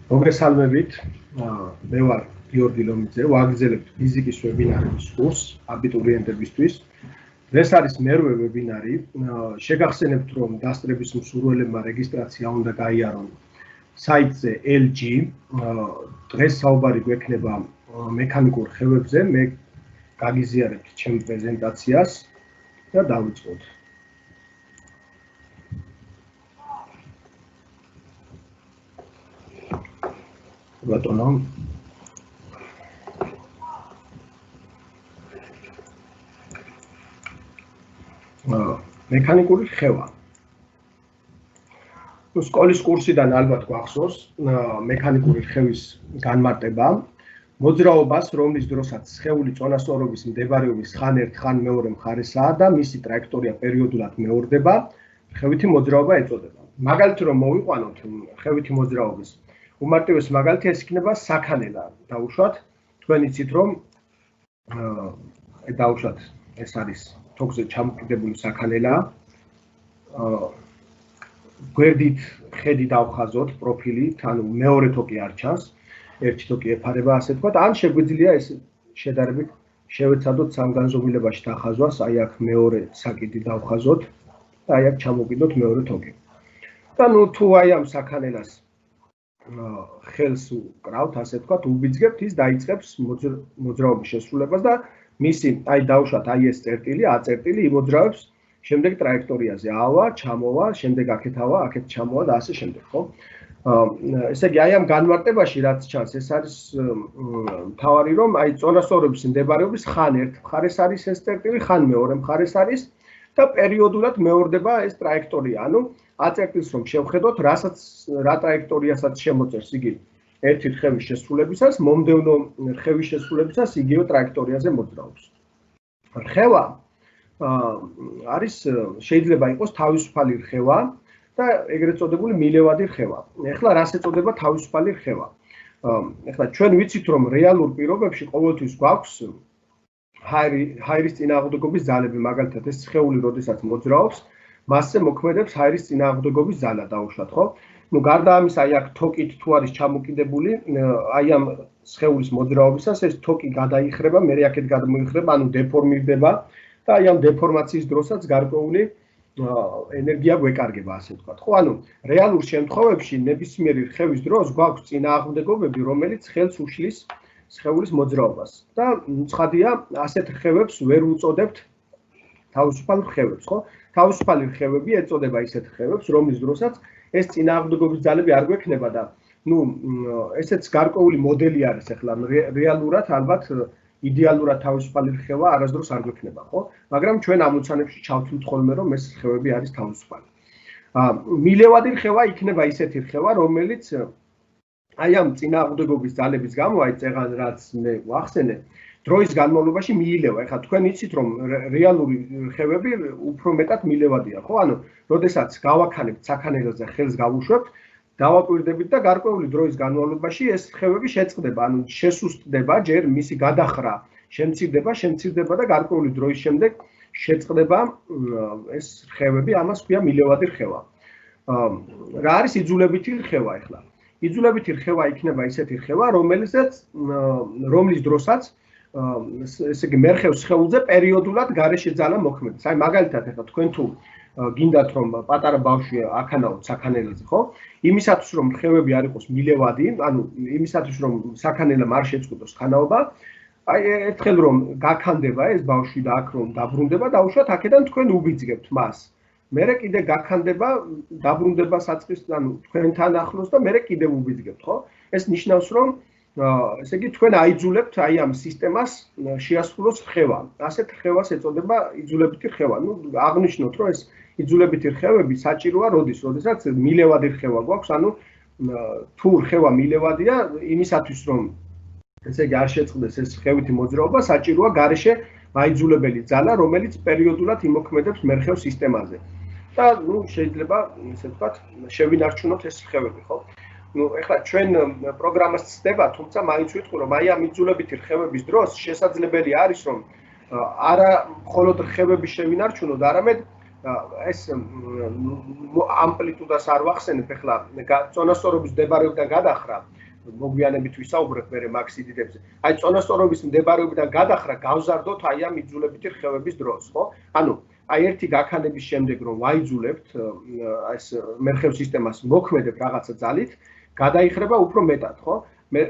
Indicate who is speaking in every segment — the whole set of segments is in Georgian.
Speaker 1: მოგესალმებით. მე ვარ გიორგი ლომიძე, ვაგრძელებთ ფიზიკის ვებინარების კურსს აბიტურიენტებისთვის. დღეს არის მერვე ვებინარი. შეგახსენებთ, რომ დასწრების მსურველებმა რეგისტრაცია უნდა გაიარონ საიტზე LG. დღეს საუბარი გვექნება მექანიკურ ხევებზე. მე გაგიზიარებთ ჩემ პრეზენტაციას და დავიწყოთ. ბატონო მექანიკური ხევა. სკოლის კურსიდან ალბათ გვახსოვს მექანიკური ხევის განმარტება. მოძრაობას, რომლის დროსაც სხეული წონასწორობის მდებარეობის ხან ერთ ხან მეორე მხარესაა და მისი ტრაექტორია პერიოდულად მეორდება, ხევითი მოძრაობა ეწოდება. მაგალითი რომ მოვიყვანოთ ხევითი მოძრაობის უმარტივეს მაგალითი ეს იქნება საქანელა. დავუშვათ, თქვენ იცით რომ დავუშვათ ეს არის თოქზე ჩამოკიდებული საქანელა. გვერდით ხედი დავხაზოთ პროფილით, ანუ მეორე თოკი არ ჩანს, ერთი თოკი ეფარება ასე ვთქვათ, ან შეგვიძლია ეს შედარებით შევეცადოთ სამგანზომილებაში დახაზვას, აი აქ მეორე საკიდი დავხაზოთ და აი აქ ჩამოვიდოთ მეორე თოკი. და ნუ თუ აი ამ საქანელას ხელს უკრავთ, ასე ვთქვათ, უბიძგებთ, ის დაიწყებს მოძრაობის შესრულებას და მისი აი დავუშვათ აი ეს წერტილი, A წერტილი იმოძრავებს შემდეგ ტრაექტორიაზე. ავა, ჩამოვა, შემდეგ აქეთ ავა, აქეთ ჩამოვა და ასე შემდეგ, ხო? ესე იგი, აი ამ განმარტებაში რაც ჩანს, ეს არის მთავარი რომ აი წონასწორობის მდებარეობის ხან ერთ მხარეს არის ეს წერტილი, ხან მეორე მხარეს არის და პერიოდულად მეორდება ეს ტრაექტორია. ანუ A წერტილს რომ შევხედოთ, რა ტრაექტორიასაც შემოწერს იგი ერთი ხევის შესრულებისას, მომდევნო ხევის შესრულებისას იგივე ტრაექტორიაზე მოძრაობს. ხევა არის შეიძლება იყოს თავისუფალი რხევა და ეგრეთ წოდებული მილევადი რხევა. ეხლა რას ეწოდება თავისუფალი რხევა? ეხლა ჩვენ ვიცით რომ რეალურ პირობებში ყოველთვის გვაქვს ჰაერის წინააღმდეგობის ძალები, მაგალითად ეს სხეული როდესაც მოძრაობს, მასზე მოქმედებს ჰაერის წინააღმდეგობის ძალა, დავუშვათ, ხო? ნუ გარდა ამისა, აი აქ თოკით თუ არის ჩამოკიდებული, აი ამ სხეულის მოძრაობისას ეს თოკი გადაიხრება, მე აქეთ გადმოიხრება, ანუ დეფორმირდება და აი ამ დეფორმაციის დროსაც გარკვეული ენერგია გვეკარგება, ასე ვთქვათ, ხო? ანუ რეალურ შემთხვევებში ნებისმიერი რხევის დროს გვაქვს წინააღმდეგობები, რომელიც ხელს უშლის სხეულის მოძრაობას და ცხადია, ასეთ რხევებს ვერ უწოდებთ თავისუფალ რხევებს, ხო? თავისუფალი რხევები ეწოდება ისეთ რხევებს, რომლის დროსაც ეს წინააღმდეგობის ძალები არ გვექნება და ნუ ესეც გარკვეული მოდელი არის ახლა რეალურად ალბათ იდეალურად თავისუფალი რხევა არასდროს არ გვექნება, ხო? მაგრამ ჩვენ ამოცანებში ჩავთვლით ხოლმე რომ ეს რხევები არის თავისუფალი. მილევადი რხევა იქნება ისეთი რხევა, რომელიც აი ამ წინააღმდეგობის ძალების გამო, აი წეღან რაც მე ვახსენე, დროის განმავლობაში მიილევა. ეხლა თქვენ იცით რომ რეალური რხევები უფრო მეტად მილევადია, ხო? ანუ როდესაც გავაქანებთ საქანელაზე ხელს გავუშვებთ, დავაკვირდებით და გარკვეული დროის განმავლობაში ეს რხევები შეწყდება, ანუ შესუსტდება, ჯერ მისი გადახრა შემცირდება და გარკვეული დროის შემდეგ შეწყდება ეს რხევები, ამას ქვია მილევადი რხევა. რა არის იძულებითი რხევა ეხლა? იძულებითი რხევა იქნება ისეთი რხევა, რომლის დროსაც ესე იგი მერხევს სხეულზე პერიოდულად გარეშე ძალა მოქმედებს. აი მაგალითად ეხლა თქვენ თუ გინდათ რომ პატარა ბავშვი აქანაოთ საქანელაზე, ხო? იმისათვის რომ რხევები არ იყოს მილევადი, ანუ იმისათვის რომ საქანელამ არ შეწყვიტოს ქანაობა, აი ერთხელ რომ გაქანდება ეს ბავშვი და აქ რომ დაბრუნდება, დაუშვათ აქედან თქვენ უბიძგებთ მას. მერე კიდე გაქანდება, დაბრუნდება საწყის, ანუ თქვენთან ახლოს და მერე კიდევ უბიძგებთ, ხო? ეს ნიშნავს რომ ესე იგი თქვენ აიძულებთ აი ამ სისტემას შეასრულოს რხევა. ასეთ რხევას ეწოდება იძულებითი რხევა. ნუ აღნიშნოთ რომ ეს იძულებითი რხევები საჭიროა როდესაც მილევადი რხევა გვაქვს, ანუ თუ რხევა მილევადია, იმისათვის რომ ესე იგი არ შეწყდეს ეს რხევითი მოძრაობა, საჭიროა გარეშე მაიძულებელი ძალა, რომელიც პერიოდულად იმოქმედებს მერხევ სისტემაზე. და ნუ შეიძლება ესე ვთქვათ, შევინარჩუნოთ ეს რხევები, ხო? ნუ ეხლა ჩვენ პროგრამას ცდება, თუმცა მაინც ვიტყვი რომ აი ამ იძულებითი რხევების დროს შესაძლებელი არის რომ არა მხოლოდ რხევები შევინარჩუნოთ, არამედ ეს ამპლიტუდას არ ვახსენებ, ეხლა წონასწორობის მდებარეობიდან გადახრა, მოგვიანებით ვისაუბრებ მე მაქსიდიდებზე. აი წონასწორობის მდებარეობიდან გადახრა გავზარდოთ აი ამ იძულებითი რხევების დროს, ხო? ანუ აი ერთი გაქანების შემდეგ რომ ვაიძულებთ ეს მერხევ სისტემას მოქმედებთ რაღაცა ძალით, გადაიხრება უფრო მეტად, ხო? მე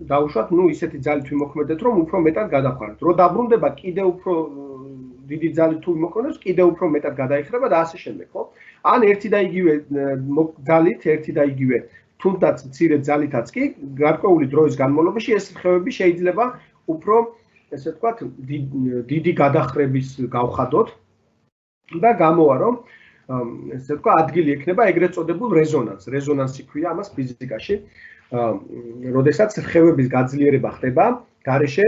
Speaker 1: დავუშვათ, ნუ ისეთი ძალით ვიმოქმედეთ, რომ უფრო მეტად გადავხართ. რო დაბრუნდება კიდე უფრო დიდი ძალით თუ იმოქმედებს, კიდე უფრო მეტად გადაიხრება და ასე შემდეგ, ხო? ან ერთი და იგივე ძალით, ერთი და იგივე თუნდაც მცირე ძალითაც კი გარკვეული დროის განმავლობაში ეს რხევები შეიძლება უფრო, ესე ვთქვათ, დიდი გადახრების გავხადოთ და გამოვა, რომ ესე ვთქვათ, ადგილი ექნება ეგრეთ წოდებულ რეზონანსს. რეზონანსი ქვია ამას ფიზიკაში. როდესაც რხევების გაძლიერება ხდება გარეშე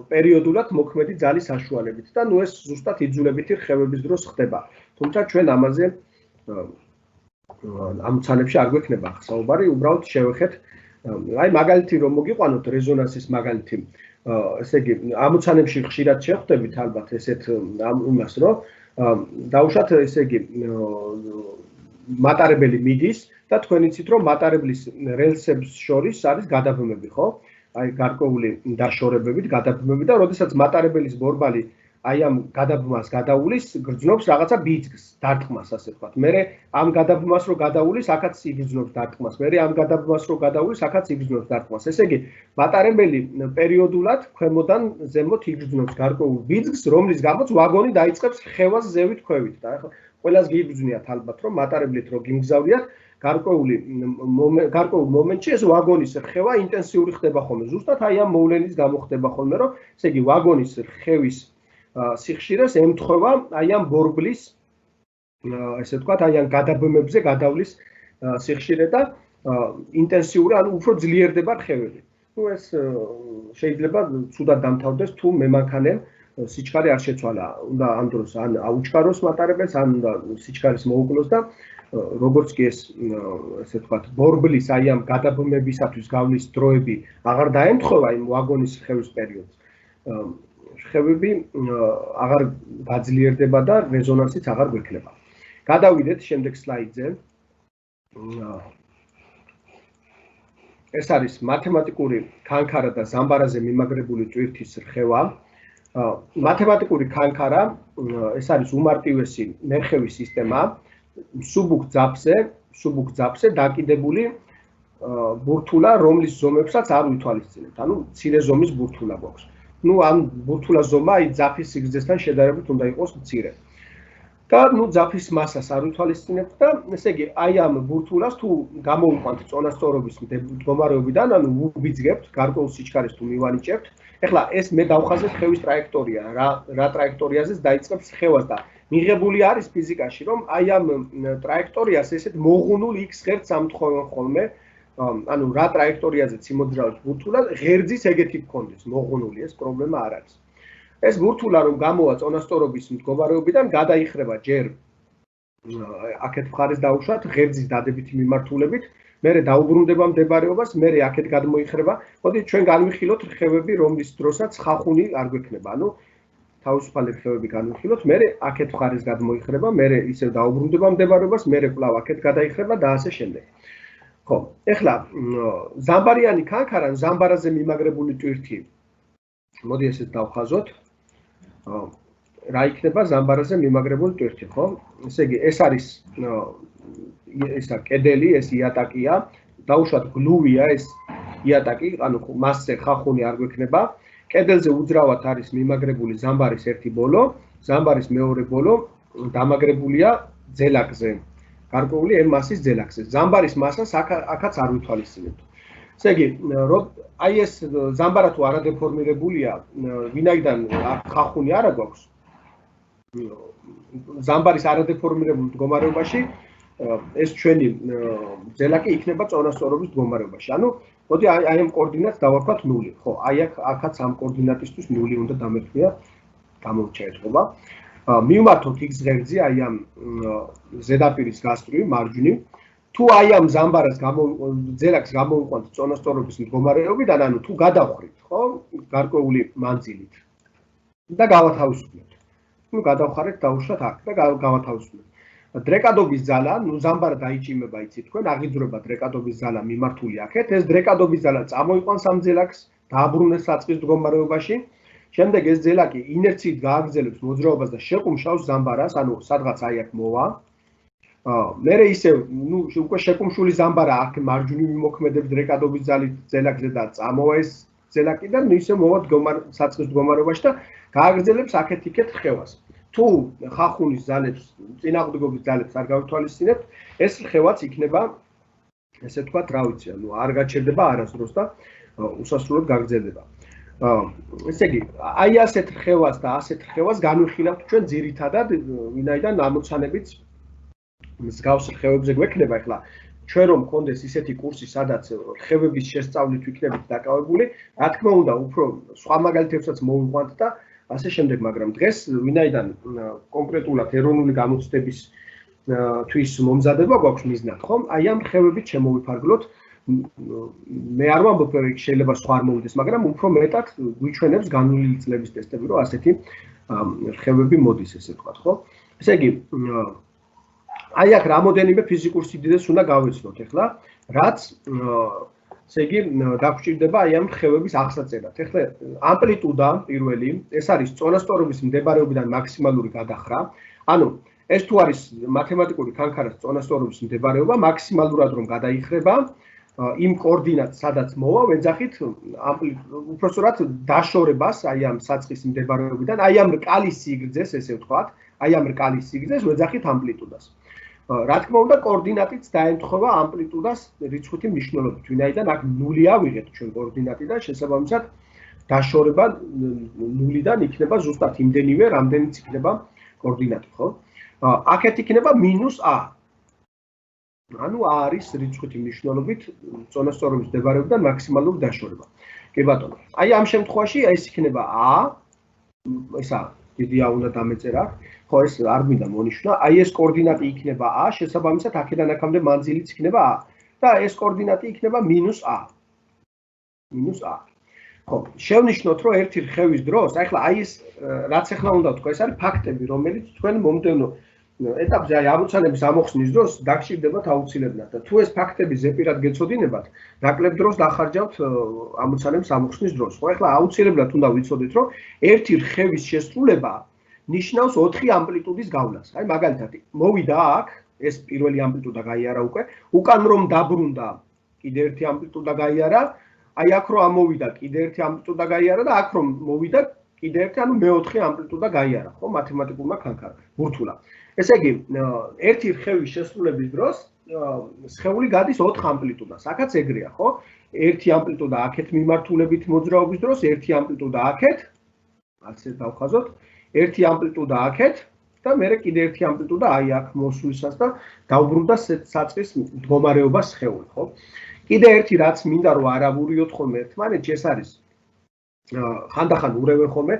Speaker 1: პერიოდულად მოქმედი ძალის საშუალებით და ნუ ეს ზუსტად იძულებითი რხევების დროს ხდება. თუმცა ჩვენ ამაზე ამ ცალებში არ გვექნება საუბარი, უბრალოდ შევეხეთ აი მაგალითი რომ მოგიყვანოთ რეზონანსის მაგალითი, ესე იგი ამოცანებში ხშირად შეხვდებით ალბათ ესეთ იმას, რომ დაუშვათ ესე იგი მატარებელი მიდის და თქვენ იცით რომ მატარებლის რელსებს შორის არის გადაბმები, ხო? აი გარკვეული დაშორებებით გადაბმები და როდესაც მატარებლის ბორბალი აი ამ გადაბმას გადაულის, გრძნობს რაღაცა ბიძგს, დარტყმას, ასე ვთქვათ. მერე ამ გადაბმას რო გადაულის, აქაც იგრძნობს დარტყმას. მერე ამ გადაბმას რო გადაულის, აქაც იგრძნობს დარტყმას. ესე იგი, მატარებელი პერიოდულად ქვემოდან ზემოთ იგრძნობს გარკვეულ ბიძგს, რომლის გამოც ვაგონი დაიწყებს რხევას ზევით ქვევით. და ახლა ყველას გიგრძნიათ ალბათ, რომ მატარებლით რო გიმგზავრიათ, გარკვეულ მომენტში ეს ვაგონის რხევა ინტენსიური ხდება ხოლმე. ზუსტად აი ამ მოვლენის გამო ხდება ხოლმე, რომ ესე იგი ვაგონის რხევის სიხშირეს ემთხვევა აი ამ ბორბლის ესე ვთქვათ, აი ამ გადაბმებზე გადავლის სიხშირე და ინტენსიური, ანუ უფრო ძლიერდება რხევები. ნუ ეს შეიძლება ცუდად დამთავრდეს თუ მემანქანემ სიჩქარე არ შეცვალა. უნდა ამ დროს ან აუჩქაროს მატარებელს, ან უნდა სიჩქარის მოუკლოს და როგორც კი ეს ესე ვთქვათ, ბორბლის აი ამ გადაბმებისათვის გავლის დროები აღარ დაემთხვევა იმ ვაგონის რხევის პერიოდს. რხევები აღარ გაძლიერდება და რეზონანსიც აღარ გვექნება. გადავიდეთ შემდეგ სლაიდზე. ეს არის მათემატიკური ქანქარა და ზამბარაზე მიმაგრებული ტვირთის რხევა. მათემატიკური ქანქარა ეს არის უმარტივესი მერხევის სისტემა, მსუბუქ ძაფზე დაკიდებული ბურთულა, რომლის ზომებსაც არ ვითვალისწინებთ. ანუ მცირე ზომის ბურთულა გვაქვს. ნუ ამ ბურთულას ზომა აი ძაფის სიგრძესთან შედარებით უნდა იყოს მცირე. და ნუ ძაფის მასას არ ვითვალისწინებთ და ესე იგი აი ამ ბურთულას თუ გამოვიყვანთ წონასწორობის მდგომარეობიდან, ანუ უბიძგებთ, გარკვეულ სიჩქარეს თუ მივანიჭებთ. ეხლა ეს მე დავხაზეთ რხევის ტრაექტორია, რა ტრაექტორიაზეც დაიწყებს რხევას და მიღებული არის ფიზიკაში, რომ აი ამ ტრაექტორიას ესეთ მოღუნულ x ღერძს ამთხოვენ ხოლმე, ანუ რა ტრაექტორიაზეც იმოძრავებს ბურთულა, ღერძის ეგეთი გქონდეს, მოღუნული, ეს პრობლემა არ არის. ეს ბურთულა რომ გამოვა წონასწორობის მდგომარეობიდან, გადაიხრება ჯერ აქეთ მხარეს დაუშვათ ღერძის დადებითი მიმართულებით, მერე დაუბრუნდება მდებარეობას, მერე აქეთ გადმოიხრება. მოდით ჩვენ განვიხილოთ რხევები, რომლის დროსაც ხახუნი არ გვექნება. ანუ თავისუფალი რხევები განვიხილოთ, მერე აქეთ მხარეს გადმოიხრება, მერე ისევ დაუბრუნდება მდებარეობას, მერე კვლავ აქეთ გადაიხრება და ასე შემდეგ. ხო, ეხლა ზამბარიანი ქანქარა, ზამბარაზე მიმაგრებული ტვირთი. მოდი ესეც დავხაზოთ. რა იქნება ზამბარაზე მიმაგრებული ტვირთი, ხო? ესე იგი, ეს არის ესა კედელი, ეს იატაკია, დაუშვათ გლუვია ეს იატაკი, ანუ მასზე ხახუნი არ გვექნება. კედელზე უძრავად არის მიმაგრებული ზამბარის ერთი ბოლო, ზამბარის მეორე ბოლო დამაგრებულია ძელაკზე. გარკვეული m მასის ძელაკზე. ზამბარის მასას აქაც არ ვითვალისწინებთ. ესე იგი, აი ეს ზამბარა თუ არადეფორმირებულია, ვინაიდან ხახუნი არა გვაქვს, ზამბარის არადეფორმირებულ მდგომარეობაში ეს ჩვენი ძელაკი იქნება წონასწორობის მდგომარეობაში. ანუ მოდი აი ამ კოორდინატს დავარქვათ 0. ხო, აი აქაც ამ კოორდინატისთვის 0 უნდა დამერხია, გამორჩა ეთქობა. მივმართოთ x ღერძი აი ამ ზედაპირის გასწვრივ მარჯვნივ. თუ აი ამ ზამბარას ძელაკს გამოვიყვანთ წონასწორობის მდგომარეობიდან, ანუ თუ გადავხრით, ხო, გარკვეული მანძილით და გავათავისუფლებთ. ნუ გადავხარეთ დაუშვათ აქ და გავათავისუფლებთ. დრეკადობის ძალა, ნუ ზამბარა დაიჭიმება იცით თქვენ, აღიძვრება დრეკადობის ძალა მიმართული აქეთ, ეს დრეკადობის ძალა წამოიყვანს ამ ძელაკს, დააბრუნებს საწყის მდგომარეობაში. შემდეგ ეს ძელაკი ინერციით გააგრძელებს მოძრაობას და შეყუმშავს ზამბარას, ანუ სადღაც აი აქ მოვა. მერე ისე, ნუ უკვე შეკუმშული ზამბარა აქ მარჯვნივ მოქმედებს დრეკადობის ძალით ძელაკზე და წამოვა ეს ძელაკი და ისე მოვა საწყის მდგომარეობაში და გააგრძელებს აქეთ-იქეთ რხევას. თუ ხახუნის ძალებს, წინააღმდეგობის ძალებს არ გავითვალისწინებთ, ეს რხევაც იქნება, ესე ვთქვათ, რა ვიცი, ანუ არ გაჩერდება არასდროს და უსასრულოდ გაგრძელდება. ესე იგი, აი ასეთ რხევას და ასეთ რხევას განვიხილავთ ჩვენ ძირითადად, ვინაიდან ამოცანებიც მსგავს რხევებზე გვექნება. ახლა ჩვენ რომ მქონდეს ისეთი კურსი, სადაც რხევების შესწავლით ვიქნებით დაკავებული, რა თქმა უნდა, უფრო სხვა მაგალითებსაც მოვიყვანთ და ასე შემდეგ, მაგრამ დღეს ვინაიდან კონკრეტულად ეროვნული გამოცდების თვის მომზადება გვაქვს მიზნად, ხომ? აი ამ რხევებით შემოვიფარგლოთ. მე არ ვამბობ, შეიძლება სხვა არ მოვიდეს, მაგრამ უფრო მეტად გვიჩვენებს განვლილი წლების ტესტები, რომ ასეთი რხევები მოდის, ესე ვთქვათ, ხო? ესე იგი, აი აქ რამოდენიმე ფიზიკურ სიდიდეს უნდა გავეცნოთ ახლა, რაც ესე იგი დაგვჭირდება აი ამ რხევების აღსაწერად. ახლა ამპლიტუდა პირველი, ეს არის წონასწორობის მდებარეობიდან მაქსიმალური გადახრა. ანუ ეს თუ არის მათემატიკური ქანქარას წონასწორობის მდებარეობა, მაქსიმალურად რომ გადაიხრება იმ კოორდინატს, სადაც მოვა, ვეძახით უпростоრად დაშორებას აი ამ საწყის მდებარეობიდან, აი ამ რკალის სიგრძეს, ესე ვთქვათ, აი ამ რკალის სიგრძეს ვეძახით ამპლიტუდას. რა თქმა უნდა, კოორდინატიც დაემთხვევა ამპლიტუდას რიცხვითი მნიშვნელობით, ვინაიდან აქ ნულია ვიღეთ ჩვენ კოორდინატი და შესაბამისად დაშორება ნულიდან იქნება ზუსტად იმდენივე, რამდენიც იქნება კოორდინატი, ხო? აქეთ იქნება -a. ანუ a არის რიცხვითი მნიშვნელობით წონასწორობის მდებარეობიდან მაქსიმალური დაშორება. კი ბატონო. აი ამ შემთხვევაში ეს იქნება a, ესა დიდი a უნდა დამეწერა. ხო, ეს არ მინდა მონიშნა. აი ეს კოორდინატი იქნება a, შესაბამისად აქედან აქამდე მანძილიც იქნება a და ეს კოორდინატი იქნება -a. -a. ხო, შევნიშნოთ, რომ ერთი რხევის დროს, ახლა აი ეს რაც ახლა უნდა ვთქვა, ეს არის ფაქტები, რომელიც თქვენ მომდევნო ეტაპზე აი ამოცანების ამოხსნის დროს დაგჭირდებათ აუცილებლად და თუ ეს ფაქტები ზეპირად გეცოდინებათ, ნაკლებ დროს დახარჯავთ ამოცანების ამოხსნის დროს. ხო, ახლა აუცილებლად უნდა ვიცოდეთ, რომ ერთი რხევის შესრულება ნიშნავს 4 ამპლიტუდის გავლას. აი მაგალითად, მოვიდა აქ, ეს პირველი ამპლიტუდა გაიარა უკვე, უკან რომ დაბრუნდა, კიდე ერთი ამპლიტუდა გაიარა, აი აქ რომ ამოვიდა, კიდე ერთი ამპლიტუდა გაიარა და აქ რომ მოვიდა, კიდე ერთი, ანუ მეოთხე ამპლიტუდა გაიარა, ხო, მათემატიკურმა ქანქარამ, ბურთულა. ესე იგი, ერთი რხევის შესრულების დროს სხეული გადის 4 ამპლიტუდას. აქაც ეგრეა, ხო? ერთი ამპლიტუდა აქეთ მიმართულებით მოძრაობის დროს, ერთი ამპლიტუდა აქეთ, ასე დავხაზოთ, ერთი ამპლიტუდა აქეთ და მერე კიდე ერთი ამპლიტუდა აი აქ მოსვლისას და დაუბრუნდა საწყის მდგომარეობას სხეული, ხო? კიდე ერთი რაც მინდა რომ არ ავურიოთ ხოლმე ერთმანეთში, ეს არის ხანდახან ურევენ ხოლმე,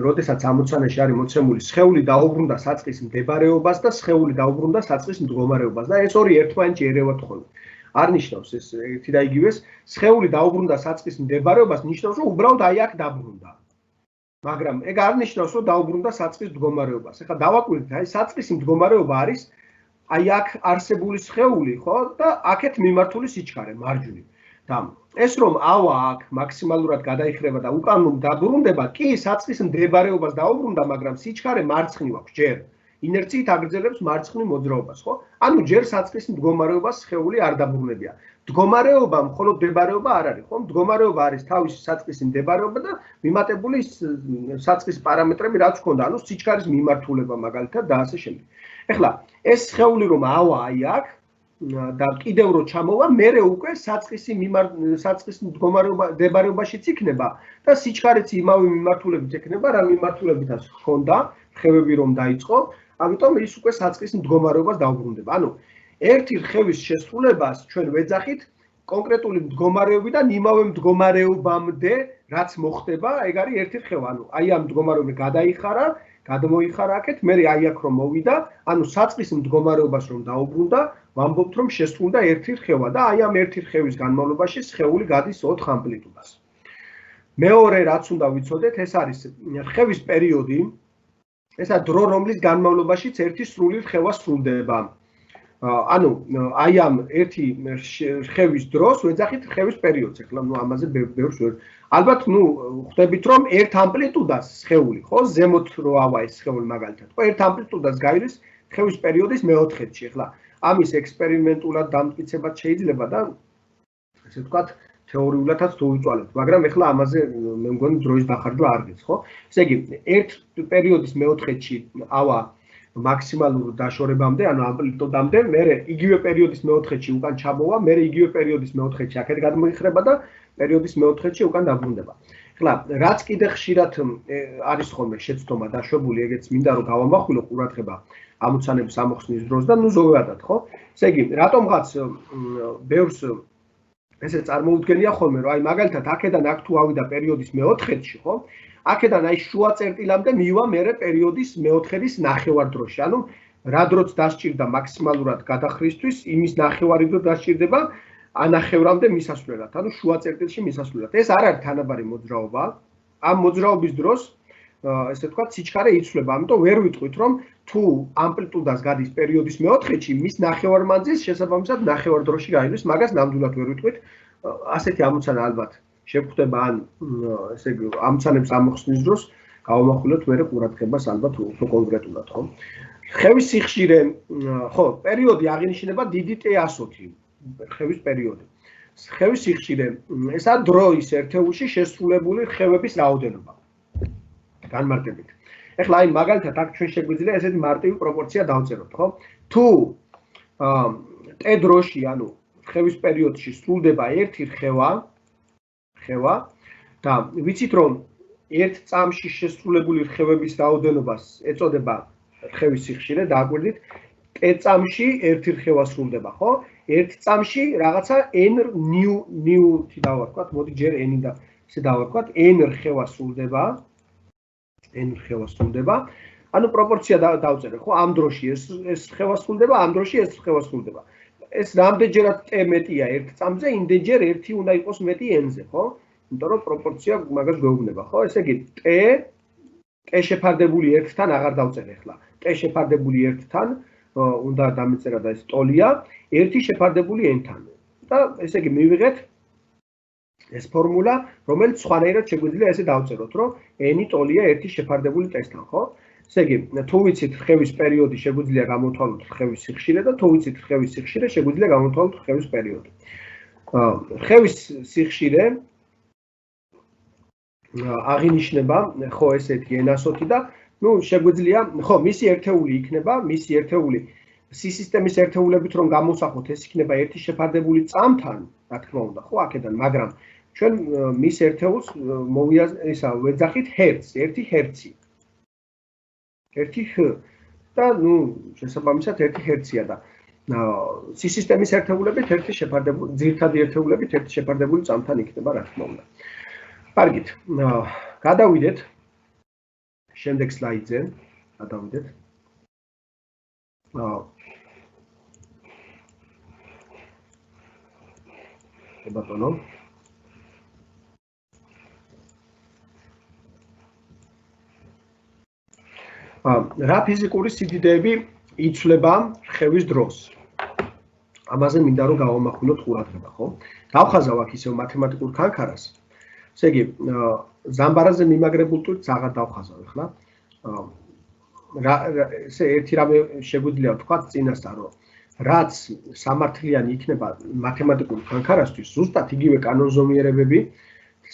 Speaker 1: როდესაც ამოცანაში არის მოცემული სხეული დაუბრუნდა საწყის მდებარეობას და სხეული დაუბრუნდა საწყის მდგომარეობას და ეს ორი ერთმანეთში ერევათ ხოლმე. არ ნიშნავს ეს ერთი და იგივეს, სხეული დაუბრუნდა საწყის მდებარეობას, ნიშნავს რომ უბრალოდ აი აქ დაბრუნდა. მაგრამ ეგ არ ნიშნავს რომ დაუბრუნდა საწყის მდგომარეობას. ეხლა დავაკვირდით, აი საწყის მდგომარეობა არის აი აქ არსებული სხეული, ხო? და აქეთ მიმართული სიჩქარე მარჯვნივ. და ეს რომ ავა აქ მაქსიმალურად გადაიხრება და უკან რომ დაბრუნდება, კი საწყის მდებარეობას დაუბრუნდა, მაგრამ სიჩქარე მარცხნივ აქვს ჯერ. ინერციით აგრძელებს მარცხნივ მოძრაობას, ხო? ანუ ჯერ საწყის მდგომარეობას სხეული არ დაბრუნებია. მდგომარეობა მხოლოდ მდებარეობა არ არის, ხო? მდგომარეობა არის თავისი საწყის მდებარეობა და მიმატებული საწყის პარამეტრები რაც ჰქონდა, ანუ სიჩქარის მიმართულება მაგალითად და ასე შემდეგ. ეხლა ეს სხეული რომ ავა აი აქ და კიდევ რო ჩამოვა, მერე უკვე საწყის მდგომარეობაშიც იქნება და სიჩქარეც იმავე მიმართულებით ექნება, რა მიმართულებითაც ჰქონდა რხევები რომ დაიწყო, ამიტომ ის უკვე საწყის მდგომარეობას დაუბრუნდება. ანუ ერთი რხევის შესრულებას ჩვენ ვეძახით კონკრეტული მდგომარეობიდან იმავე მდგომარეობამდე, რაც მოხდება, ეგ არის ერთი რხევა. ანუ აი ამ მდგომარეობები გადაიხარა, გადმოიხარა აქეთ, მე აი აქ რომ მოვიდა, ანუ საწყის მდგომარეობას რომ დაუბრუნდა, ვამბობთ რომ შესრულდა ერთი რხევა და აი ამ ერთი რხევის განმავლობაში სხეული გადის 4 ამპლიტუდას. მეორე რაც უნდა ვიცოდეთ, ეს არის რხევის პერიოდი. ესა დრო რომლის განმავლობაშიც ერთი სრული რხევა სრულდება. ანუ აი ამ ერთი რხევის დროს ვეძახით რხევის პერიოდს. ეხლა ამაზე ბევრს ვერ. ალბათ ხვდებით რომ ერთ ამპლიტუდას სხეული, ხო, ზემოთ რო ავა ეს სხეული მაგალითად, ხო, ერთ ამპლიტუდას გაივლის რხევის პერიოდის მეოთხედში. ეხლა ამის ექსპერიმენტულად დამტკიცებაც შეიძლება და ესე ვთქვათ თეორიულადაც თუ ვიწვალებთ, მაგრამ ეხლა ამაზე მე მგონი დროის დახარჯვა არ გეც, ხო? ესე იგი, ერთ პერიოდის მეოთხედში ავა მაქსიმალურ დაშორებამდე, ანუ ამპლიტუდამდე, მერე იგივე პერიოდის მეოთხედში უკან ჩამოვა, მერე იგივე პერიოდის მეოთხედში აქეთ გადმოიხრება და პერიოდის მეოთხედში უკან დაბრუნდება. ეხლა, რაც კიდე ხშირად არის ხოლმე შეცდომა დაშვებული, ეგეც მინდა რომ გავამახვილო ყურადღება ამოცანების ამოხსნის დროს და ზოგადად, ხო? ესე იგი, რატომღაც ბევრს ესე წარმოუდგენია ხოლმე, რომ აი მაგალითად აქედან აქ თუ ავიდა პერიოდის მეოთხედში, ხო? აქედან აი შუა წერტილამდე მივა მერე პერიოდის მეოთხედის ნახევარდროში. ანუ რა დროც დასჭირდა მაქსიმალურად გადახრისთვის, იმის ნახევარი დრო დასჭირდება ანახევრამდე მისასვლელად, ანუ შუა წერტილში მისასვლელად. ეს არ არის თანაბარი მოძრაობა. ამ მოძრაობის დროს ესე ვთქვათ, სიჩქარე იცვლება, ამიტომ ვერ ვიტყვით, რომ თუ ამპლიტუდას გადის პერიოდის მეოთხედში, მის ნახევარმანძილს შესაბამისად ნახევარდროში გაივლის, მაგას ნამდვილად ვერ ვიტყვით. ასეთი ამოცანა ალბათ შეგვხვდება ან ესე იგი ამოცანების ამოხსნის დროს გავამახვილოთ მერე ყურადღებას ალბათ უფრო კონკრეტულად, ხო? რხევის სიხშირე, ხო, პერიოდი აღინიშნება დიდი T100, რხევის პერიოდი. რხევის სიხშირე, ესაა დროის ერთეულში შესრულებული რხევების რაოდენობა. განმარტებით. ეხლა აი მაგალითად აქ ჩვენ შეგვიძლია ესეთი მარტივი პროპორცია დავწეროთ, ხო? თუ T დროში, ანუ რხევის პერიოდში სრულდება ერთი რხევა და ვიცით რომ ერთ წამში შესრულებული რხევების რაოდენობას ეწოდება რხევის სიხშირე, დააკვირდით, T წამში ერთი რხევა სრულდება, ხო? ერთ წამში რაღაცა n ნიუთი დავარქვათ, მოდი ჯერ n-ი და ესე დავარქვათ, n რხევა სრულდება. n რხევა სრულდება. ანუ პროპორცია დავწერე, ხო? ამ დროში ეს რხევა სრულდება, ამ დროში ეს რხევა სრულდება. ეს რამდენჯერად t მეტია ერთ წამზე, იმდენჯერ ერთი უნდა იყოს მეტი n-ზე, ხო? იმიტომ რომ პროპორცია მაგას გვეუბნება, ხო? ესე იგი t შეფარდებული 1-თან აღარ დავწერე ახლა. t შეფარდებული 1-თან უნდა დამეწერა და ეს ტოლია 1 შეფარდებული n-თან. და ესე იგი მივიღეთ ეს ფორმულა, რომელიც სხვანაირად შეგვიძლია ესე დავწეროთ, რომ n ტოლია 1 შეფარდებული t-თან, ხო? ესე იგი, თუ ვიცით რხევის პერიოდი, შეგვიძლია გამოვთვალოთ რხევის სიხშირე და თუ ვიცით რხევის სიხშირე, შეგვიძლია გამოვთვალოთ რხევის პერიოდი. რხევის სიხშირე აღინიშნება, ხო, ესეთი n100 და შეგვიძლია, ხო, მისი ერთეული იქნება, მისი ერთეული სისტემის ერთეულებით რომ გამოსახოთ, ეს იქნება 1 შეფარდებული წამთან, რა თქმა უნდა, ხო, აქედან, მაგრამ ჩვენ მის ერთეულს ვეძახით ჰერცს, 1 ჰერცი. 1 ჰ და შესაბამისად 1 ჰერცია და სისტემის ერთეულებით 1 შეფარდებული, ძირითადი ერთეულებით 1 შეფარდებული წამთან იქნება, რა თქმა უნდა. კარგით, გადავიდეთ შემდეგ სლაიდზე, გადავიდეთ. ბატონო. რა ფიზიკური სიდიდეები იცვლება რხევის დროს? ამაზე მინდა რომ გავამახვილოთ ყურადღება, ხო? დავხაზავ აქ ისევ მათემატიკურ ქანქარას. ესე იგი, ზამბარაზე მიმაგრებულ ტვირთს აღარ დავხაზავ ახლა. ესე ერთი რამე შეგვიძლია ვთქვათ წინასწარ, რომ რაც სამართლიანი იქნება მათემატიკურ ქანქარასთვის, ზუსტად იგივე კანონზომიერებები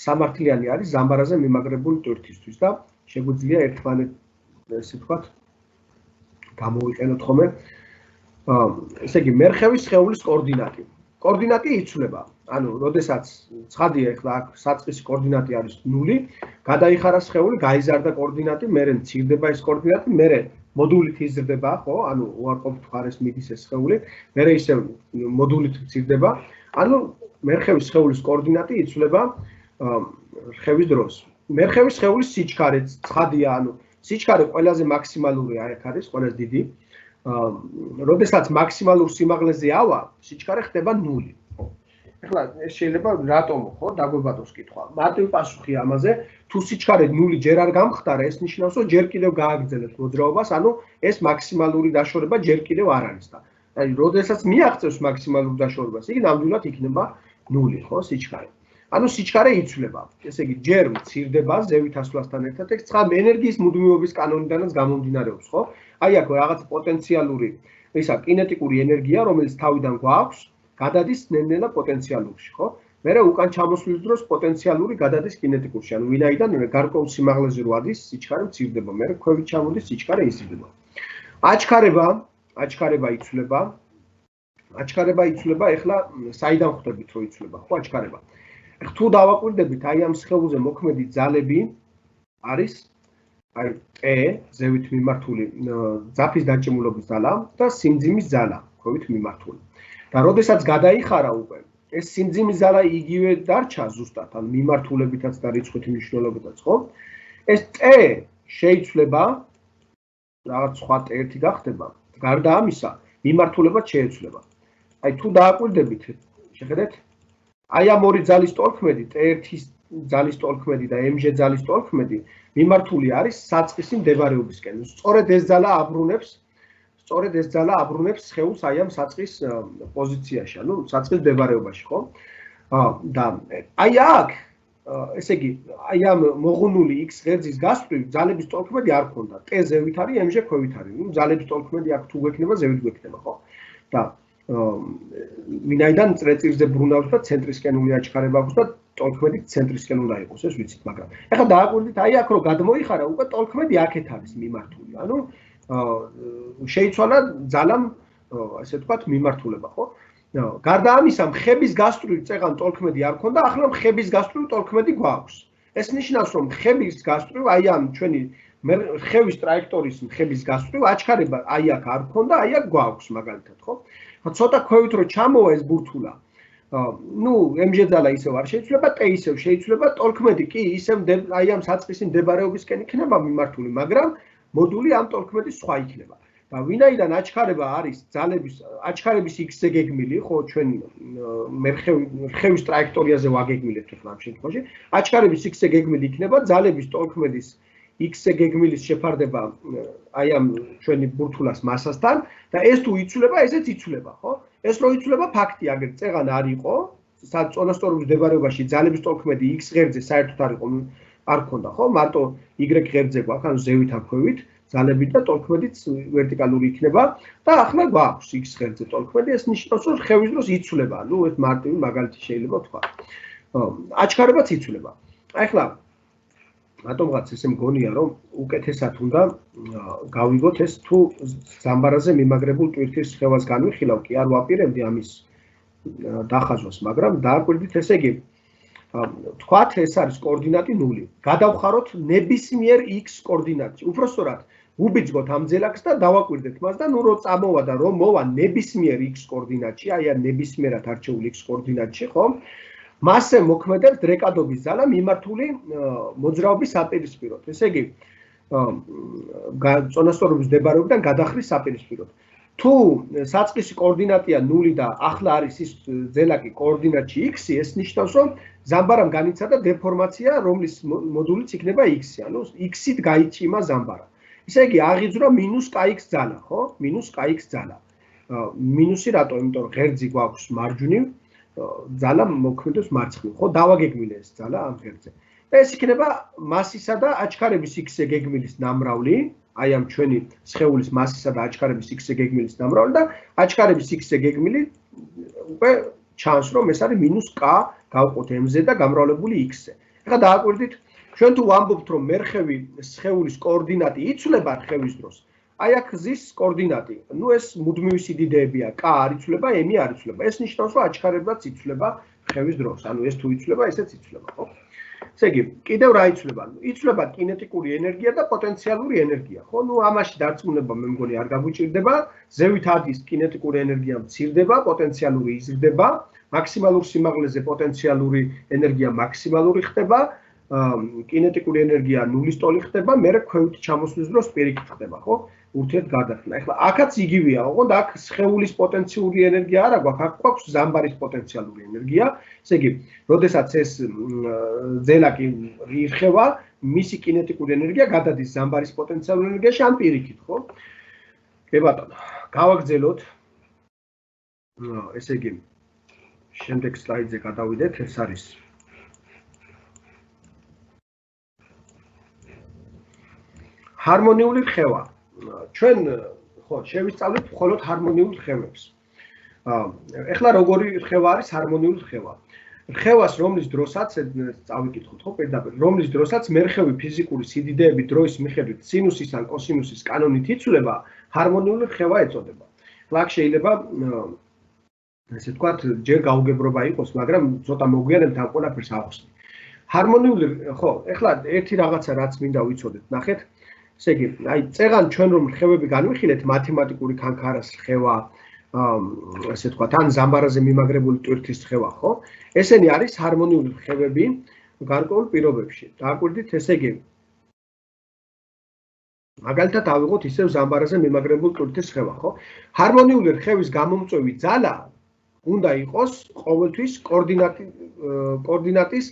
Speaker 1: სამართლიანი არის ზამბარაზე მიმაგრებული ტვირთისთვის და შეგვიძლია ერთმანეთს ესე ვთქვათ, გამოვიყენოთ ხოლმე. ესე იგი, მერხევის სხეულის კოორდინატი. კოორდინატი იცვლება. ანუ, როდესაც ცხადია, ახლა აქ საწყისი კოორდინატი არის 0, გადაიხარა სხეული, გაიზარდა კოორდინატი, მერე მცირდება ეს კოორდინატი, მერე მოდულით იზრდება, ხო? ანუ, უარყოფით მხარეს მიდის ეს სხეული, მერე ისევ მოდულით მცირდება. ანუ, მერხევის სხეულის კოორდინატი იცვლება რხევის დროს. მერხევის სხეულის სიჩქარეც ცხადია, ანუ სიჩქარე ყველაზე მაქსიმალური აქ არის, ყველაზე დიდი. როდესაც მაქსიმალურ სიმაღლეზე ავა, სიჩქარე ხდება 0. ეხლა ეს შეიძლება რატომ ხო დაგვებადოს კითხვა. მარტივი პასუხია ამაზე, თუ სიჩქარე ნული ჯერ არ გამხდარა, ეს ნიშნავს, რომ ჯერ კიდევ გააგრძელებს მოძრაობას, ანუ ეს მაქსიმალური დაშორება ჯერ კიდევ არ არის და აი, როდესაც მიაღწევს მაქსიმალურ დაშორებას, იგი ნამდვილად იქნება ნული, ხო, სიჩქარე. ანუ სიჩქარე იცვლება. ესე იგი, ჯერ მცირდება ზევით ასვლასთან ერთად, ეს ცხა ენერგიის მუდმივობის კანონიდანაც გამომდინარეობს, ხო? აი აქ რაღაც პოტენციალური, ისა კინეტიკური ენერგია, რომელიც თავიდან გვაქვს, გადადის ნელ-ნელა პოტენციალურში, ხო? მერე უკან ჩამოსვლის დროს პოტენციალური გადადის კინეტიკურში, ანუ ვინაიდან გარკვეულ სიმაღლეზე რო ადის, სიჩქარე მცირდება, მერე ქვევით ჩამოდის, სიჩქარე იზრდება. აჩქარება იცვლება. აჩქარება იცვლება, ეხლა საიდან ხვდებით, რომ იცვლება, ხო, აჩქარება. თუ დავაკვირდებით, აი ამ სხეულზე მოქმედი ძალები არის აი E ზევით მიმართული ძაფის დაჭიმულობის ძალა და სიმძიმის ძალა, ქვევით მიმართული. და როდესაც გადაიხარა უკვე, ეს სიმძიმის ძალა იგივე დარჩა ზუსტად, ან მიმართულებითაც და რიცხვითი მნიშვნელობითაც, ხო? ეს T შეიცვლება, რაღაც სხვა T1 გახდება. გარდა ამისა, მიმართულებაც შეიცვლება. აი თუ დააკვირდებით, შეხედეთ, აი ამ ორი ძალის ტოლქმედი, T1-ის ძალის ტოლქმედი და MG ძალის ტოლქმედი მიმართული არის საწყისი მდებარეობისკენ. სწორედ ეს ძალა აბრუნებს სხეულს აი ამ საწყის პოზიციაში, ანუ საწყის მდებარეობაში, ხო? და აი აქ, ესე იგი, აი ამ მოღუნული X ღერძის გასწვრივ ძალების ტოლქმედი არ ქონდა. T ზევით არის, MG ქვევით არის. ნუ ძალების ტოლქმედი აქ თუ გვექნება, ზევით გვექნება, ხო? და ვინაიდან წრეწირზე ბრუნავს და ცენტრისკენული აჩქარება აქვს და ტოლქმედი ცენტრისკენ უნდა იყოს, ეს ვიცით, მაგრამ ეხლა დააკვირდით, აი აქ რო გადმოიხარა, უკვე ტოლქმედი აქეთ არის მიმართული. ანუ შეიცვალა ძალამ, ასე ვთქვათ, მიმართულება, ხო? გარდა ამისა, მხების გასწვრივ წეღან ტოლქმედი არ ქონდა, ახლა მხების გასწვრივ ტოლქმედი გვაქვს. ეს ნიშნავს, რომ მხების გასწვრივ, აი ამ ჩვენი ხევის ტრაექტორიის მხების გასწვრივ აჩქარება აი აქ არ ქონდა, აი აქ გვაქვს მაგალითად, ხო? ცოტა ქვევით რო ჩამოვა ეს ბურთულა. ნუ MG ძალა ისევ არ შეიცვლება, T ისევ შეიცვლება, ტოლქმედი კი ისევ აი ამ საწყისი მდებარეობისკენ იქნება მიმართული, მაგრამ მოდული ამ ტოლქმედის სხვა იქნება. და ვინაიდან აჩქარება არის აჩქარების X-ზე გეგმილი, ხო, ჩვენ ხევის ტრაექტორიაზე ვაგეგმილებთ ახლა ამ შემთხვევაში, აჩქარების X-ზე გეგმილი იქნება ძალების ტოლქმედის X-ზე გეგმილის შეფარდება აი ამ ჩვენი ბურთულას მასასთან და ეს თუ იცვლება, ესეც იცვლება, ხო? ეს რო იცვლება ფაქტია, აგერ წეღან არ იყო, წონასწორობის მდებარეობაში ძალების ტოლქმედი X ღერძზე საერთოდ არ ქონდა, ხო? მარტო Y ღერძზე გვაქვს, ანუ ზევით აქვევით, ძალები და ტოლქმედიც ვერტიკალური იქნება და ახლა გვაქვს X ღერძზე ტოლქმედი, ეს ნიშნავს, რომ ხევის დროს იცვლება, ნუ ეს მარტივი მაგალითი შეიძლება ვთქვა. აჩქარებაც იცვლება. ახლა რატომღაც ესე მგონია, რომ უკეთესად უნდა გავიგოთ ეს თუ ზამბარაზე მიმაგრებულ ტვირთის სხევას განვიხილავ, კი არ ვაპირებდი ამის დახაზვას, მაგრამ დააკვირდით, ესე იგი, თქვათ ეს არის კოორდინატი 0. გადავხაროთ ნებისმიერ X კოორდინატში. უпростоრად უბიძგოთ ამ ძელაკს და დავაკვირდეთ მას და ნუ რო წამოვა და რომ მოვა ნებისმიერ X კოორდინატში, აი ამ ნებისმიერად არჩეულ X კოორდინატში, ხო? მასზე მოქმედებს დრეკადობის ძალა მიმართული მოძრაობის საპირისპიროდ. ესე იგი, წონასწორობის მდებარეობიდან გადახრის საპირისპიროდ. თუ საწყისი კოორდინატია 0 და ახლა არის ის ძელაკი კოორდინატში X-ი, ეს ნიშნავს, რომ ზამბარამ განიცადა დეფორმაცია, რომლის მოდულიც იქნება X-ი, ანუ X-ით გაიჭიმა ზამბარა. ესე იგი, აღიძვრა -kx ძალა, ხო? -kx ძალა. მინუსი რატო? იმიტომ რომ ღერძი გვაქვს მარჯვნივ, ძალა მოქმედებს მარცხნივ, ხო? დავაგეგმილე ეს ძალა ამ ღერძზე. ეს იქნება მასისა და აჩქარების X-ზე გეგმილის ნამრავლი, აი ამ ჩვენი სხეულის მასისა და აჩქარების X-ზე გეგმილის ნამრავლი და აჩქარების X-ზე გეგმილი უკვე ჩანს, რომ ეს არის -k გავყოთ M-ზე და გამრავლებული X-ზე. ეხლა დააკვირდით, ჩვენ თუ ვამბობთ, რომ მერხევი სხეულის კოორდინატი იცვლება ხევის დროს, აი აქ ზის კოორდინატი, ნუ ეს მუდმივი სიდიდეებია, k არ იცვლება, m არ იცვლება. ეს ნიშნავს, რომ აჩქარებაც იცვლება ხევის დროს. ანუ ეს თუ იცვლება, ესეც იცვლება, ხო? ესე იგი, კიდევ რა იცვლება? იცვლება კინეტიკური ენერგია და პოტენციალური ენერგია, ხო? ნუ ამაში დარწმუნება მე მგონი არ გაგვიჭირდება. ზევით ადის კინეტიკური ენერგია მცირდება, პოტენციალური იზრდება, მაქსიმალურ სიმაღლეზე პოტენციალური ენერგია მაქსიმალური ხდება კინეტიკური ენერგია ნულის ტოლი ხდება, მერე ქვევითი ჩამოსვლის დროს პირიქით ხდება, ხო? ურთიერთ გარდაქმნა. ეხლა აქაც იგივეა, ოღონდ აქ სხეულის პოტენციური ენერგია არ აქვს, აქ გვაქვს ზამბარის პოტენციალური ენერგია. ესე იგი, როდესაც ეს ძელაკი ირხევა, მისი კინეტიკური ენერგია გადადის ზამბარის პოტენციალურ ენერგიაში ან პირიქით, ხო? კი ბატონო, გავაგრძელოთ. ესე იგი, შემდეგ სლაიდზე გადავიდეთ, ეს არის ჰარმონიული რხევა. ჩვენ ხო შევისწავლეთ მხოლოდ ჰარმონიულ რხევებს. ეხლა როგორი რხევა არის ჰარმონიული რხევა? რხევას რომლის დროსაც წავიკითხოთ ხო პირდაპირ, რომლის დროსაც მერხევი ფიზიკური სიდიდეები დროის მიხედვით სინუსის ან კოსინუსის კანონით იცვლება, ჰარმონიული რხევა ეწოდება. აქ შეიძლება ესე ვთქვათ, ჯერ გაუგებრობა იყოს, მაგრამ ცოტა მოგვიანებით ამ ყველაფერს ავხსნი. ჰარმონიული ხო, ეხლა ერთი რაღაცა რაც მინდა ვიცოდეთ, ნახეთ. ესე იგი, აი წეღან ჩვენ რომ რხევები განვიხილეთ, მათემატიკური ქანქარას რხევა, ასე ვთქვათ, ან ზამბარაზე მიმაგრებული ტვირთის რხევა, ხო? ესენი არის ჰარმონიული რხევები გარკვეულ პირობებში. დააკვირდით, ესე იგი, მაგალითად ავიღოთ ისევ ზამბარაზე მიმაგრებული ტვირთის რხევა, ხო? ჰარმონიული რხევის გამომწვევი ძალა უნდა იყოს ყოველთვის კოორდინატის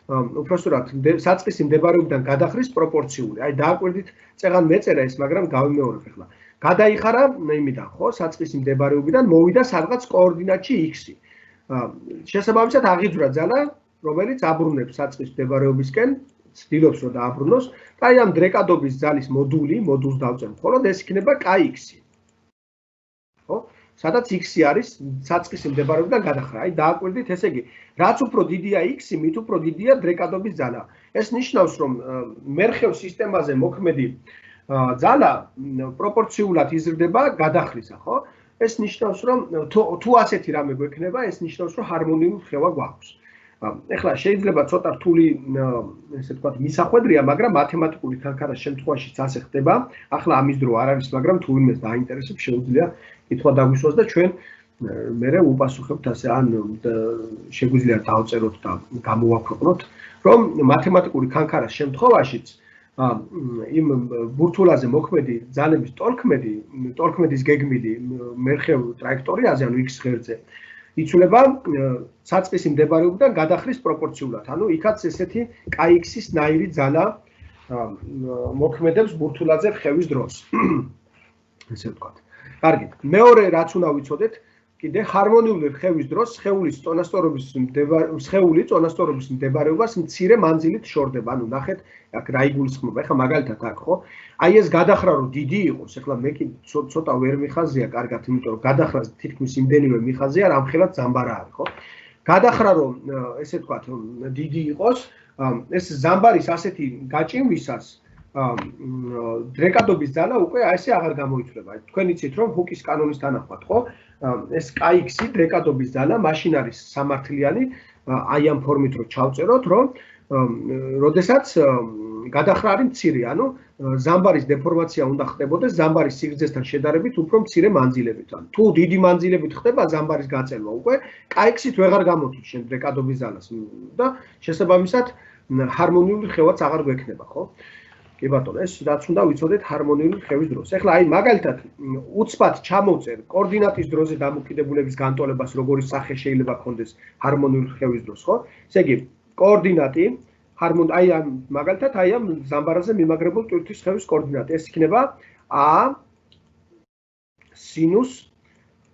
Speaker 1: უпроსტად საწყისი მდებარეობიდან გადახრის პროპორციული. აი დააკვირდით, წეღან მეწერა ეს, მაგრამ გავიმეორებ ახლა. გადაიხარა იმიდან, ხო, საწყისი მდებარეობიდან მოვიდა სადღაც კოორდინატში x-ი. შესაბამისად აღიძვრა ძალა, რომელიც აბრუნებს საწყის მდებარეობისკენ, ცდილობს რომ დააბრუნოს, და აი ამ დრეკადობის ძალის მოდულს დავწერთ, ხოლო ეს იქნება kx-ი. ხო? სადაც x-ი არის საწყისი მდებარეობიდან გადახრა. აი დააკვირდით, ესე იგი, რაც უფრო დიდია x-ი, მით უფრო დიდია დრეკადობის ძალა. ეს ნიშნავს, რომ მერხევ სისტემაზე მოქმედი ძალა პროპორციულად იზრდება გადახრისა, ხო? ეს ნიშნავს, რომ თუ ასეთი რამე გვექნება, ეს ნიშნავს, რომ ჰარმონიული რხევა გვაქვს. ეხლა შეიძლება ცოტა რთული, ესე ვთქვათ, მისახვედრია, მაგრამ მათემატიკური ქანქარას შემთხვევაშიც ასე ხდება. ახლა ამის დრო არ არის, მაგრამ თუ ვინმეს დაინტერესებს, შეუძლია კითხვა დაგვისვას და ჩვენ მერე უპასუხებთ ასე, ან შეგვიძლია დავწეროთ და გამოვაქვეყნოთ, რომ მათემატიკური ქანქარას შემთხვევაშიც იმ ბურთულაზე მოქმედი ძალების ტოლქმედის გეგმილი მერხევ ტრაექტორიაზე, ანუ x ღერძზე, იცვლება საწყისი მდებარეობიდან გადახრის პროპორციულად. ანუ იქაც ესეთი kx-ის ნაირი ძალა მოქმედებს ბურთულაზე რხევის დროს. ესე ვთქვათ. კარგი. მეორე რაც უნდა ვიცოდეთ, კიდე ჰარმონიული რხევის დროს სხეული წონასწორობის მდებარეობას მცირე მანძილით შორდება. ანუ ნახეთ, აქ რა იგულისხმება. ეხლა მაგალითად აქ ხო? აი ეს გადახრა რომ დიდი იყოს, ეხლა მე კი ცოტა ვერ მიხაზია კარგად, იმიტომ რომ გადახრას თითქმის იმდენივე მიხაზია, რამხელად ზამბარა არის, ხო? გადახრა რომ ესე ვთქვათ, დიდი იყოს, ეს ზამბარის ასეთი გაჭიმვისას დრეკადობის ძალა უკვე ესე აღარ გამოიცვლება. თქვენ იცით რომ ჰუკის კანონის თანახმად, ხო? ეს kx-ი დრეკადობის ძალა მაშინ არის სამართლიანი, აი ამ ფორმით რომ ჩავწეროთ, რომ როდესაც გადახრა არის მცირე, ანუ ზამბარის დეფორმაცია უნდა ხდებოდეს ზამბარის სიგრძესთან შედარებით უფრო მცირე მანძილებით. ან თუ დიდი მანძილებით ხდება ზამბარის გაწელვა, უკვე kx-ით ვეღარ გამოთვლის შენ დრეკადობის ძალას და შესაბამისად ჰარმონიული რხევაც აღარ გვექნება, ხო? კი ბატონო, ეს რაც უნდა ვიცოდეთ ჰარმონიული რხევის დროს. ეხლა აი მაგალითად უცბად ჩამოვწერ კოორდინატის დროზე დამოკიდებულების განტოლებას, როგორი სახე შეიძლება ქონდეს ჰარმონიული რხევის დროს, ხო? ესე იგი, კოორდინატი აი ამ მაგალითად აი ამ ზამბარაზე მიმაგრებულ ტვირთის რხევის კოორდინატი, ეს იქნება a სინუს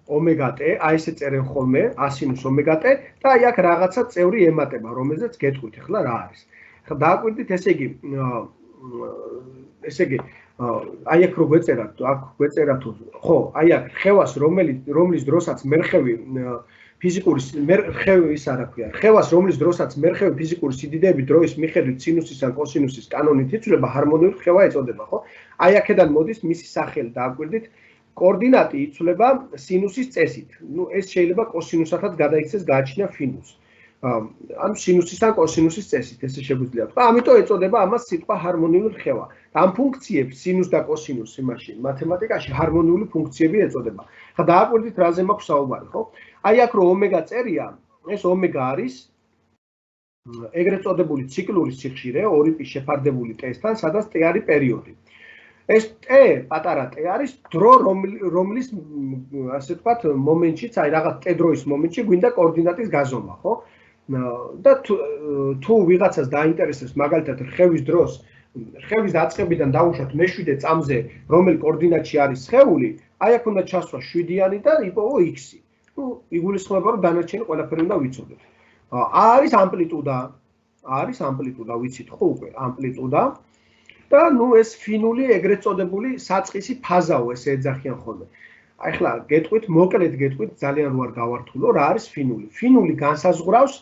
Speaker 1: ომეგა t, აი ესე წერენ ხოლმე a სინუს ომეგა t და აი აქ რაღაცა წევრი ემატება, რომელზეც გეტყვით ახლა რა არის. ახლა დააკვირდით, ესე იგი, აი აქ რო გვეწერათ, აქ გვეწერათ, ხო, აი აქ რხევას რომლის დროსაც მერხევი ფიზიკური რხევის არა ქვია, რხევას რომლის დროსაც მერხევი ფიზიკური სიდიდეები დროის მიხედვით სინუსის ან კოსინუსის კანონით იცვლება, ჰარმონიული რხევა ეწოდება, ხო? აი აქედან მოდის მისი სახელი, დააკვირდით, კოორდინატი იცვლება სინუსის წესით. ნუ ეს შეიძლება კოსინუსათაც გადაიქცეს, გააჩნია ფინუს. ანუ სინუსის ან კოსინუსის წესით, ესე შეგვიძლია ვთქვა. ამიტომ ეწოდება ამას სიტყვა ჰარმონიული რხევა. ამ ფუნქციებს სინუს და კოსინუს იმაში მათემატიკაში ჰარმონიული ფუნქციები ეწოდება. ხა დააკვირდით რაზე მაქვს საუბარი, ხო? აი აქ რო ომეგა წერია, ეს ომეგა არის ეგრეთ წოდებული ციკლური სიხშირე 2π შეფარდებული ტესთან, სადაც t არის პერიოდი. ეს t პატარა t არის დრო, რომლის ასე ვთქვათ, მომენტშიც, აი რაღაც t დროის მომენტში გვინდა კოორდინატის გაზომა, ხო? და თუ ვიღაცას დაინტერესებს მაგალითად რხევის დროს, რხევის დაწყებიდან დავუშვათ მე-7 წამზე, რომელ კოორდინატში არის სხეული, აი აქ უნდა ჩასვა 7-იანი და იპოვო x-ი. ნუ იგულისხმება, რომ დანარჩენი ყველაფერი უნდა ვიცოდეთ. არის ამპლიტუდა, ვიცით ხო უკვე, ამპლიტუდა. და ნუ ეს ფინული ეგრეთ წოდებული საწყისი ფაზაო, ესე ეძახიან ხოლმე. აი ხლა გეტყვით, მოკლედ გეტყვით, ძალიან რო არ გავართულო, რა არის ფინული. ფინული განსაზღვრავს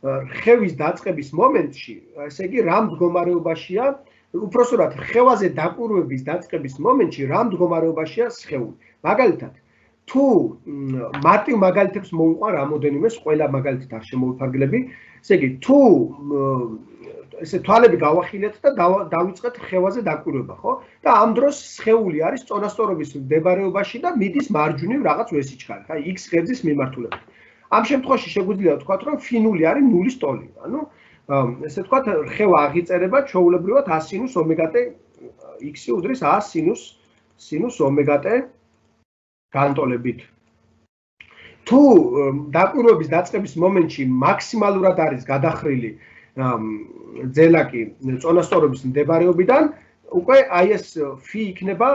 Speaker 1: რხევის დაწყების მომენტში, ესე იგი, რა მდგომარეობაშია, უпроსტად რხევაზე დაკვირვების დაწყების მომენტში რა მდგომარეობაშია სხეული. მაგალითად, თუ მარტივ მაგალითებს მოვიყვან რამოდენიმეს, ყველა მაგალითით არ შემოვიფარგლები, ესე იგი, თუ ესე თვალები გავახილეთ და დავიწყეთ რხევაზე დაკვირვება, ხო? და ამ დროს სხეული არის წონასწორობის მდებარეობაში და მიდის მარჯვნივ რაღაც ვესიჩქარით, აი x ღერძის მიმართულებით. ამ შემთხვევაში შეგვიძლია ვთქვათ, რომ ფინული არის ნულის ტოლი. ანუ ესე ვთქვათ, რხევა აღიწერება ჩვეულებრივად a სინუს ომეგა-t x უდრის a სინუს ომეგა-t განტოლებით. თუ დაკვირვების დაწყების მომენტში მაქსიმალურად არის გადახრილი ძელაკი წონასწორობის მდებარეობიდან, უკვე აი ეს φ იქნება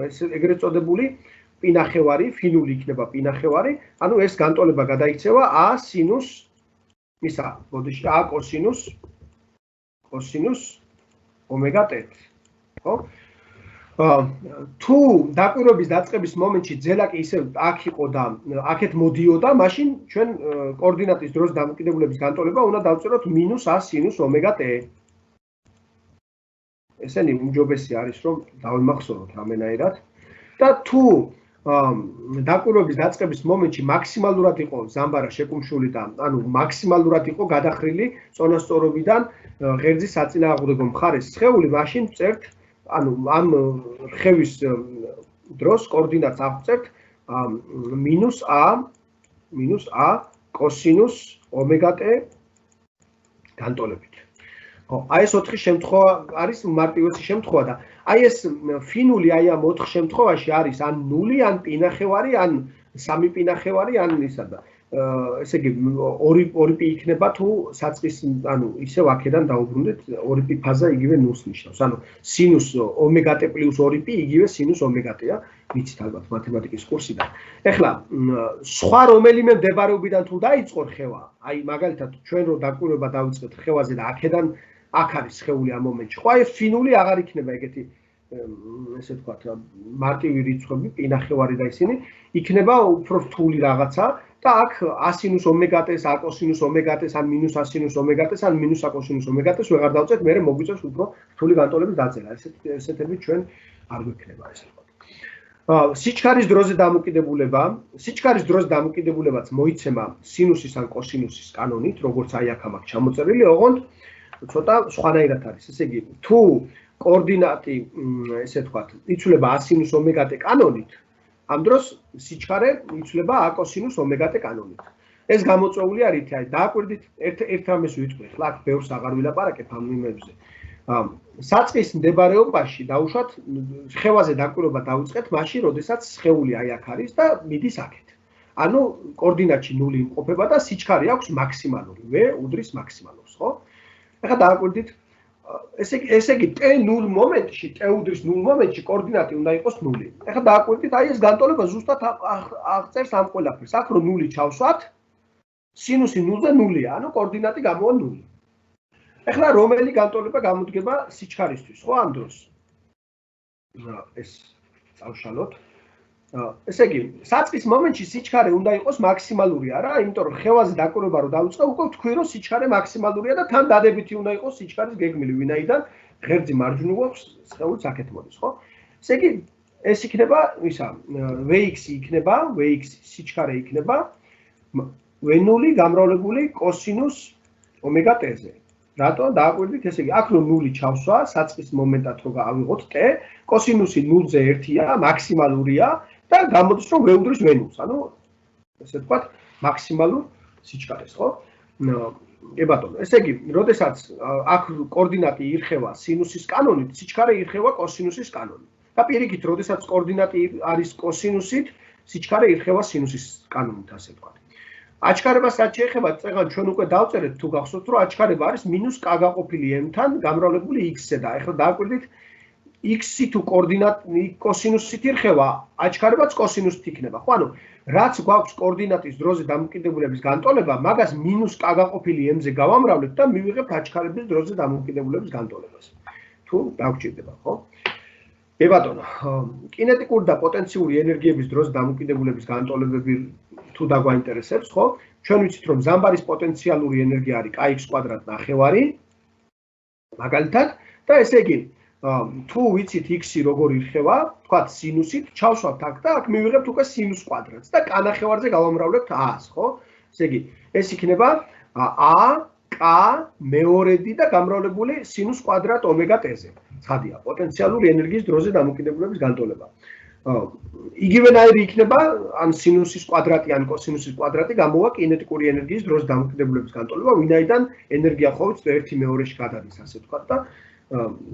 Speaker 1: ეს ეგრეთ წოდებული პინახევარი, ფინული იქნება პინახევარი, ანუ ეს განტოლება გადაიქცევა a სინუს ისა, ბოდიში a კოსინუს ომეგა-t. ხო? თუ დაკვირვების დაწყების მომენტში ძელაკი ისე აქ იყო და აქეთ მოდიოდა, მაშინ ჩვენ კოორდინატის დროს დამოკიდებულების განტოლება უნდა დავწეროთ -a სინუს ომეგა-t. ესენი უმჯობესი არის, რომ დავიმახსოვროთ რამენაირად. და თუ დაკვირვების დაწყების მომენტში მაქსიმალურად იყო ზამბარა შეკუმშული და ანუ მაქსიმალურად იყო გადახრილი წონასწორობიდან ღერძის საწინააღმდეგო მხარეს სხეული, მაშინ წერთ ანუ ამ რხევის დროს კოორდინატს ავწერთ -a კოსინუს ომეგა-t განტოლებით. ხო, აი ეს 4 შემთხვევა არის მარტივესი შემთხვევა და აი ეს ფინული აი ამ 4 შემთხვევაში არის ან 0, ან პინახევარი, ან 3 პინახევარი, ან ისა და ესე იგი 2π იქნება თუ საწყის ანუ ისევ აქედან დაუბრუნდეთ 2π ფაზა იგივე ნულს ნიშნავს. ანუ სინუს ომეგა-t + 2π იგივე სინუს ომეგა-t-ია, ვიცით ალბათ მათემატიკის კურსიდან. ეხლა სხვა რომელიმე მდებარეობიდან თუ დაიწყო რხევა, აი მაგალითად ჩვენ რო დაკვირვება დავიწყეთ რხევაზე და აქედან აქ არის სხეული ამ მომენტში. ხო, აი ფინული აღარ იქნება ეგეთი ესე ვთქვათ, მარტივი რიცხვები, პინახევარი და ისინი, იქნება უფრო რთული რაღაცა და აქ a სინუს ომეგა-t-ს, a კოსინუს ომეგა-t-ს, ან -a სინუს ომეგა-t-ს, ან -a კოსინუს ომეგა-t-ს ვეღარ დავწერთ, მერე მოგვიწევს უფრო რთული განტოლების დაწერა. ესეთები ჩვენ არ გვექნება ესე ვთქვათ. სიჩქარის დროზე დამოკიდებულებაც მოიცემა სინუსის ან კოსინუსის კანონით, როგორც აი აქ ამაქვს ჩამოწერილი, ოღონდ ცოტა სხვანაირად არის. ესე იგი, თუ კოორდინატი, ესე ვთქვათ, იცვლება a სინუს ომეგა-t კანონით, ამ დროს სიჩქარე იცვლება a კოსინუს ომეგა-t კანონით. ეს გამოწვეული არის ითი, აი დააკვირდით ერთ რამეს ვიტყვი, ხლა აქ ბევრს აღარ ვილაპარაკებ ამ მიმებზე. საწყის მდებარეობაში დავუშვათ რხევაზე დაკვირვება დავიწყეთ, მაშინ როდესაც სხეული აი აქ არის და მიდის აქეთ. ანუ კოორდინატში 0 იმყოფება და სიჩქარე აქვს მაქსიმალური, v უდრის მაქსიმალურს, ხო? ახლა დააკვირდით ესე იგი t0 მომენტში, t უდრის 0 მომენტში კოორდინატი უნდა იყოს 0. ახლა დააკვირდით, აი ეს განტოლება ზუსტად აღწერს ამ ყველაფერს. აქ რო 0 ჩავსვათ, სინუსი 0-ზე 0-ია, ანუ კოორდინატი გამოვა 0. ახლა რომელი განტოლება გამოდგება სიჩქარისთვის, ხო, ამ დროს? ეს წავშალოთ. ესე იგი, საწყის მომენტში სიჩქარე უნდა იყოს მაქსიმალური არა, იმიტომ რომ რხევაზე დაკვირვება რო დავიწყე, უკვე ვთქვი რომ სიჩქარე მაქსიმალურია და თან დადებითი უნდა იყოს სიჩქარის გეგმილი, ვინაიდან ღერძი მარჯვნივ აქვს, სხეულიც აქეთ მოდის, ხო? ესე იგი, ეს იქნება ისა, vx იქნება, vx სიჩქარე იქნება v0 გამრავლებული კოსინუს ომეგა-t-ზე. რატო? დააკვირდით, ესე იგი, აქ რო 0 ჩავსვა, საწყის მომენტად რო ავიღოთ t, კოსინუსი 0-ზე 1-ია, მაქსიმალურია და გამოდის რომ v უდრის v0-ს, ანუ ესე ვთქვათ, მაქსიმალურ სიჩქარეს, ხო? ბატონო, ესე იგი, როდესაც აქ კოორდინატი ირხევა სინუსის კანონით, სიჩქარე ირხევა კოსინუსის კანონით. და პირიქით, როდესაც კოორდინატი არის კოსინუსით, სიჩქარე ირხევა სინუსის კანონით, ასე ვთქვათ. აჩქარებას რაც შეეხება, წეგან ჩვენ უკვე დავწერეთ თუ გახსოვთ, რომ აჩქარება არის -k გაყოფილი m-თან გამრავლებული x-ზე და ახლა დააკვირდით x-ი თუ კოორდინატი კოსინუსით ირხევა, აჩქარებაც კოსინუსით იქნება, ხო? ანუ რაც გვაქვს კოორდინატის დროზე დამოკიდებულების განტოლება, მაგას -k გაყოფილი m-ზე გავამრავლეთ და მივიღებთ აჩქარების დროზე დამოკიდებულების განტოლებას. თუ დაგჭირდება, ხო? ბატონო, კინეტიკური და პოტენციური ენერგიების დროს დამოკიდებულების განტოლებები თუ დაგვაინტერესებს, ხო? ჩვენ ვიცით, რომ ზამბარის პოტენციალური ენერგია არის kx² ნახევარი, მაგალითად, და ესე იგი, თუ ვიცით x-ი როგორ ირხევა, თქვათ სინუსით, ჩავსვათ აქ და აქ მივიღებთ უკვე სინუს კვადრატს და k ნახევარზე გავამრავლებთ a-ს, ხო? ესე იგი, ეს იქნება a, k მეორედი და გამრავლებული სინუს კვადრატ ომეგა t-ზე. ცხადია, პოტენციალური ენერგიის დროზე დამოკიდებულების განტოლება. იგივენაირი იქნება, ან სინუსის კვადრატი, ან კოსინუსის კვადრატი გამოვა კინეტიკური ენერგიის დროზე დამოკიდებულების განტოლება, ვინაიდან ენერგია ხო ვიცით 1/2-ში გადადის, ასე ვთქვათ და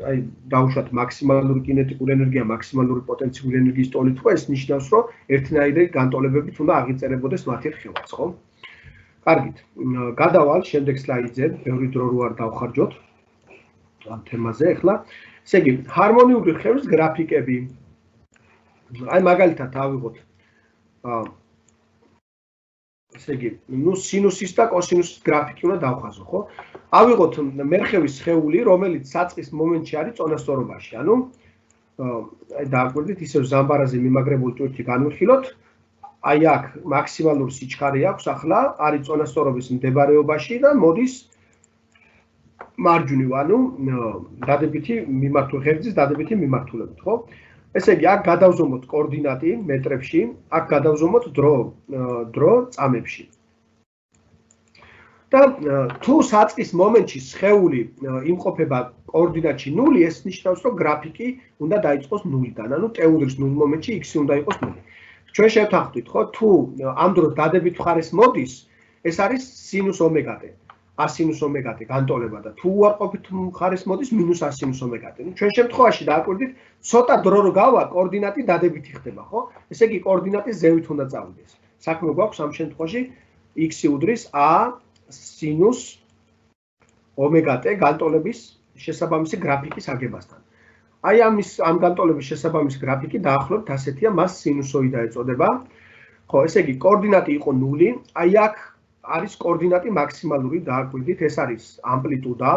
Speaker 1: აი დავუშვათ მაქსიმალური კინეტიკური ენერგია, მაქსიმალური პოტენციური ენერგიის ტოლით, ხო ეს ნიშნავს, რომ ერთნაირი განტოლებებით უნდა აღიწერებოდეს მათი რხევაც, ხო? კარგით, გადავალ შემდეგ სლაიდზე, ბევრი დრო რო არ დავხარჯოთ ამ თემაზე. ახლა, ესე იგი, ჰარმონიული რხევის გრაფიკები. აი მაგალითად ავიღოთ ესე იგი, სინუსის და კოსინუსის გრაფიკი უნდა დავხაზო, ხო? ავიღოთ მერხევის სხეული, რომელიც საწყის მომენტში არის წონასწორობაში. ანუ აი დააკვირდით, ისევ ზამბარაზე მიმაგრებული ტვირთი განვიხილოთ. აი აქ მაქსიმალური სიჩქარე აქვს ახლა, არის წონასწორობის მდებარეობაში და მოდის მარჯვნივ, ანუ დადებითი ღერძის დადებითი მიმართულებით, ხო? ესე იგი, აქ გადავზომოთ კოორდინატი მეტრებში, აქ გადავზომოთ დრო წამებში. და თუ საწყის მომენტში სხეული იმყოფება კოორდინატში 0, ეს ნიშნავს, რომ გრაფიკი უნდა დაიწყოს 0-დან, ანუ ტეუდრის 0 მომენტში x-ი უნდა იყოს 0. ჩვენ შევთანხმდით, ხო, თუ ამ დროს დადებით მხარეს მოდის, ეს არის სინუს ომეგა t. a sinus omega t განტოლება და თუ უარყოფით მხარეს მოდის -a sinus omega t. ჩვენ შემთხვევაში დააკვირდით, ცოტა დრო რო გავა, კოორდინატი დადებითი ხდება, ხო? ესე იგი, კოორდინატი ზევით უნდა წავიდეს. საქმე გვაქვს ამ შემთხვევაში x-ი უდრის a sinus omega t განტოლების შესაბამისი გრაფიკის აგებასთან. აი ამ განტოლების შესაბამისი გრაფიკი დაახლოებით ასეთია, მას სინუსოიდა ეწოდება. ხო, ესე იგი, კოორდინატი იყო 0, აი აქ არის კოორდინატი მაქსიმალური, დააკვირდით, ეს არის ამპლიტუდა.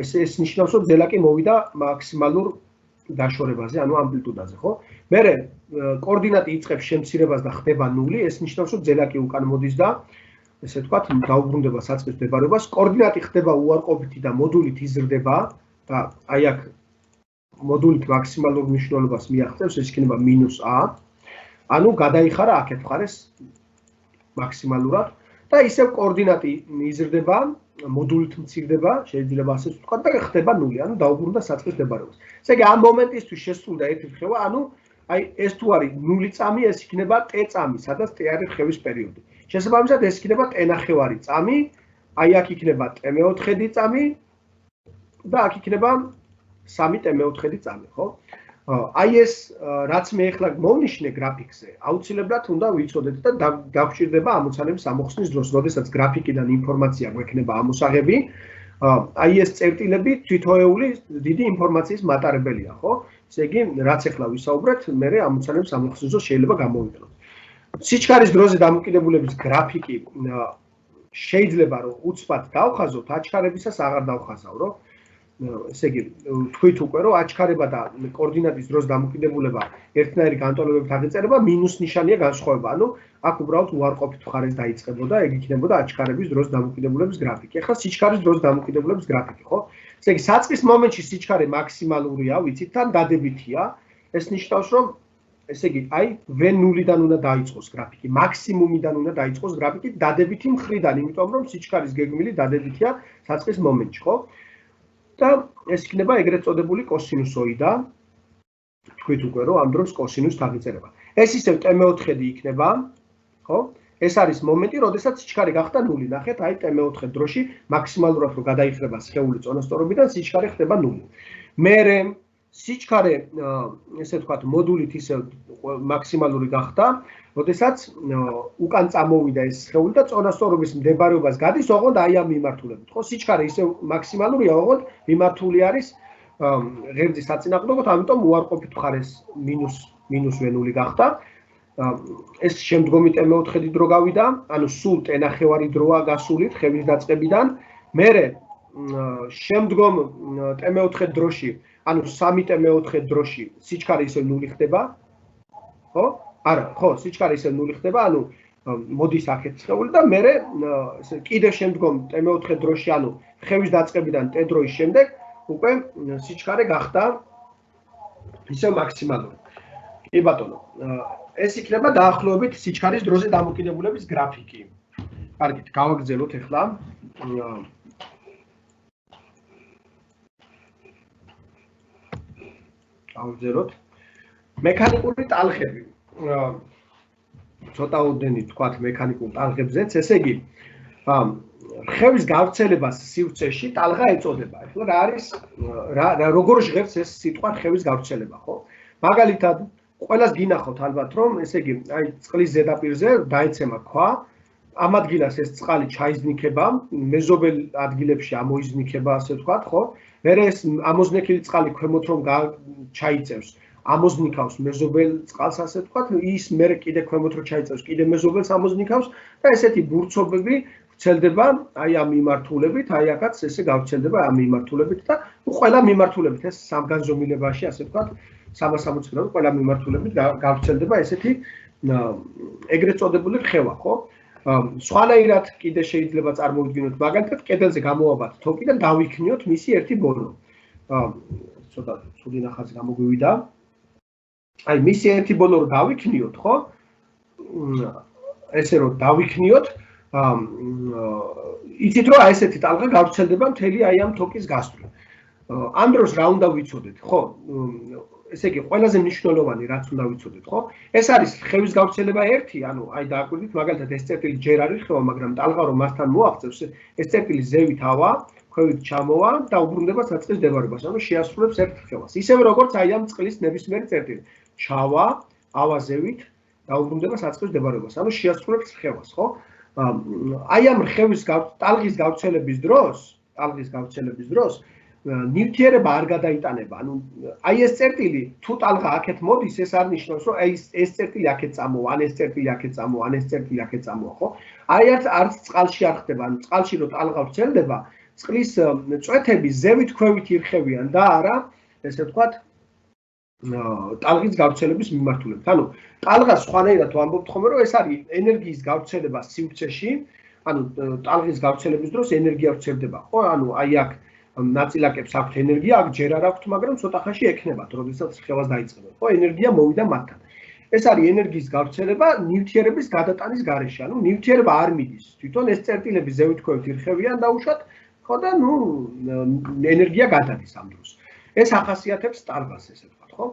Speaker 1: ეს ნიშნავს, რომ ძელა კი მოვიდა მაქსიმალურ დაშორებაზე, ანუ ამპლიტუდაზე, ხო? მერე კოორდინატი იწყებს შემცირებას და ხდება 0, ეს ნიშნავს, რომ ძელა კი უკან მოდის და ესე ვთქვათ, დაუბრუნდება საწყის მდებარეობას. კოორდინატი ხდება უარყოფითი და მოდულით იზრდება და აი აქ მოდულით მაქსიმალურ მნიშვნელობას მიაღწევს, ეს იქნება -a. ანუ გადაიხარა აქეთ მხარეს მაქსიმალურად. და ისევ კოორდინატი იზრდება, მოდულით მცირდება, შეიძლება ასე ვთქვათ და ხდება 0, ანუ დაუბრუნდა საწყის მდებარეობას. ესე იგი, ამ მომენტისთვის შესრულდა ერთი რხევა, ანუ აი ეს თუ არის 0 წამი, ეს იქნება t წამი, სადაც t არის რხევის პერიოდი. შესაბამისად, ეს იქნება t ნახევარი წამი, აი აქ იქნება t მეოთხედი წამი და აქ იქნება 3 t მეოთხედი წამი, ხო? აი ეს რაც მე ახლა მოვნიშნე გრაფიკზე, აუცილებლად უნდა ვიცოდეთ და გაგვჭირდება ამოცანების ამოხსნის დროს, როდესაც გრაფიკიდან ინფორმაცია გვექნება ამოსაღები, აი ეს წერტილები თვითოეული დიდი ინფორმაციის მატარებელია, ხო? ესე იგი, რაც ახლა ვისაუბრეთ, მე ამოცანების ამოხსნის დროს შეიძლება გამოვიყენოთ. სიჩქარის დროზე დამოკიდებულების გრაფიკი შეიძლება რომ უცბად დავხაზოთ, აჩქარებისას აღარ დავხაზავ, ესე იგი, თქვით უკვე, რომ აჩქარება და კოორდინატის დროს დამოკიდებულება ერთნაირი განტოლებებით აღიწერება, მინუს ნიშანია განსხვავება. ანუ აქ უბრალოდ უარყოფით მხარეს დაიწყებოდა, ეგ იქნებოდა აჩქარების დროს დამოკიდებულების გრაფიკი. ახლა სიჩქარის დროს დამოკიდებულების გრაფიკი, ხო? ესე იგი, საწყის მომენტში სიჩქარე მაქსიმალურია, ვიცით, თან დადებითია. ეს ნიშნავს, რომ ესე იგი, აი, v0-დან უნდა დაიწყოს გრაფიკი, მაქსიმუმიდან უნდა დაიწყოს გრაფიკი დადებითი მხრიდან, იმიტომ რომ სიჩქარის გეგმილი დადებითია საწყის მომენტში, ხო? და ეს იქნება ეგრეთ წოდებული კოსინუსოიდა. თქვით უკვე, რომ ამ დროს კოსინუსს აღიწერება. ეს ისევ t მეოთხედი იქნება, ხო? ეს არის მომენტი, როდესაც სიჩქარე გახდა 0. ნახეთ, აი T4 დროში მაქსიმალურად რო გადაიხრება სხეული წონასწორობიდან, სიჩქარე ხდება 0. მერე სიჩქარე, ესე ვთქვათ, მოდულით ისე მაქსიმალური გახდა, როდესაც უკან წამოვიდა ეს სხეული და წონასწორობის მდებარეობას გადის ოღონდ აი ამ მიმართულებით. ხო, სიჩქარე ისე მაქსიმალურია, ოღონდ მიმართული არის ღერძის საწინააღმდეგოდ, ამიტომ უარყოფით მხარეს მინუს V0 გახდა. ეს შემდგომი T4 დრო გავიდა, ანუ სულ T9 დროა გასული ხევის დაწყებიდან. მერე შემდგომ T4 დროში, ანუ 3 T4 დროში სიჩქარე ისევ 0 ხდება. ხო? არა, ხო, სიჩქარე ისევ 0 ხდება, ანუ მოდის აქეთ სხეული და მერე კიდევ შემდგომ T4 დროში, ანუ ხევის დაწყებიდან T დროის შემდეგ უკვე სიჩქარე გახდა ისევ მაქსიმალური. კი ბატონო, ეს იქნება დაახლოებით სიჩქარის დროზე დამოკიდებულების გრაფიკი. კარგით, გავაგრძელოთ ახლა. გავაგრძელოთ. მექანიკური ტალღები. ცოტაოდენი თქვათ მექანიკურ ტალღებზეც, ესე იგი, ხევის გავრცელებას სივრცეში ტალღა ეწოდება. ახლა რა არის, როგორ ჟღერს ეს სიტყვა ხევის გავრცელება, ხო? მაგალითად, ყველას გინახოთ ალბათ, რომ ესე იგი, აი წყლის ზედაპირზე დაეცემა ქვა, ამ ადგილას ეს წყალი ჩაიზნიქება, მეზობელ ადგილებში ამოიზნიქება, ასე ვთქვათ, ხო? მერე ეს ამოზნექილი წყალი ქვემოთ რომ ჩაიწევს, ამოზნიქავს მეზობელ წყალს, ასე ვთქვათ, ის მერე კიდე ქვემოთ რომ ჩაიწევს, კიდე მეზობელს ამოზნიქავს და ესეთი ბურცობები ვრცელდება აი ამ მიმართულებით, აი აქაც ესე გავრცელდება ამ მიმართულებით და ყველა მიმართულებით ეს სამგანზომილებაში, ასე ვთქვათ, 360 გრადუსით ყველა მიმართულებით გავრცელდება ესეთი ეგრეთ წოდებული ხევა, ხო? სხვანაირად კიდე შეიძლება წარმოვიდგინოთ, მაგალითად, კედელზე გამოვაბათ თოკი და დავიქნიოთ მისი ერთი ბოლო. ცოტა ცუდი ნახაზი გამოგვივიდა. აი, მისი ერთი ბოლო რო დავიქნიოთ, ხო? ესე რომ დავიქნიოთ, იცით რომ აი ესეთი ტალღა გავრცელდება მთელი აი ამ თოკის გასწვრივ. ამ დროს რა უნდა ვიცოდეთ, ხო? ესე იგი, ყველაზე მნიშვნელოვანი რაც უნდა ვიცოდეთ, ხო? ეს არის ხევის გავრცელება 1, ანუ აი დააკვირდით, მაგალითად ეს წერტილი ჯერ არის ხევა, მაგრამ ტალღა რომ მასთან მოაღწევს, ეს წერტილი ზევით ავა, ქვევით ჩამოვა და უბრუნდება საწყის მდებარეობას, ანუ შეასრულებს ერთ ხევას. ისევე როგორც აი ამ წყლის ნებისმიერი წერტილი. ჩავა, ავა ზევით და უბრუნდება საწყის მდებარეობას, ანუ შეასრულებს ხევას, ხო? აი ამ ხევის ტალღის გავრცელების დროს ნივთიერება არ გადაიტანება, ანუ აი ეს წერტილი თუ ტალღა აქეთ მოდის, ეს არ ნიშნავს, რომ აი ეს წერტილი აქეთ წამოვა, ან ეს წერტილი აქეთ წამოვა, ან ეს წერტილი აქეთ წამოვა, ხო? აი არც წყალში არ ხდება, ანუ წყალში რო ტალღა ვრცელდება, წყლის წვეთები ზევით ქვევით ირხევიან და არა, ესე ვთქვათ, ტალღის გავრცელების მიმართულებით. ანუ ტალღა სხვანაირად ვამბობთ ხოლმე, რომ ეს არის ენერგიის გავრცელება სივრცეში, ანუ ტალღის გავრცელების დროს ენერგია ვრცელდება, ხო? ანუ აი აქ ნაწილაკებს აქვთ ენერგია, აქ ჯერ არ აქვთ, მაგრამ ცოტა ხანში ექნებათ, როდესაც ხევას დაიწყებენ. ხო, ენერგია მოვიდა მათთან. ეს არის ენერგიის გავრცელება ნივთიერების გადატანის გარეშე. ანუ ნივთიერება არ მიდის. თვითონ ეს წერტილები ზევით ქვევით ირხევიან დაუშვათ, ხო და ნუ ენერგია გადადის ამ დროს. ეს ახასიათებს ტალღას, ესე ვთქვათ, ხო?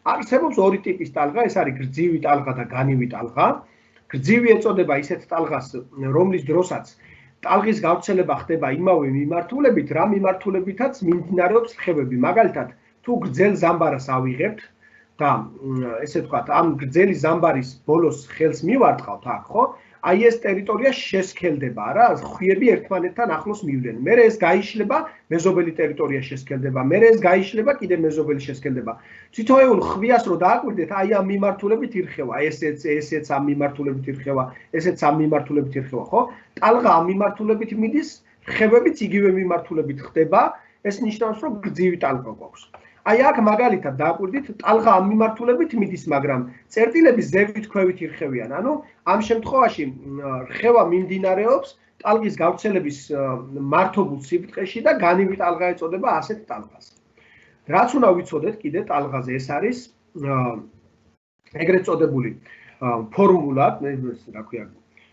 Speaker 1: არსებობს ორი ტიპის ტალღა, ეს არის გრძივი ტალღა და განივი ტალღა. გრძივი ეწოდება ისეთ ტალღას, რომლის დროსაც ტალღის გავრცელება ხდება იმავე მიმართულებით, რა მიმართულებითაც მიმდინარეობს ხევები. მაგალითად, თუ გრძელ ზამბარას ავიღებთ და ესე ვთქვათ, ამ გრძელი ზამბარის ბოლოს ხელს მივარტყავთ აქ, ხო? აი ეს ტერიტორია შესქელდება რა, ხვიები ერთმანეთთან ახლოს მივიდნენ. მერე ეს გაიშლება, მეზობელი ტერიტორია შესქელდება, მერე ეს გაიშლება, კიდე მეზობელი შესქელდება. თითოეულ ხვიას რო დააკვირდეთ, აი ამ მიმართულებით ირხევა, ესეც ამ მიმართულებით ირხევა, ესეც ამ მიმართულებით ირხევა, ხო? ტალღა ამ მიმართულებით მიდის, ხევებიც იგივე მიმართულებით ხდება, ეს ნიშნავს, რომ გრძივი ტალღა გვაქვს. აი აქ მაგალითად დააკვირდით, ტალღა ამ მიმართულებით მიდის, მაგრამ წერტილები ზევით ქვევით ირხევიან. ანუ ამ შემთხვევაში ხევა მიმდინარეობს ტალღის გავრცელების მართობულ სიბრტყეში და განივი ტალღა ეწოდება ასეთ ტალღას. რაც უნდა ვიცოდეთ კიდე ტალღაზე, ეს არის ეგრეთ წოდებული ფორმულა, რა ქვია,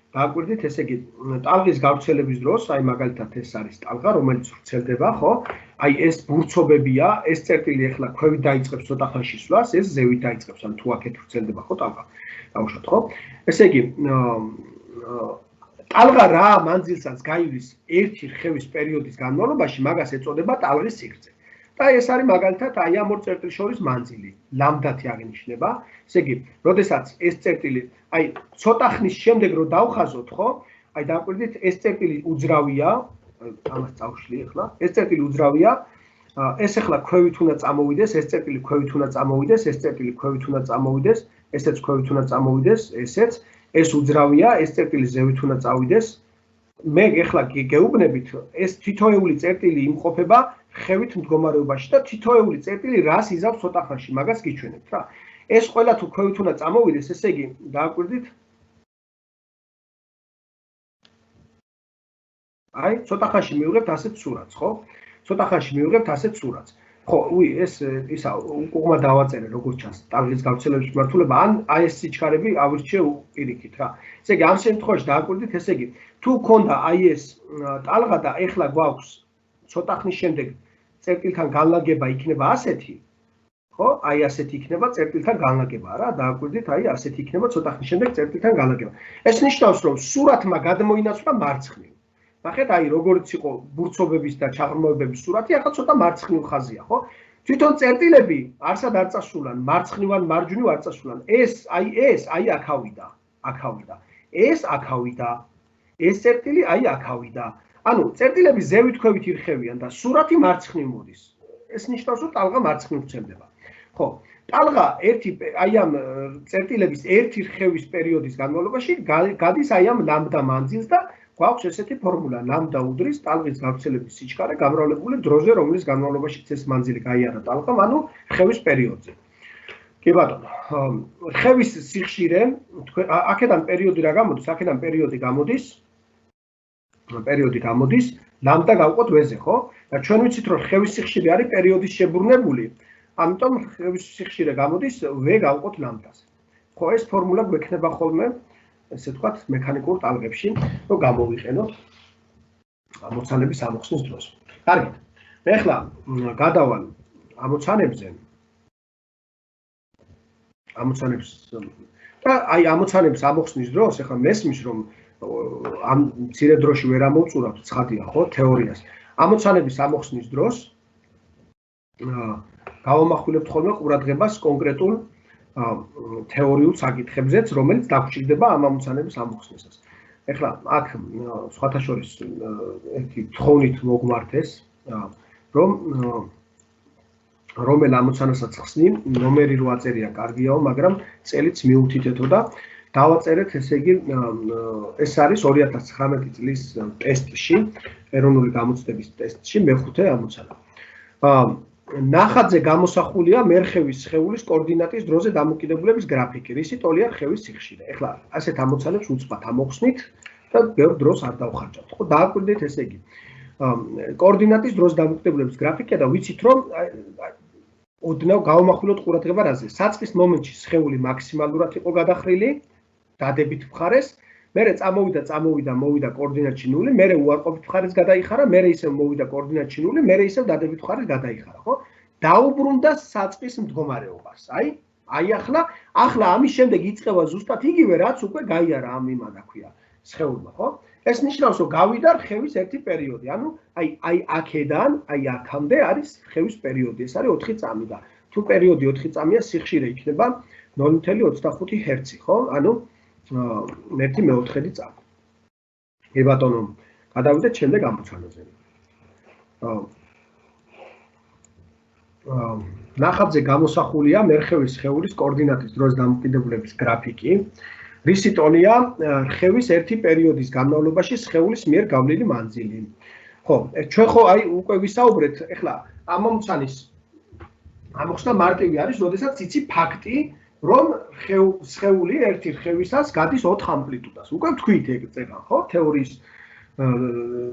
Speaker 1: დააკვირდით, ესე იგი, ტალღის გავრცელების დროს, აი მაგალითად ეს არის ტალღა, რომელიც ვრცელდება, ხო? აი ეს ბურცობებია, ეს წერტილი ახლა ქვევით დაიწყებს ცოტა ხანში სვლას, ეს ზევით დაიწყებს, ან თუ აქეთ ვრცელდება, ხო, ტალღა. დავუშვათ, ხო? ესე იგი, ტალღა რა მანძილსაც გაივლის ერთი რხევის პერიოდის განმავლობაში, მაგას ეწოდება ტალღის სიგრძე. და ეს არის მაგალითად აი ამ ორ წერტილს შორის მანძილი, ლამდათი აღინიშნება. ესე იგი, როდესაც ეს წერტილი, აი ცოტა ხნის შემდეგ რო დავხაზოთ, ხო? აი დააკვირდით, ეს წერტილი უძრავია, ამას წავშლი ახლა. ეს წერტილი უძრავია. ეს ახლა ქვევით უნდა წამოვიდეს, ეს წერტილი ქვევით უნდა წამოვიდეს, ეს წერტილი ქვევით უნდა წამოვიდეს, ესეც ქვევით უნდა წამოვიდეს, ესეც, ეს უძრავია, ეს წერტილი ზევით უნდა წავიდეს. მე ახლა გეუბნებით, ეს თითოეული წერტილი იმყოფება ხევით მდგომარეობაში და თითოეული წერტილი რას იზავს ცოტა ხანში, მაგას გიჩვენებთ რა. ეს ყველა თუ ქვევით უნდა წამოვიდეს, ესე იგი, დააკვირდით. აი, ცოტა ხანში მივიღებთ ასეთ სურათს, ხო? ცოტა ხანში მივიღებთ ასეთ სურათს. ხო, ეს ისა უკუღმა დავაწერე, როგორც ჩანს, ტალღის გავრცელების მიმართულება, ან აი ეს სიჩქარები ავირჩიე პირიქით რა. ესე იგი, ამ შემთხვევაში დააკვირდით, ესე იგი, თუ გქონდა აი ეს ტალღა და ეხლა გვაქვს ცოტა ხნის შემდეგ წერტილთან განლაგება იქნება ასეთი, ხო? აი ასეთი იქნება წერტილთან განლაგება რა, დააკვირდით, აი ასეთი იქნება ცოტა ხნის შემდეგ წერტილთან განლაგება. ეს ნიშნავს, რომ სურათმა გადმოინაცვლა მარცხნივ. ნახეთ, აი როგორც იყო ბურცობების და ჩაღრმავებების სურათი, ახლა ცოტა მარცხნივ ხაზია, ხო? თვითონ წერტილები არსად არ წასულან, მარცხნივ ან მარჯვნივ არ წასულან. ეს აი აქ ავიდა. ეს აქ ავიდა. ეს წერტილი აი აქ ავიდა. ანუ წერტილები ზევით ქვევით ირხევიან და სურათი მარცხნივ მოდის. ეს ნიშნავს, რომ ტალღა მარცხნივ ვრცელდება. ხო, ტალღა აი ამ წერტილების ერთი რხევის პერიოდის განმავლობაში გადის აი ამ ლამდა მანძილს და გვაქვს ესეთი ფორმულა, ლამდა უდრის ტალღის გავრცელების სიჩქარე გამრავლებული დროზე, რომლის განმავლობაში ეს მანძილი გაიარა ტალღამ, ანუ რხევის პერიოდზე. კი ბატონო, რხევის სიხშირე, აქედან პერიოდი რა გამოდის? აქედან პერიოდი გამოდის, ლამდა გავყოთ ვეზე, ხო? და ჩვენ ვიცით, რომ რხევის სიხშირე არის პერიოდის შებრუნებული, ამიტომ რხევის სიხშირე გამოდის ვ გავყოთ ლამდაზე. ხო, ეს ფორმულა გვექნება ხოლმე ესე ვთქვათ, მექანიკურ ტალღებში, რომ გამოვიყენოთ ამოცანების ამოხსნის დროს. კარგით. მე ახლა გადავალ ამოცანებზე. და აი ამოცანების ამოხსნის დროს, ახლა მესმის, რომ ამ მცირე დროში ვერ ამოვწურავთ, ცხადია, ხო, თეორიას. ამოცანების ამოხსნის დროს გავამახვილებთ ხოლმე ყურადღებას კონკრეტულ თეორიულ საკითხებზეც, რომელიც დაგჭირდება ამ ამოცანების ამოხსნისას. ეხლა აქ სხვათა შორის ერთი თხოვნით მოგმართეს, რომ რომელ ამოცანასაც ხსნი, ნომერი რო აწერია, კარგიაო, მაგრამ წელიც მიუთითეთო და დავაწერეთ, ესე იგი, ეს არის 2019 წლის ტესტში, ეროვნული გამოცდების ტესტში მეხუთე ამოცანა. ნახატზე გამოსახულია მერხევის სხეულის კოორდინატის დროზე დამოკიდებულების გრაფიკი, რისი ტოლია რხევის სიხშირე. ეხლა ასეთ ამოცანებს უცბად ამოხსნით და ბევრ დროს არ დავხარჯავთ. ხო, დააკვირდით, ესე იგი, კოორდინატის დროზე დამოკიდებულების გრაფიკია და ვიცით, რომ ოდნავ გავამახვილოთ ყურადღება რაზე. საწყის მომენტში სხეული მაქსიმალურად იყო გადახრილი, დადებით მხარეს, მერე მოვიდა კოორდინატში 0, მერე უარყოფით მხარეს გადაიხარა, მერე ისევ მოვიდა კოორდინატში 0, მერე ისევ დადებით მხარეს გადაიხარა, ხო? დაუბრუნდა საწყის მდგომარეობას. აი ახლა ამის შემდეგ იწყება ზუსტად იგივე, რაც უკვე გაიარა ამ იმადა ქვია სხეულმა, ხო? ეს ნიშნავს, რომ გავიდა რხევის ერთი პერიოდი. ანუ აი აქედან, აი აქამდე არის რხევის პერიოდი. ეს არის 4 წამი და თუ პერიოდი 4 წამია, სიხშირე იქნება 0.25 ჰერცი, ხო? ანუ 1/4 წამი. კი ბატონო, გადავიდეთ შემდეგ ამოცანაზე. ნახატზე გამოსახულია მერხევის სხეულის კოორდინატის დროის დამოკიდებულების გრაფიკი, რისი ტოლია რხევის ერთი პერიოდის განმავლობაში სხეულის მიერ გავლილი მანძილი. ხო, ჩვენ ხო აი უკვე ვისაუბრეთ, ეხლა ამ ამოცანის ამოხსნა მარტივი არის, როდესაც იცი ფაქტი, რომ სხეული ერთი რხევისას გადის 4 ამპლიტუდას. უკვე თქვით ეგ წერან, ხო?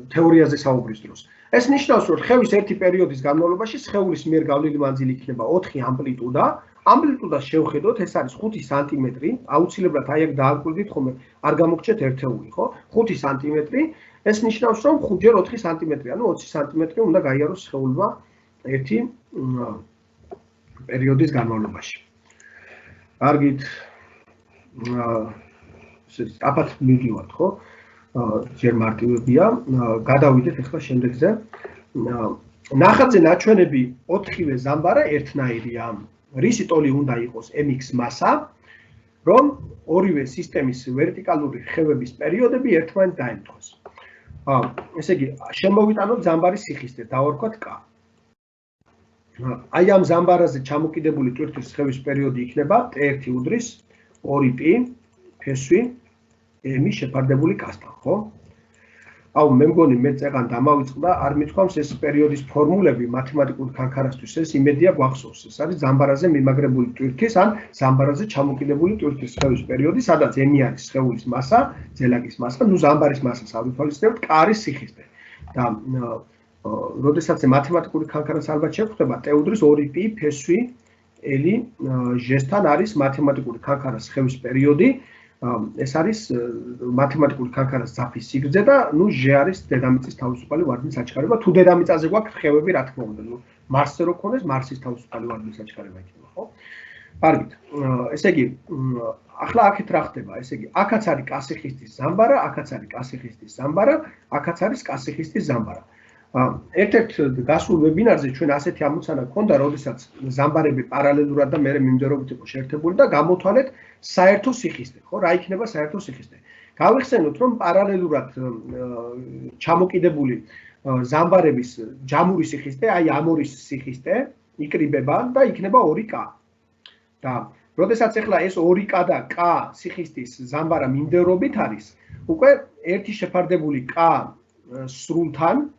Speaker 1: თეორიაზე საუბრის დროს. ეს ნიშნავს, რომ რხევის ერთი პერიოდის განმავლობაში სხეულის მიერ გავლილი მანძილი იქნება 4 ამპლიტუდა. ამპლიტუდას შევხედოთ, ეს არის 5 სანტიმეტრი, აუცილებლად აი აქ დააკვირდით ხოლმე, არ გამოგჩეთ ერთეული, ხო? 5 სანტიმეტრი, ეს ნიშნავს, რომ 5 × 4 სანტიმეტრი, ანუ 20 სანტიმეტრი უნდა გაიაროს სხეულმა ერთი პერიოდის განმავლობაში. კარგით. სწრაფად მივდივართ, ხო? ჯერ მარტივებია, გადავიდეთ ახლა შემდეგზე. ნახატზე ნაჩვენები 4-ვე ზამბარა ერთნაირია. რისი ტოლი უნდა იყოს mx მასა, რომ ორივე სისტემის ვერტიკალური ხევების პერიოდები ერთმანეთს დაემთხვეს. ესე იგი, შემოვიტანოთ ზამბარის სიხისტე, დავარქვათ k. აი ამ ზამბარაზე ჩამოკიდებული ტვირთვის ხევის პერიოდი იქნება t1 უდრის 2p ფესვი m შეფარდებული k-სთან, ხო? აუ მე მგონი მე წეგან დამავიწყდა, არ მithქვამს ეს პერიოდის ფორმულები მათემატიკურ ქანქარასთვის, ეს იმედია გვახსოვს. ეს არის ზამბარაზე მიმაგრებული ტვირთის ან ზამბარაზე ჩამოკიდებული ტვირთის ხევის პერიოდი, სადაც m არის სხეულის მასა, ძელაკის მასა, ნუ ზამბარის მასას ავითვალისწინებთ, k არის სიხისტე. და როდესაც მათემატიკური ქანქარას ალბათ შევხვდება, t უდრის 2p ფესვი l ჟ-სთან არის მათემატიკური ქანქარას ხევის პერიოდი. ეს არის მათემატიკური ქანქარას ძაფის სიგრძე და ნუ ჟ არის დედამიწის თავისუფალი ვარდნის აჩქარება. თუ დედამიწაზე გვაქვს ხევები, რა თქმა უნდა, ნუ მარსზე რო ქონდეს, მარსის თავისუფალი ვარდნის აჩქარება იქნება, ხო? კარგით. ესე იგი, ახლა აქეთ რა ხდება? ესე იგი, აქაც არის კასიხისტის ზამბარა, აქაც არის კასიხისტის ზამბარა, აქაც არის კასიხისტის ზამბარა. ერთ-ერთ გასულ ვებინარზე ჩვენ ასეთი ამოცანა გქონდა, როდესაც ზამბარები პარალელურად და მერე მიმდევრობით იყო შეერთებული და გამოთვალეთ საერთო სიხისტე, ხო? რა იქნება საერთო სიხისტე? გავიხსენოთ, რომ პარალელურად ჩამოკიდებული ზამბარების ჯამური სიხისტე, აი ამ ორი სიხისტე იკრიბება და იქნება 2k. და როდესაც ახლა ეს 2k და k სიხისტის ზამბარა მიმდევრობით არის, უკვე ერთი შეფარდებული k სრულთან,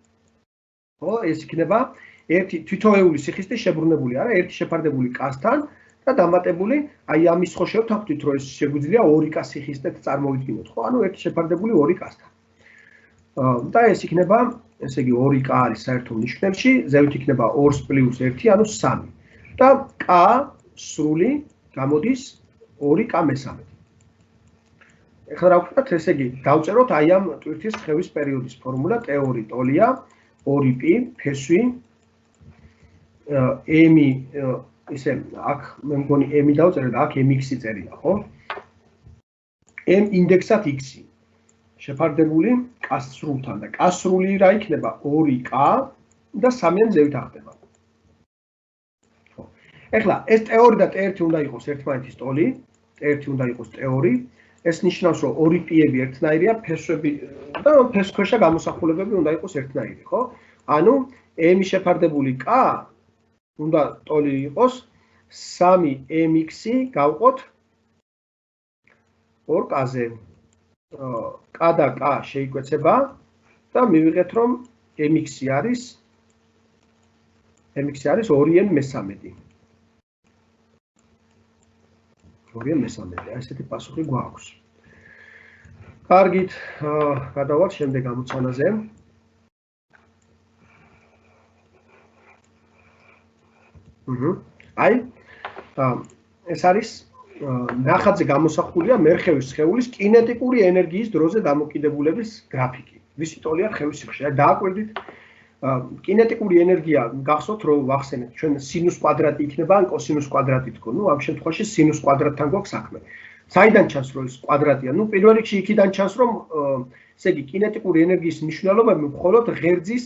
Speaker 1: ხო, ეს იქნება ერთი თითოეული სიხისტე შებრუნებული არა, ერთი შეფარდებული k-სთან და დამატებული, აი ამის ხო შევთანხმდით, რომ ეს შეგვიძლია 2k სიხისტეთ წარმოვიდგინოთ, ხო? ანუ ერთი შეფარდებული 2k-სთან. და ეს იქნება, ესე იგი 2k არის საერთო ნიშნებში, ზევით იქნება 2 + 1, ანუ 3. და k სრული გამოდის 2k მესამედი. ეხლა რა ვქნათ, ესე იგი, დავწეროთ აი ამ ტვირთის ხევის პერიოდის ფორმულა, t2 ტოლია 2p ფესვი m ისე აქ მე მგონი m დავწერე და აქ mx-ი წერია, ხო? m ინდექსად x-ი შეფარდებული k სრულთან და k სრული რა იქნება 2k და 3-იან ზევით ახდება. ხო. ეხლა ეს t2 და t1 უნდა იყოს ერთმანეთის ტოლი, t1 უნდა იყოს t2. ეს ნიშნავს, რომ 2p-ები ერთნაირია, ფესვები და ფესქვეშა გამოსახულებები უნდა იყოს ერთნაირი, ხო? ანუ m შეფარდებული k უნდა ტოლი იყოს 3mx-ი გავყოთ 2k-ზე. k და k შეიკვეცება და მივიღეთ, რომ mx-ი არის 2n მესამედი. 2n მესამედი, ესეთი პასუხი გვაქვს. კარგით, გადავალთ შემდეგ ამოცანაზე. აი, ეს არის ნახატზე გამოსახულია მერხევის სხეულის კინეტიკური ენერგიის დროზე დამოკიდებულების გრაფიკი. ვისი ტოლია ხევის სიხშირე? დააკვირდით, კინეტიკური ენერგია გახსოვთ, რომ ვახსენეთ, ჩვენ სინუს კვადრატი იქნება ან კოსინუს კვადრატი თქო, ნუ ამ შემთხვევაში სინუს კვადრატთან გვაქვს საქმე. საიდან ჩანს, რომ ეს კვადრატია? ნუ პირველ რიგში იქიდან ჩანს, რომ ესე იგი კინეტიკური ენერგიის მნიშვნელობები მხოლოდ ღერძის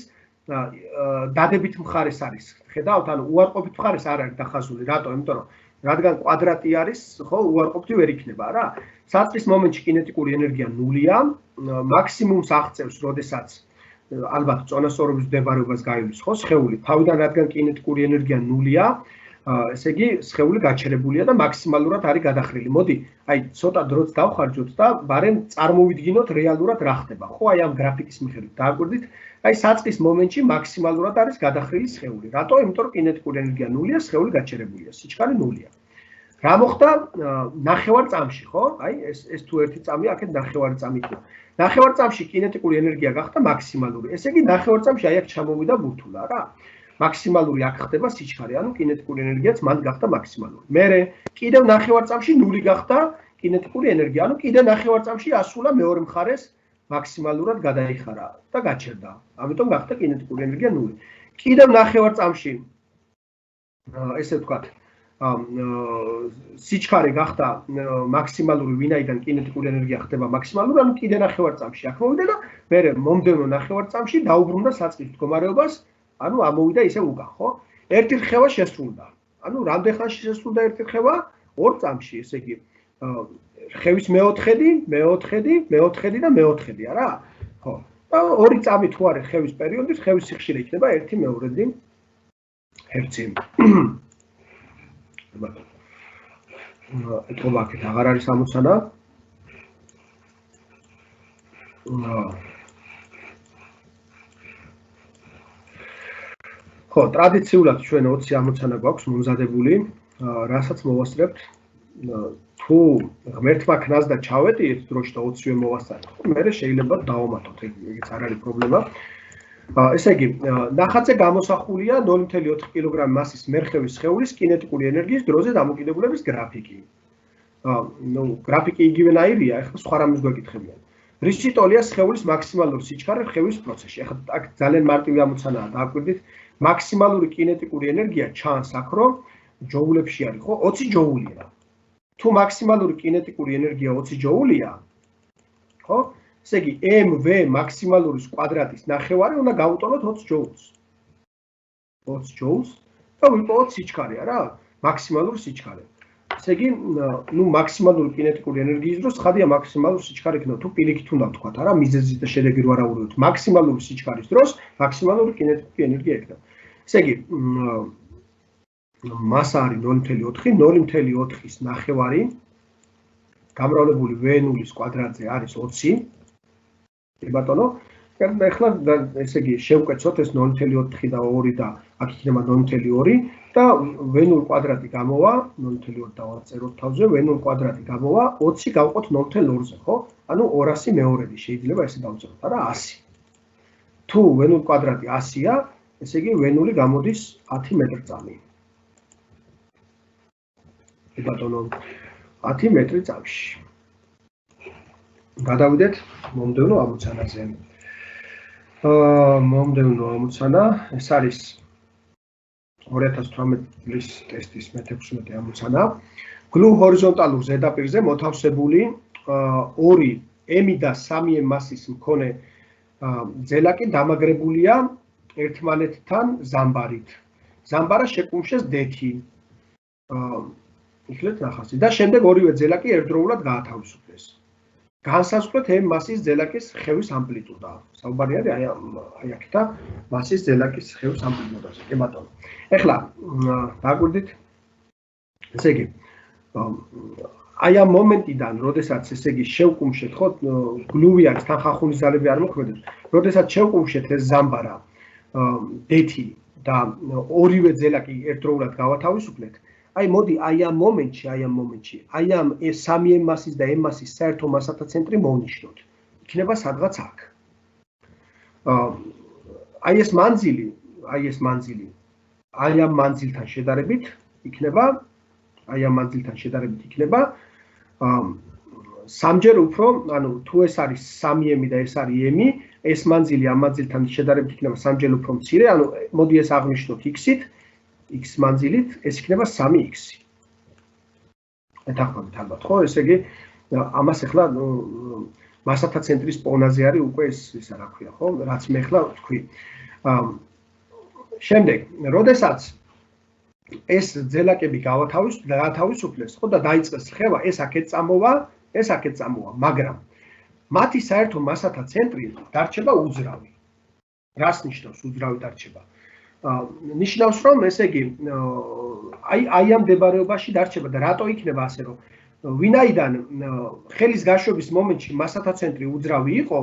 Speaker 1: დადებით მხარეს არის. ხედავთ, ანუ უარყოფით მხარეს არ არის დახაზული. რატო? იმიტომ რომ რადგან კვადრატი არის, ხო, უარყოფითი ვერ იქნება რა. საწყის მომენტში კინეტიკური ენერგია ნულია, მაქსიმუმს აღწევს, როდესაც ალბათ წონასწორობის მდებარეობას გაივლის, ხო, სხეული. თავიდან რადგან კინეტიკური ენერგია ნულია, ესე იგი სხეული გაჩერებულია და მაქსიმალურად არის გადახრილი. მოდი, აი ცოტა დროც დავხარჯოთ და ბარემ წარმოვიდგინოთ რეალურად რა ხდება. ხო, აი ამ გრაფიკის მიხედვით დააკვირდით, აი საწყის მომენტში მაქსიმალურად არის გადახრილი სხეული. რატო? იმიტომ რომ კინეტიკური ენერგია ნულია, სხეული გაჩერებულია, სიჩქარე ნულია. რა მოხდა ნახევარწამში, ხო? აი ეს თუ ერთი წამი, აქეთ ნახევარი წამი იქნება. ნახევარწამში კინეტიკური ენერგია გახდა მაქსიმალური. ესე იგი ნახევარწამში აი აქ ჩამოვიდა ბურთულა რა. მაქსიმალური აქ ხდება სიჩქარე, ანუ კინეტიკური ენერგიაც მან გახდა მაქსიმალური. მერე კიდევ ნახევარწამში ნული გახდა კინეტიკური ენერგია, ანუ კიდევ ნახევარწამში ასულა მეორე მხარეს მაქსიმალურად გადაიხარა და გაჩერდა. ამიტომ გახდა კინეტიკური ენერგია ნული. კიდევ ნახევარწამში ესე ვთქვათ, სიჩქარე გახდა მაქსიმალური, ვინაიდან კინეტიკური ენერგია ხდება მაქსიმალური, ანუ კიდე ნახევარწამში აქ მოვიდა და მე მომდევნო ნახევარწამში დაუბრუნდა საწყის მდგომარეობას, ანუ ამოვიდა ისე უკან, ხო? ერთი რხევა შესრულდა. ანუ რამდენ ხანში შესრულდა ერთი რხევა? 2 წამში, ესე იგი რხევის მეოთხედი, მეოთხედი და მეოთხედი, არა? ხო. და 2 წამი თუ არის რხევის პერიოდი, რხევის სიხშირე იქნება 1/2 ჰერცი. ეთქობა აქეთ აღარ არის ამოცანა. ხო, ტრადიციულად ჩვენ 20 ამოცანა გვაქვს მომზადებული, რასაც მოვასწრებთ. თუ ღმერთმა ქნას და ჩავეტიეთ დროში და 20-ვე მოვასწრებთ, მე შეიძლება დავამატოთ, ეგეც არ არის პრობლემა. ესე იგი, ნახატზე გამოსახულია 0.4 კილოგრამი მასის მერხევის სხეულის კინეტიკური ენერგიის დროზე დამოკიდებულების გრაფიკი. გრაფიკი იგივენაირია, ახლა სხვა რამეს გვეკითხებიან. რისი ტოლია სხეულის მაქსიმალური სიჩქარე რხევის პროცესში? ახლა აქ ძალიან მარტივი ამოცანაა, დააკვირდით. მაქსიმალური კინეტიკური ენერგია ჩანს აქ, რომ ჯოულებში არის, ხო? 20 ჯოულია. თუ მაქსიმალური კინეტიკური ენერგია 20 ჯოულია, ხო? ესე იგი, mv მაქსიმალურის კვადრატის ნახევარი უნდა გავუტოლოთ 20 ჯოულს. 20 ჯოულს და ვიპოვოთ სიჩქარე, არა? მაქსიმალური სიჩქარე. ესე იგი, მაქსიმალური კინეტიკური ენერგიის დროს ხადია მაქსიმალური სიჩქარე იქნება, თუ პირიქით უნდა ვთქვათ, არა? მიზეზის და შედეგი რო არავულებთ. მაქსიმალური სიჩქარის დროს მაქსიმალური კინეტიკური ენერგია იქნება. ესე იგი, მასა არის 0.4, 0.4-ის ნახევარი გამრავლებული V0-ის კვადრატზე არის 20. ბატონო, ახლა ესე იგი შევკეცოთ ეს 0.4 და 2 და აქ იქნება 0.2 და V0 კვადრატი გამოვა 0.4 დავაწეროთ თავზე, V0 კვადრატი გამოვა 20 გავყოთ 0.2-ზე, ხო? ანუ 200 მეორედი შეიძლება ესე დავწეროთ, არა 100. თუ V0 კვადრატი 100-ია, ესე იგი V0 გამოდის 10 მეტრწამი. ბატონო, 10 მეტრწამში. გადავიდეთ მომდევნო ამოცანაზე. მომდევნო ამოცანა, ეს არის 2018 წლის ტესტის მე-16 ამოცანა. გლუვ ჰორიზონტალურ ზედაპირზე მოთავსებული 2 m და 3 m მასის მქონე ძელაკი დამაგრებულია ერთმანეთთან ზამბარით. ზამბარა შეკუმშეს დეთი. იხლეთ ნახასი და შემდეგ ორივე ძელაკი ერთდროულად გაათავისუფლეს. განსაზღვრეთ m მასის ძელაკის ხევის ამპლიტუდა. საუბარი არის აი აქეთა მასის ძელაკის ხევის ამპლიტუდაზე. კი ბატონო. ეხლა დაგვირდით. ესე იგი აი ამ მომენტიდან, როდესაც ესე იგი შევკუმშეთ, ხო, გლუვი არის, თან ხახუნის ძალები არ მოქმედებს. როდესაც შევკუმშეთ ეს ზამბარა დეთი და ორივე ძელაკი ერთდროულად გავათავისუფლეთ. აი მოდი აი ამ მომენტში, აი ამ 3 m მასის და m მასის საერთო მასათა ცენტრი მოვნიშნოთ. იქნება სადღაც აქ. აი ეს მანძილი, აი ამ მანძილთან შედარებით იქნება, სამჯერ უფრო, ანუ თუ ეს არის 3 m და ეს არის m, ეს მანძილი ამ მანძილთან შედარებით იქნება სამჯერ უფრო მცირე, ანუ მოდი ეს აღნიშნოთ x-ით. x მანძილით ეს იქნება 3x. ეთანხმებით ალბათ, ხო? ესე იგი ამას ახლა მასათა ცენტრის პონაზე არის უკვე ეს რა ქვია, ხო? რაც მე ახლა ვთქვი. შემდეგ, როდესაც ეს ძელაკები გაათავისუფლეს, ხო და დაიწყეს ხევა, ეს აქეთ წამოვა, მაგრამ მათი საერთო მასათა ცენტრი დარჩება უძრავი. რას ნიშნავს უძრავი დარჩება? ნიშნავს რომ ესე იგი აი ამ მდებარეობაში დარჩება და რატო იქნება ასე რომ ვინაიდან ხელის გაშვების მომენტში მასათა ცენტრი უძრავი იყო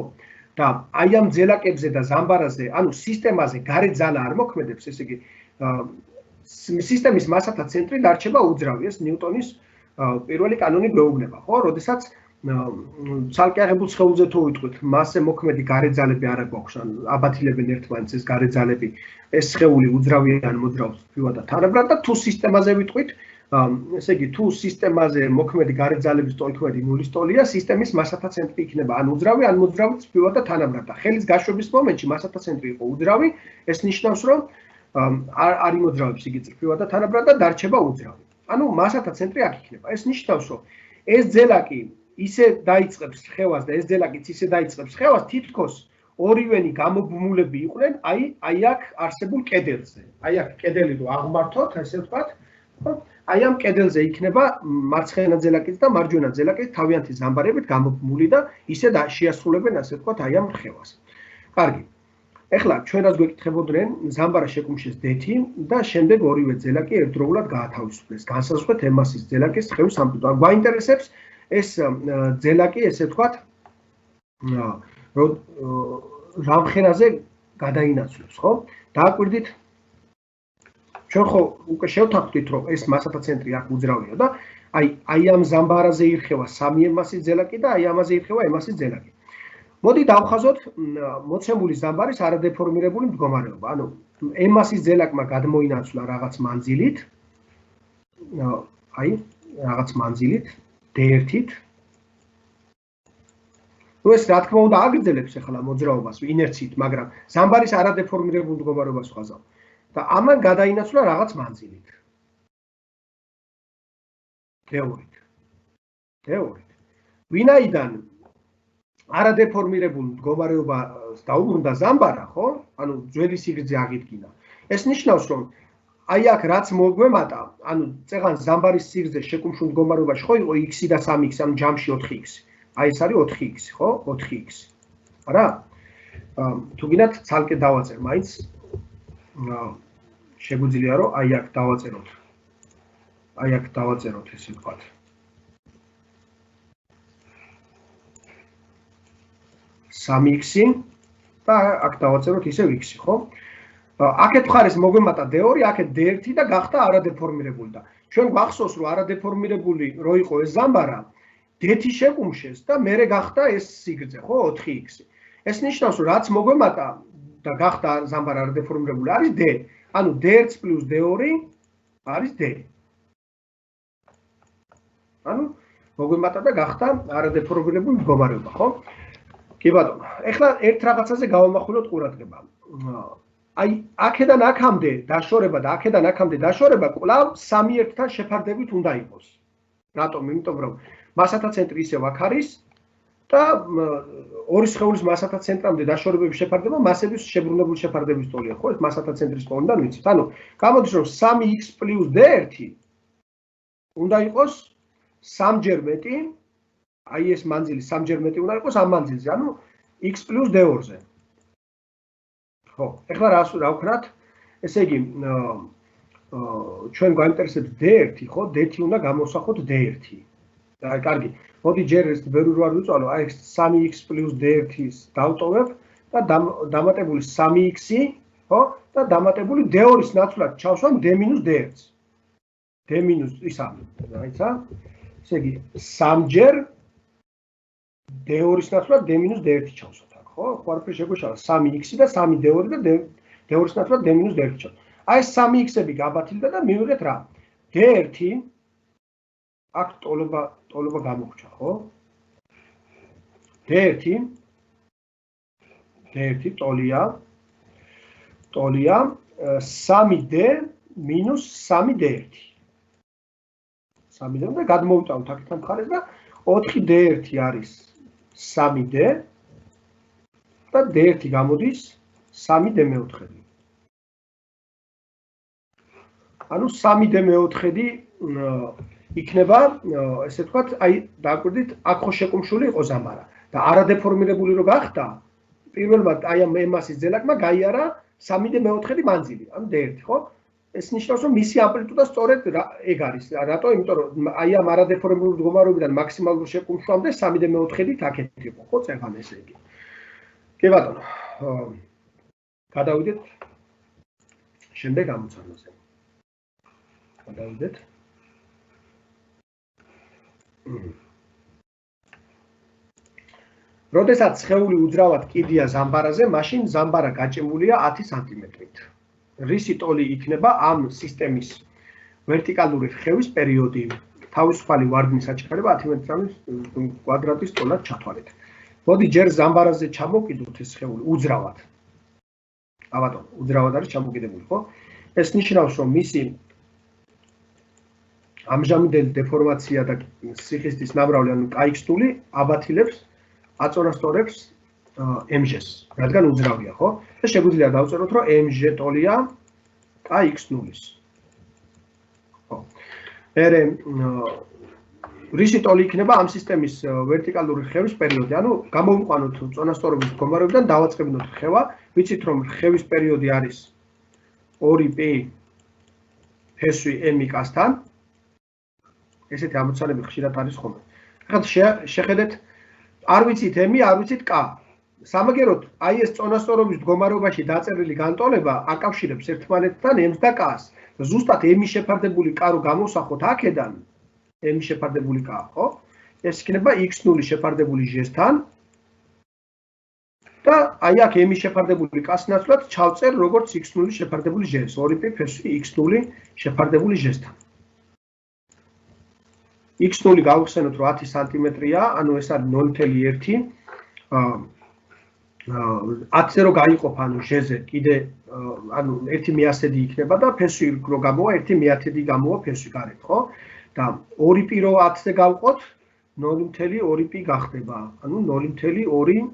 Speaker 1: და აი ამ ძელაკებზე და ზამბარაზე, ანუ სისტემაზე გარე ძალა არ მოქმედებს, ესე იგი სისტემის მასათა ცენტრი დარჩება უძრავი, ეს ნიუტონის პირველი კანონი გვეუბნება, ხო? როდესაც ცალკე აღებულ სხეულზე თუ ვიტყვით, მასზე მოქმედი გარე ძალები არ აქვს, ან აბათილებენ ერთმანეთს ეს გარე ძალები, ეს სხეული უძრავია ან მოძრაობს თბილად და თანაბრად და თუ სისტემაზე ვიტყვით, ესე იგი თუ სისტემაზე მოქმედი გარე ძალების ტოლქმედი ნულის ტოლია, სისტემის მასათა ცენტრი იქნება ან უძრავი, ან მოძრავი თბილად და თანაბრად და ხელის გაშვების მომენტში მასათა ცენტრი იყო უძრავი, ეს ნიშნავს რომ არ იმოძრავებს იგი თბილად და თანაბრად და დარჩება უძრავი. ანუ მასათა ცენტრი აქ იქნება. ეს ნიშნავს, რომ ეს ძელაკი ისე დაიწყებს ხევას და ეს ძელაკიც ისე დაიწყებს ხევას, თითქოს ორივენი გამობმულები იყვნენ აი აქ არსებულ კედელზე. აი აქ კედელი რო აღმართოთ, ესე ვთქვათ, ხო? აი ამ კედელზე იქნება მარცხენა ძელაკიც და მარჯვენა ძელაკიც თავიანთი ზამბარებით გამობმული და ისე შეასრულებენ, ასე ვთქვათ, აი ამ ხევას. კარგი. ეხლა ჩვენ რაც გვეკითხებოდნენ, ზამბარა შეკუმშეს დეთი და შემდეგ ორივე ძელაკი ერთდროულად გაათავისუფლეს. განსაზღვრეთ ემასის ძელაკის ხევის ამპლიტუდა. გვაინტერესებს ეს ძელაკი, ესე ვთქვათ, რა მხერაზე გადაინაცვლებს, ხო? დააკვირდით. ჩვენ ხო უკვე შევთანხმდით, რომ ეს მასათა ცენტრი აქ უძრავია და აი ამ ზამბარაზე ირხევა სამი ემასის ძელაკი და აი ამაზე ირხევა ემასის ძელაკი. მოდი დავხაზოთ მოცემული ზამბარის არადეფორმირებული მდგომარეობა. ანუ ემასის ძელაკმა გადმოინაცვლა რაღაც მანძილით, აი რაღაც მანძილით, D1-ით. ნუ ეს რა თქმა უნდა აგრძელებს ახლა მოძრაობას ინერციით, მაგრამ ზამბარის არადეფორმირებულ მდგომარეობას ვხაზავ. და ამან გადაინაცვლა რაღაც მანძილით. D2-ით. ვინაიდან არადეფორმირებულ მდგომარეობას დაუბრუნდა ზამბარა, ხო? ანუ ძველი სიგრძე აღიდგინა. ეს ნიშნავს, რომ აი აქ რაც მოგვემატა, ანუ წეღან ზამბარის სიგრძე შეკუმშულ მდგომარეობაში ხო იყო x და 3x, ანუ ჯამში 4x. აი ეს არის 4x, ხო? 4x. არა? თუ გინდათ ცალკე დავაწერ, მაინც შეგვიძლია რომ აი აქ დავაწეროთ. აი აქ დავაწეროთ ესე ვთქვათ. სამი-x და აქ დავაწეროთ ისევ x, ხო? აქეთ მხარეს მოგვემატა D2, აქეთ D1 და გახდა არადეფორმირებული და ჩვენ გვახსოვს რომ არადეფორმირებული რო იყო ეს ზამბარა, D1 შეკუმშეს და მერე გახდა ეს სიგრძე, ხო? 4x. ეს ნიშნავს რომ რაც მოგვემატა და გახდა ზამბარა არადეფორმირებული არის D. ანუ D1 + D2 არის D. ანუ მოგვემატა და გახდა არადეფორმირებული მდგომარეობა, ხო? კი ბატონო. ეხლა ერთ რაღაცაზე გავამახვილოთ ყურადღება. აი, აქედან აქამდე დაშორება და აქედან აქამდე დაშორება კვლავ 3-1-თან შეფარდებით უნდა იყოს. რატომ? იმიტომ რომ მასათა ცენტრი ისევ აქ არის და ორი სხეულის მასათა ცენტრამდე დაშორებების შეფარდება მასების შებრუნებული შეფარდების ტოლია, ხო? ეს მასათა ცენტრის ტოლიდან ვიცით. ანუ გამოდის რომ 3x + D1 უნდა იყოს 3-ჯერ მეტი, აი ეს მანძილი 3-ჯერ მეტი უნდა იყოს ამ მანძილზე, ანუ x + D2-ზე. ხო, ეხლა რა ვქნათ? ესე იგი, ჩვენ გვაინტერესებს D1, ხო? D1 უნდა გამოვსახოთ D1. და კარგი, მოდი ჯერ ეს ბევრი რო არ ვიწვალო, აი 3x + D1-ის დავტოვებ და დამატებული 3x, ხო? და დამატებული D2-ის ნაცვლად ჩავსვამ D-D1-ს. D-ისა, რაიცა? ესე იგი, 3-ჯერ D2-ის ნაცვლად D-D1 ჩავსვათ აქ, ხო? ყველაფერი შეგვეშალა 3x და 3D2 და D2-ის ნაცვლად D-D1 ჩავსვათ. აი ეს 3x-ები გაბათილდა და მივიღეთ რა? D1 აქ ტოლობა გამოგვჭა, ხო? D1 ტოლია 3D - 3D1. 3D და გადმოვიტანოთ აქეთ მხარეს და 4D1 არის 3D და D1 გამოდის 3D4. ანუ 3D4 იქნება, ესე ვთქვათ, აი დააკვირდით, აქ ხო შეკუმშული იყო ზამბარა და არადეფორმირებული რო გახდა, პირველმა აი ამ ემასის ძელაკმა გაიარა 3D4 მანძილი, ანუ D1, ხო? ეს ნიშნავს, რომ მისი ამპლიტუდა სწორედ ეგ არის. რატო? იმიტომ რომ აი ამ არადეფორმირებული მდგომარეობიდან მაქსიმალურ შეკუმშვამდე 3D4-ით აქეთ იყო, ხო, წეღან ესე იგი. კი ბატონო. გადავიდეთ შემდეგ ამოცანაზე. გადავიდეთ. როდესაც სხეული უძრავად კიდია ზამბარაზე, მაშინ ზამბარა გაჭიმულია 10 სანტიმეტრით. რისი ტოლი იქნება ამ სისტემის ვერტიკალური ხევის პერიოდი? თავისუფალი ვარდნის საჩქარება 10 მეტრის კვადრატის ტოლად ჩათვალეთ. მოდი ჯერ ზამბარაზე ჩამოვკიდოთ ეს სხეული უძრავად. აბატონ, უძრავად არის ჩამოკიდებული, ხო? ეს ნიშნავს, რომ მისი ამჟამინდელი დეფორმაცია და სიხისტის ნამრავლი, ანუ KX0 აბათილებს, აწონასწორებს MG-ს, რადგან უძრავია, ხო? და შეგვიძლია დავწეროთ, რომ MG ტოლია KX0-ის. ხო. მერე რისი ტოლი იქნება ამ სისტემის ვერტიკალური რხევის პერიოდი, ანუ გამოვიყვანოთ წონასწორობის მდგომარეობიდან, დავაწყებინოთ რხევა, ვიცით რომ რხევის პერიოდი არის 2p ფესვი m-კასთან. ესეთი ამოცანები ხშირად არის ხოლმე. ახლა შეხედეთ, არ ვიცით m-ი, არ ვიცით k. სამაგეროდ, აი ეს წონასწორობის მდგომარეობაში დაწერილი განტოლება აკავშირებს ერთმანეთთან m-ს და k-ს. ზუსტად m-ი შეფარდებული k რო გამოვსახოთ აქედან, m-ი შეფარდებული k, ხო? ეს იქნება x0 შეფარდებული j-სთან. და აი აქ m-ი შეფარდებული k-ს ნაცვლად ჩავწერ როგორც x0 შეფარდებული j-ს, 2p ფესვი x0 შეფარდებული j-სთან. x0 გავხსენოთ რომ 10 სანტიმეტრია, ანუ ეს არის 0.1. 10-ზე რო გაიყოფ, ანუ j-ზე კიდე ანუ 1/100 იქნება და ფესვი რო გამოვა 1/100 გამოვა ფესვი გარეთ, ხო? და 2p რო 10-ზე გავყოთ 0.2p გახდება. ანუ 0.2p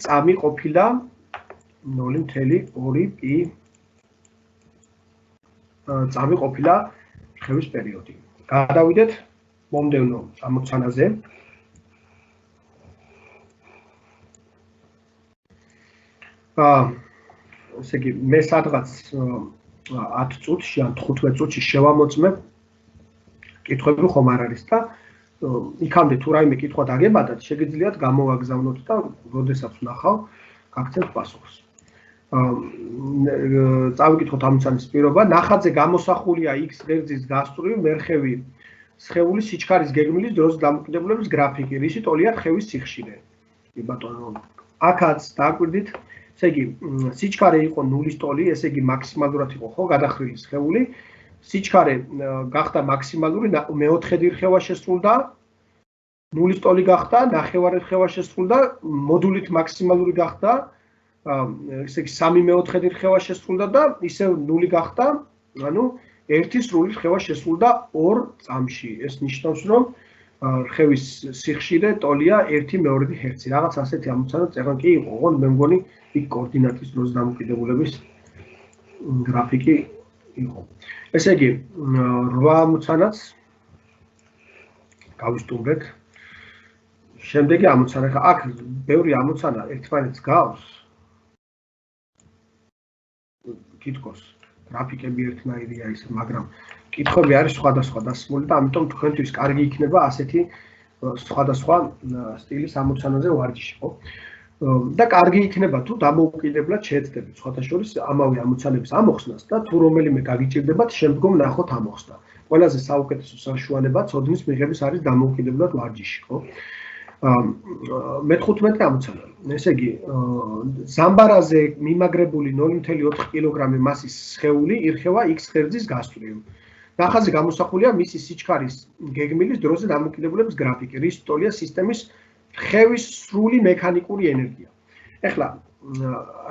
Speaker 1: წამი ყოფილა 0.2p წამი ყოფილა რხევის პერიოდი. გადავიდეთ მომდევნო ამოცანაზე. ესე იგი, მე სადღაც 10 წუთში ან 15 წუთში შევამოწმებ. კითხვები ხომ არ არის და იქამდე თუ რაიმე კითხვა დაგებადათ, შეგიძლიათ გამოვაგზავნოთ და როდესაც ვნახავ, გაგცემთ პასუხს. წავიკითხოთ ამოცანის პირობა. ნახატზე გამოსახულია x ღერძის გასწვრივ მერხევი სხეული სიჩქარის გეგმილის დროის დამოკიდებულების გრაფიკი, რისი ტოლია რხევის სიხშირე. კი ბატონო, აქაც დააკვირდით, ესე იგი, სიჩქარე იყო 0-ის ტოლი, ესე იგი მაქსიმალურად იყო ხო გადახრილი სხეული. სიჩქარე გახდა მაქსიმალური, მეოთხედი რხევა შესრულდა, 0-ის ტოლი გახდა, ნახევარი რხევა შესრულდა, მოდულით მაქსიმალური გახდა, ესე იგი 3/4 რხევა შესრულდა და ისევ 0 გახდა, ანუ 1 სრული რხევა შესრულდა 2 წამში. ეს ნიშნავს, რომ რხევის სიხშირე ტოლია 1/2 ჰერცი. რაღაც ასეთი ამოცანა წერან კი იყო, ოღონდ მე მგონი იქ კოორდინატის დროს დამოკიდებულების გრაფიკი იყო. ესე იგი, 8 ამოცანაც გავისტუმრეთ. შემდეგი ამოცანა, აქ ბევრი ამოცანა ერთმანეთს გავს. კითხოს, გრაფიკები ერთნაირია ისე, მაგრამ კითხვები არის სხვადასხვა დასმული და ამიტომ თქვენთვის კარგი იქნება ასეთი სხვადასხვა სტილის ამოცანაზე ვარჯიში, ხო? და კარგი იქნება თუ დამოუკიდებლად შეეცდებით სხვათაშორის ამავე ამოცანების ამოხსნას და თუ რომელიმე გაგიჭირდებათ შემდგომ ნახოთ ამოხსნა. ყველაზე საუკეთესო საშუალება ცოდნის მიღების არის დამოუკიდებლად ვარჯიში, ხო? მე-15 ამოცანა. ესე იგი, ზამბარაზე მიმაგრებული 0.4 კილოგრამი მასის სხეული ირხევა x ღერძის გასწვრივ. ნახატზე გამოსახულია მისი სიჩქარის გეგმილის დროზე დამოკიდებულების გრაფიკი, რის ტოლია სისტემის რხევის სრული მექანიკური ენერგია. ეხლა,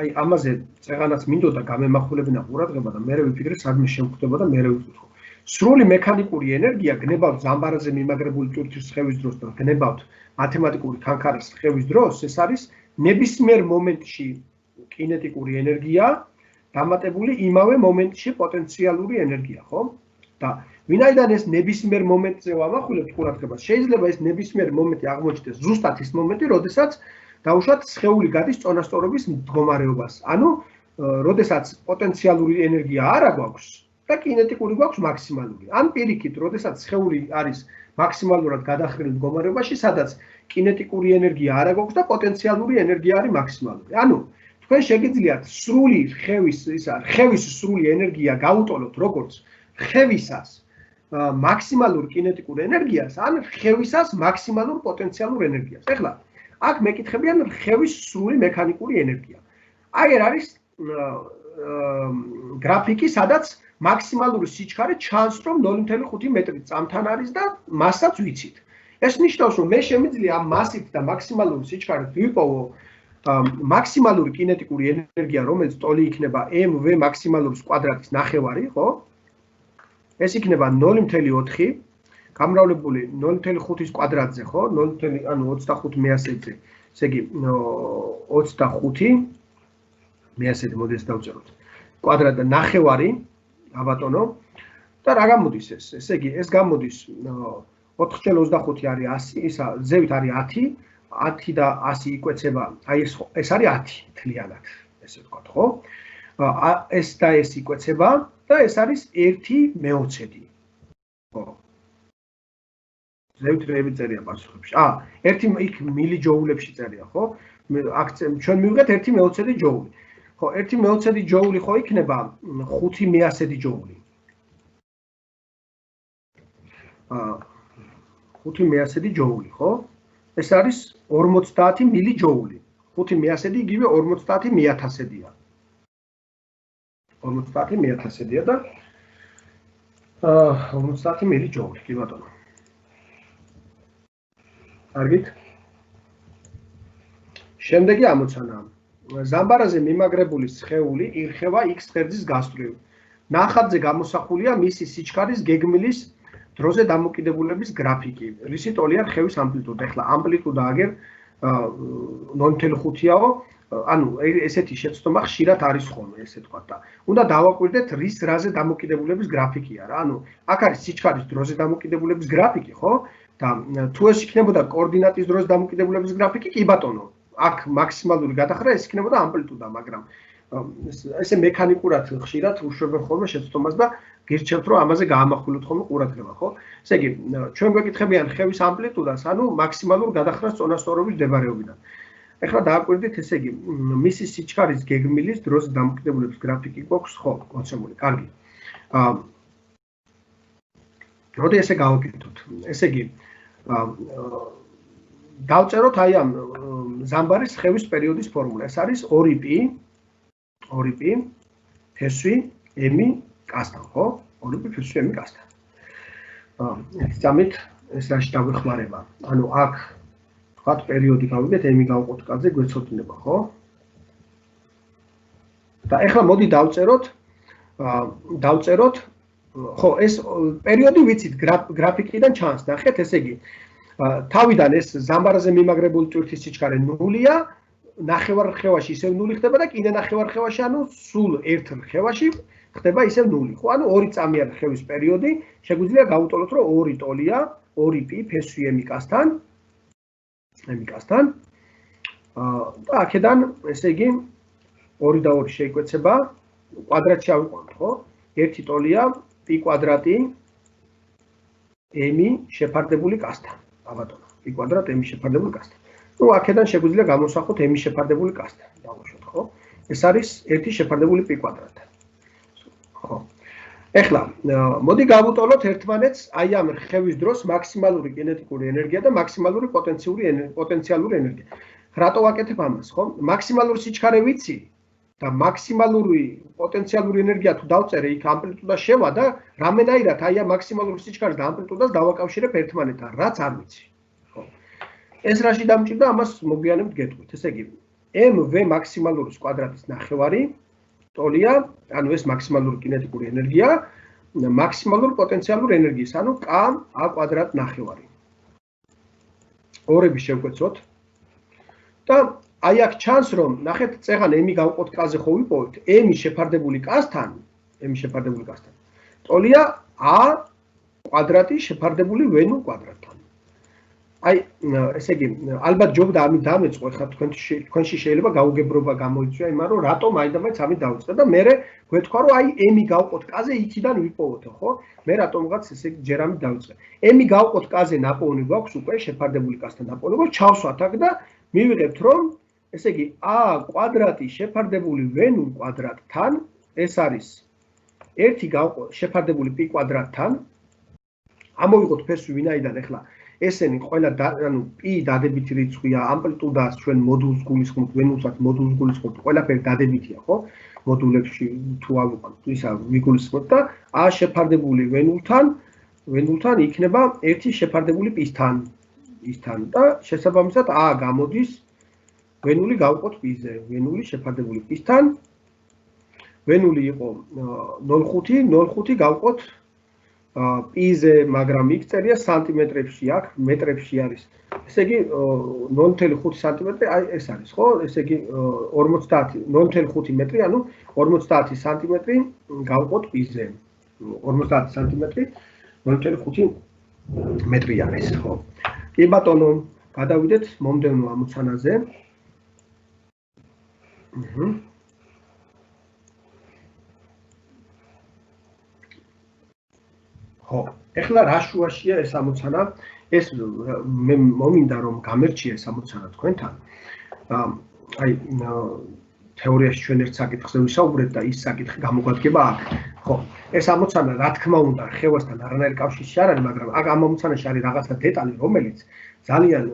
Speaker 1: აი ამაზე წეღანაც მინდოდა გამემახვილებინა ყურადღება და მე ვიფიქრე, სადმე შევხვდება და მე ვიკითხო. სრული მექანიკური ენერგია გნებავთ ზამბარაზე მიმაგრებული ტვირთის რხევის დროს და გნებავთ მათემატიკური ქანქარის რხევის დროს, ეს არის ნებისმიერ მომენტში კინეტიკური ენერგია დამატებული იმავე მომენტში პოტენციალური ენერგია, ხო? და ვინაიდან ეს ნებისმიერ მომენტზე ვამახვილებთ ყურადღებას, შეიძლება ეს ნებისმიერ მომენტი აღმოჩნდეს ზუსტად ის მომენტი, როდესაც დაუშვათ სხეული გადის წონასწორობის მდგომარეობას. ანუ, როდესაც პოტენციალური ენერგია არ აქვს და კინეტიკური გვაქვს მაქსიმალური. ან პირიქით, როდესაც სხეული არის მაქსიმალურად გადახრილი მდგომარეობაში, სადაც კინეტიკური ენერგია არ აქვს და პოტენციალური ენერგია არის მაქსიმალური. ანუ, თქვენ შეგიძლიათ სრული რხევის სრული ენერგია გაუტოლოთ როგორც რხევისას მაქსიმალურ კინეტიკურ ენერგიას, ან რხევისას მაქსიმალურ პოტენციალურ ენერგიას. ეხლა, აქ მეკითხებიან რხევის სრული მექანიკური ენერგია. აი არის გრაფიკი, სადაც მაქსიმალური სიჩქარე ჩანს, რომ 0.5 მეტრი წამთან არის და მასსაც ვიცით. ეს ნიშნავს, რომ მე შემიძლია ამ მასით და მაქსიმალური სიჩქარით ვიპოვო მაქსიმალური კინეტიკური ენერგია, რომელიც ტოლი იქნება mv მაქსიმალურის კვადრატის ნახევარი, ხო? ეს იქნება 0.4 გამრავლებული 0.5-ის კვადრატზე, ხო? 0. ანუ 25 მეასედზე. ესე იგი 25 მეასედი მოდი ეს დავწეროთ. კვადრატ და ნახევარი, აბატონო. და რა გამოდის ეს? ესე იგი ეს გამოდის 4/25 არის 100, ისა ზევით არის 10, 10 და 100 იკვეცება, აი ეს არის 10 თლიანად, ესე ვთქვათ, ხო? ეს და ეს იკვეცება და ეს არის 1/20. ხო. ზევით რეები წერია პასუხებში. 1 იქ მილიჯოულებში წერია, ხო? აქ ჩვენ მივიღეთ 1/20 ჯოული. ხო, 1/20 ჯოული ხო იქნება 5 მეასედი ჯოული. 5 მეასედი ჯოული, ხო? ეს არის 50 მილიჯოული. 5 მეასედი იგივე 50 მეათასედია. 50 მეათასედია და 50 მილიჯოული, კი ბატონო. კარგით? შემდეგი ამოცანა. ზამბარაზე მიმაგრებული სხეული ირხევა X ღერძის გასწვრივ. ნახატზე გამოსახულია მისი სიჩქარის გეგმილის დროზე დამოკიდებულების გრაფიკი. რისი ტოლია რხევის ამპლიტუდა. ეხლა ამპლიტუდა აგერ 0.5-იაო, ანუ ესეთი შეცდომა ხშირად არის ხოლმე, ესე თქვა და უნდა დავაკვირდეთ რის რაზე დამოკიდებულების გრაფიკია რა. ანუ აქ არის სიჩქარის დროზე დამოკიდებულების გრაფიკი, ხო? და თუ ეს იქნებოდა კოორდინატის დროზე დამოკიდებულების გრაფიკი, კი ბატონო, აქ მაქსიმალური გადახრა ეს იქნებოდა ამპლიტუდა, მაგრამ ესე მექანიკურად ხშირად უშვებენ ხოლმე შეცდომას და გირჩევთ რომ ამაზე გაამახვილოთ ხოლმე ყურადღება, ხო? ესე იგი, ჩვენ გვეკითხებიან ხევის ამპლიტუდას, ანუ მაქსიმალურ გადახრას წონასწორობის მდებარეობიდან. ეხლა დააკვირდით, ესე იგი, მისი სიჩქარის გეგმილის დროზე დამოკიდებულების გრაფიკი გვაქვს, ხო, მოცემული. კარგი. მოდი ესე გავაკეთოთ. ესე იგი, დავწეროთ აი ამ ზამბარის ხევის პერიოდის ფორმულა. ეს არის 2π ფესვი m კასთან, ხო? 2π ფესვი m კასთან. ამით ეს რაში დაგვეხმარება. ანუ აქ თქვათ პერიოდი გავიგეთ m გავყოთ კაცზე გვეცოდინება, ხო? და ეხლა მოდი დავწეროთ ხო, ეს პერიოდი ვიცით გრაფიკიდან ჩანს, ნახეთ, ესე იგი, თავიდან ეს ზამბარაზე მიმაგრებული ტვირთის სიჩქარე 0-ია, ნახევარ რხევაში ისევ 0 ხდება და კიდე ნახევარ რხევაში, ანუ სულ ერთ რხევაში ხდება ისევ 0. ხო, ანუ 2 წამიანი რხევის პერიოდი, შეგვიძლია გავუტოლოთ, რომ 2 ტოლია, 2π ფესვი m კასთან. და აქედან, ესე იგი, 2 და 2 შეიკვეცება, კვადრატში ავიყვანთ, ხო? 1 ტოლია π კვადრატი m შეფარდებული კასთან. აბატონო, π კვადრატ m შეფარდებული კასთან. ნუ აქედან შეგვიძლია გამოსახოთ m შეფარდებული კასთან. დავუშვათ, ხო? ეს არის 1 შეფარდებული π კვადრატი. ხო. ეხლა, მოდი გავუტოლოთ ერთმანეთს აი ამ რხევის დროს მაქსიმალური კინეტიკური ენერგია და მაქსიმალური პოტენციალური ენერგია. რატო ვაკეთებ ამას, ხო? მაქსიმალური სიჩქარე ვიცი და მაქსიმალური პოტენციალური ენერგია თუ დავწერე, იქ ამპლიტუდა შევა და რამენაირად აი ამ მაქსიმალური სიჩქარეს და ამპლიტუდას დავაკავშირებ ერთმანეთთან, რაც არ ვიცი. ხო. ეს რაში დამჭირდა, ამას მოგვიანებით გეტყვით. ესე იგი, mv მაქსიმალურის კვადრატის ნახევარი ტოლია, ანუ ეს მაქსიმალური კინეტიკური ენერგია, მაქსიმალური პოტენციალური ენერგიის, ანუ k a კვადრატ ნახევარი. ორები შევკვეცოთ და აი აქ ჩანს რომ ნახეთ წეღან m გავყოთ k-ზე ხო ვიპოვეთ m შეფარდებული k-სთან ტოლია a კვადრატი შეფარდებული v-ნულ კვადრატთან. აი ესე იგი ალბათ ჯობდა ამით დამეწყო, ხა თქვენში შეიძლება გაუგებრობა გამოიწვია იმან რომ რატომ აიდამაც ამით დავიწყე და მე გვეთქვა რომ აი m გავყოთ k-ზე იქიდან ვიპოვოთ, ხო? მე რატომღაც ესე ჯერ ამით დავიწყე. m გავყოთ k-ზე ნაპოვნი გვაქვს უკვე შეფარდებული k-სთან ნაპოვნი გვაქვს, ჩავსვათ აქ და მივიღებთ რომ ესე იგი a კვადრატი შეფარდებული v-ნულ კვადრატთან, ეს არის 1 გავყოთ შეფარდებული π კვადრატთან. ამოვიღოთ ფესვი ვინაიდან ახლა ესენი ყველა ანუ π დადებითი რიცხვია, ამპლიტუდას ჩვენ მოდულს გულისხმობთ, v-ნულსაც მოდულს გულისხმობთ, ყველაფერი დადებითია, ხო? მოდულებში თუ ავიყვანთ, ისა ვიგულისხმობთ და a შეფარდებული v-ნულთან იქნება 1 შეფარდებული π-თან. და შესაბამისად a გამოდის v-ნული გავყოთ π-ზე, v-ნული შეფარდებული π-თან. v-ნული იყო 0.5 გავყოთ პ-ზე, მაგრამ იქ წერია სანტიმეტრებში, აქ მეტრებში არის. ესე იგი 0.5 სანტიმეტრი, აი ეს არის, ხო? ესე იგი 50 0.5 მეტრი, ანუ 50 სანტიმეტრი გავყოთ პ-ზე. 50 სანტიმეტრი 0.5 მეტრი არის, ხო? კი ბატონო, გადავიდეთ მომდევნო ამოცანაზე. ხო, ეხლა რა შუაშია ეს ამოცანა? ეს მე მომინდა რომ გამერჩიე ეს ამოცანა თქვენთან. აი თეორიაში ჩვენ ერთ საკითხზე ვისაუბრეთ და ის საკითხი გამოგვადგება აქ. ხო, ეს ამოცანა რა თქმა უნდა ხევასთან არანაირი კავშირი არ არის, მაგრამ აქ ამ ამოცანაში არის რაღაცა დეტალი, რომელიც ძალიან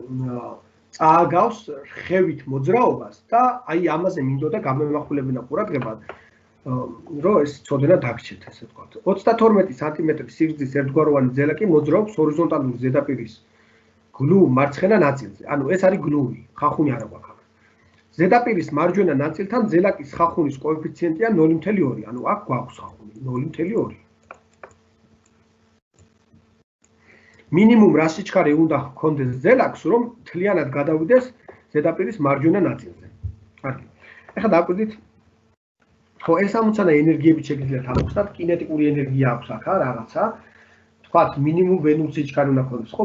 Speaker 1: წააგავს ხევით მოძრაობას და აი ამაზე მინდოდა გამემახვილებინა ყურადღება, რომ ეს ცოდნა დაგჭირთ, ასე ვთქვათ. 32 სანტიმეტრის სიგრძის ერთგვაროვანი ძელა კი მოძრაობს ჰორიზონტალური ზედაპირის გლუვ მარცხენა ნაწილზე. ანუ ეს არის გლუვი, ხახუნი არა გვაქვს. ზედაპირის მარჯვენა ნაწილთან ძელაკის ხახუნის კოეფიციენტია 0.2, ანუ აქ გვაქვს ხახუნი 0.2. მინიმუმ რა სიჩქარე უნდა ჰქონდეს ძელაკს, რომ მთლიანად გადავიდეს ზედაპირის მარჯვენა ნაწილზე. კარგი. ეხლა დაკვირდით, ხო, ეს ამოცანა ენერგიებით შეგიძლიათ ამოხსნათ, კინეტიკური ენერგია აქვს აქ რაღაცა. თქვათ, მინიმუმ ვენურ სიჩქარე უნდა ჰქონდეს, ხო?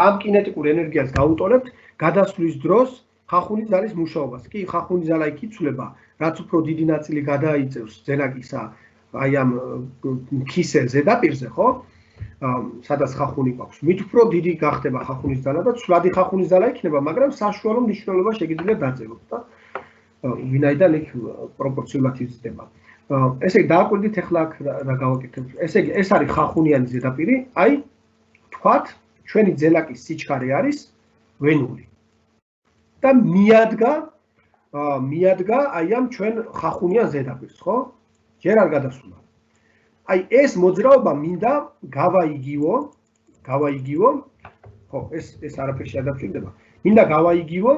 Speaker 1: ამ კინეტიკურ ენერგიას გაუტოლებთ გადასვლის დროს ხახუნის ძალის მუშაობას. კი, ხახუნის ძალა იქ იცვლება, რაც უფრო დიდი ნაწილი გადაიწევს ძელაკისა აი ამ ქისელ ზედაპირზე, ხო? სადაც ხახუნი გვაქვს. მით უფრო დიდი გახდება ხახუნის ძალა და ცვლადი ხახუნის ძალა იქნება, მაგრამ საშუალო მნიშვნელობა შეგიძლიათ დაწეროთ და ვინაიდან იქ პროპორციულად იზრდება. ესე იგი, დააკვირდით ახლა აქ რა გავაკეთებ. ესე იგი, ეს არის ხახუნიანი ზედაპირი, აი თქვათ, ჩვენი ძელაკის სიჩქარე არის ვენური. და მიადგა აი ამ ჩვენ ხახუნიან ზედაპირს, ხო? ჯერ არ გადასულა. აი ეს მოძრაობა მინდა გავაიგივო, ხო, ეს არაფერში არ დაფიქრდება. მინდა გავაიგივო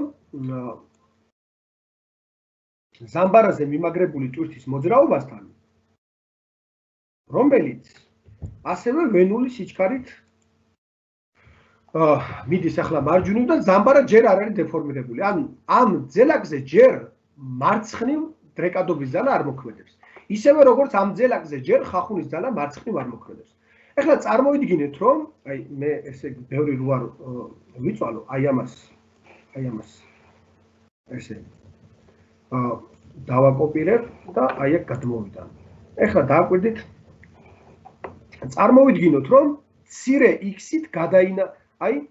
Speaker 1: ზამბარაზე მიმაგრებული ტვირთის მოძრაობასთან, რომელიც ასევე ვენული სიჩქარით მიდის ახლა მარჯვნივ და ზამბარა ჯერ არ არის დეფორმირებული. ანუ ამ ძელაკზე ჯერ მარცხნივ დრეკადობის ძალა არ მოქმედებს. ისევე როგორც ამ ძელაკზე ჯერ ხახუნის ძალა მარცხნივ არ მოქმედებს. ეხლა წარმოვიდგინეთ, რომ აი მე ესე ბევრი რო არ ვიწვალო, აი ამას ესე დავაკოპირებ და აი აქ გადმოვიდან. ეხლა დააკვირდით, წარმოვიდგინოთ, რომ მცირე x-ით აი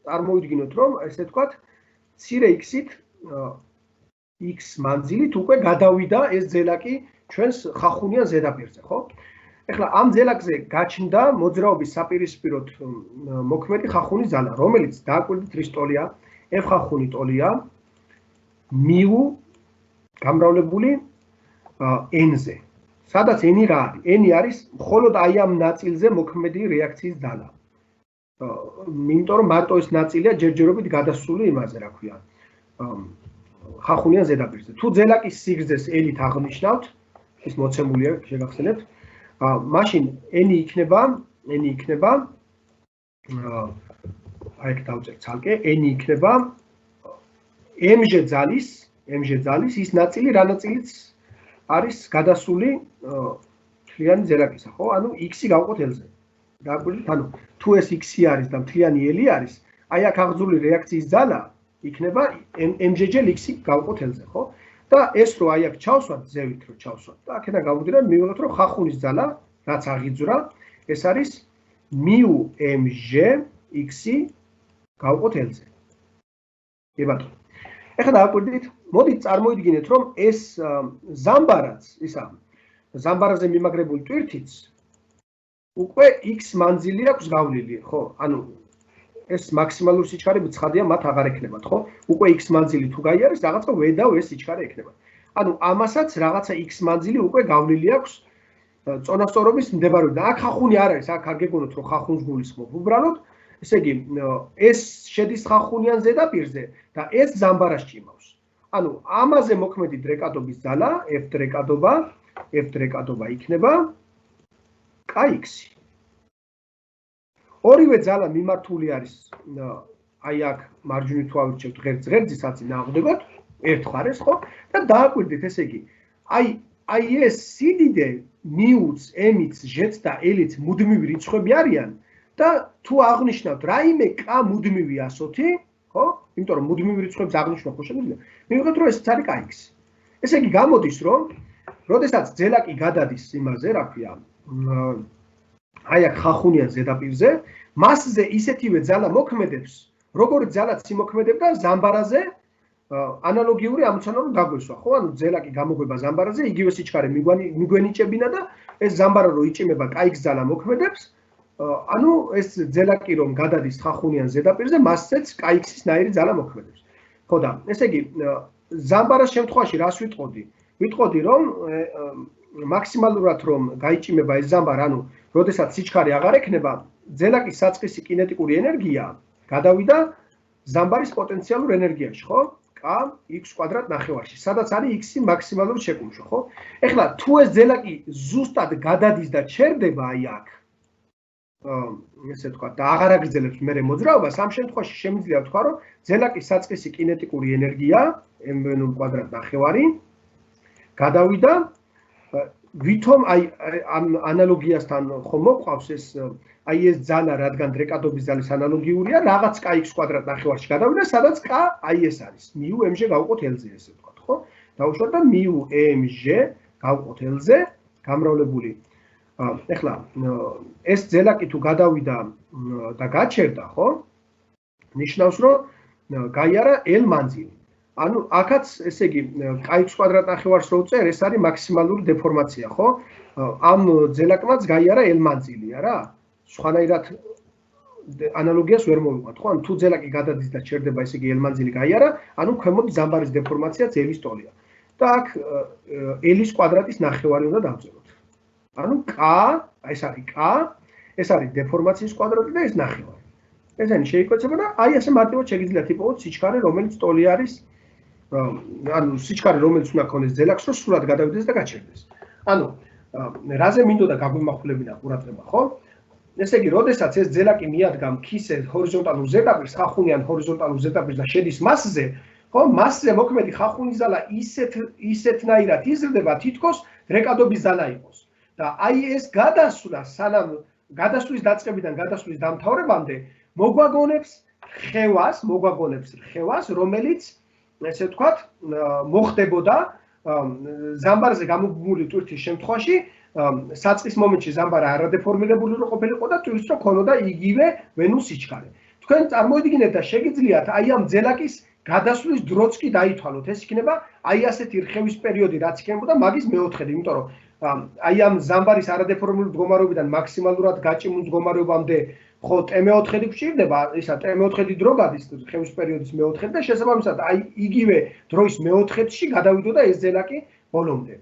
Speaker 1: წარმოვიდგინოთ, რომ ესე ვთქვათ, მცირე x-ით x მანძილით უკვე გადავიდა ეს ძელაკი ჩვენს ხახუნიან ზედაპირზე, ხო? ეხლა ამ ძელაკზე გაჩნდა მოძრაობის საპირისპიროდ მოქმედი ხახუნის ძალა, რომელიც დააკვირდით რის ტოლია, f ხახუნი ტოლია μ გამრავლებული n-ზე. სადაც n რა არის? n არის მხოლოდ აი ამ ნაწილზე მოქმედი რეაქციის ძალა. იმიტომ რომ მარტო ეს ნაწილია ჯერჯერობით გადასული იმაზე, რა ქვია, ხახუნიან ზედაპირზე. თუ ძელაკის სიგრძეს n-ით აღნიშნავთ, ის მოცემულია, შეგახსენებთ, მაშინ n იქნება აი ეგ დავწერთ ცალკე, n იქნება mg ძალის ის ნაწილი, რა ნაწილიც არის გადასული მთლიანი ძელაკისა, ხო? ანუ x-ი გავყოთ l-ზე. დააკვირდით, ანუ თუ ეს x-ი არის და მთლიანი l-ი არის, აი აქ აღძრული რეაქციის ძალა იქნება mg-ჯერ x-ი გავყოთ l-ზე, ხო? და ეს რო აი აქ ჩავსვათ, ზევით რო ჩავსვათ და აქედან გავუდირა, მივიღოთ, რომ ხახუნის ძალა, რაც აღიძვრა, ეს არის μmg x-ი გავყოთ l-ზე. კი ბატონო. ეხლა დააკვირდით, მოდით წარმოვიდგინეთ, რომ ეს ზამბარაც, ზამბარაზე მიმაგრებული ტვირთიც უკვე x მანძილი აქვს გავლილი, ხო? ანუ ეს მაქსიმალური სიჩქარე ცხადია, მათ აღარ ექნებათ, ხო? უკვე x მანძილი თუ გაიარეს, რაღაცა ვედა ეს სიჩქარე ექნება. ანუ ამასაც რაღაცა x მანძილი უკვე გავლილი აქვს წონასწორობის მდებარეობიდან. აქ ხახუნი არ არის, აქ არ გეგონოთ, რომ ხახუნს გულისხმობ. უბრალოდ, ესე იგი, ეს შედის ხახუნიან ზედაპირზე და ეს ზამბარას ჭიმავს. ანუ ამაზე მოქმედი დრეკადობის ძალა, f დრეკადობა იქნება kx. ორივე ძალა მიმართული არის აი აქ მარჯვნივ თუ ავირჩევთ ღერძის საწინააღმდეგოდ ერთ მხარეს, ხო? და დააკვირდით, ესე იგი, აი ეს სიდიდე მიუც, m-იც, ჟ-ც და l-იც მუდმივი რიცხვები არიან და თუ აღნიშნავთ რაიმე k მუდმივი 100, ხო? იმიტომ რომ მუდმივი რიცხვებს აღნიშნვა ხო შეგვიძლია. მივიღეთ რომ ესეც არის kx. ესე იგი გამოდის რომ როდესაც ძელაკი გადადის იმაზე, რა ქვია, აი აქ ხახუნიან ზედაპირზე, მასზე ისეთივე ძალა მოქმედებს, როგორც ძალაც იმოქმედებდა ზამბარაზე, ანალოგიური ამოცანა რომ დაგვესვა, ხო? ანუ ძელაკი გამოგვება ზამბარაზე, იგივე სიჩქარე მიგვენიჭებინა და ეს ზამბარა რო იჭიმება, kx ძალა მოქმედებს, ანუ ეს ძელაკი რომ გადადის ხახუნიან ზედაპირზე, მასზეც kx-ის ნაირი ძალა მოქმედებს. ხო და ესე იგი ზამბარას შემთხვევაში რას ვიტყოდი? ვიტყოდი რომ მაქსიმალურად რომ გაიჭიმება ეს ზამბარა, ანუ როდესაც სიჩქარე აღარ ექნება, ძელაკის საწყისი კინეტიკური ენერგია გადავიდა ზამბარის პოტენციალურ ენერგიაში, ხო? k x² ნახევარში, სადაც არის x-ი მაქსიმალურ შეკუმშვი, ხო? ეხლა თუ ეს ძელაკი ზუსტად გადადის და ჩერდება აი აქ, ესე თქვა და აღარ აგრძელებს მერე მოძრაობას, ამ შემთხვევაში შემიძლია ვთქვა, რომ ძელაკის საწყისი კინეტიკური ენერგია mv0² ნახევარი გადავიდა ვითომ აი ამ ანალოგიასთან ხომ მოყავს ეს აი ეს ძალა, რადგან დრეკადობის ძალის ანალოგიურია, რაღაც kx² ნახევარში გადავიდა, სადაც k აი ეს არის. μ-mg გავყოთ l-ზე, ესე ვთქვათ, ხო? დავუშვათ და μ-mg გავყოთ l-ზე, გამრავლებული. ეხლა ეს ძელაკი თუ გადავიდა და გაჩერდა, ხო? ნიშნავს, რომ გაიარა l მანძილი. ანუ აქაც ესე იგი kx² ნახევარს რო წერ, ეს არის მაქსიმალური დეფორმაცია, ხო? ამ ძელაკმაც გაიარა l მანძილია რა. სხვანაირად ანალოგიას ვერ მოვიყვანთ, ხო? ანუ თუ ძელაკი გადადის და ჩერდება, ესე იგი l მანძილი გაიარა, ანუ ქვემოთ ზამბარის დეფორმაციაც l-ის ტოლია. და აქ l-ის კვადრატის ნახევარი უნდა დავწეროთ. ანუ k, ეს არის k, ეს არის დეფორმაციის კვადრატი და ეს ნახევარი. ესენი შეიკვეცება და აი ასე მარტივად შეგიძლიათ იპოვოთ სიჩქარე, რომელიც ტოლი არის, ანუ სიჩქარე, რომელიც უნდა ქონდეს ძელაკს, რომ სრულად გადავიდეს და გაჩერდეს. ანუ რაზე მინდოდა გაგვიმახვილებინა ყურადღება, ხო? ესე იგი, როდესაც ეს ძელაკი მიადგა მქისე ჰორიზონტალურ ზედაპირს, ხახუნიან ჰორიზონტალურ ზედაპირს და შედის მასზე, ხო, მასზე მოქმედი ხახუნის ძალა ისეთნაირად იზრდება, თითქოს დრეკადობის ძალა იყოს. და აი ეს გადასვლა, სანამ გადასვლის დაწყებიდან გადასვლის დამთავრებამდე მოგვაგონებს რხევას, რომელიც ესე ვთქვათ, მოხდებოდა ზამბარზე გამოგმული ტვირთის შემთხვევაში, საწყის მომენტში ზამბარა არადეფორმირებული რო ყოფილიყო და ტვირთს რო ქონოდა იგივე ვენუს სიჩქარე. თქვენ წარმოიდგინეთ და შეგიძლიათ აი ამ ძელაკის გადასვლის დროც კი დაითვალოთ. ეს იქნება აი ასეთი რხევის პერიოდი, რაც იქნებოდა მაგის მეოთხედი, იმიტომ რომ აი ამ ზამბარის არადეფორმირებული მდგომარეობიდან მაქსიმალურად გაჭიმულ მდგომარეობამდე ხო t4 გვჭირდება, ისა t4 დრო გადის რხევის პერიოდის მეოთხედი და შესაბამისად აი იგივე დროის მეოთხედში გადავიდოდა ეს ძელაკი ბოლომდე.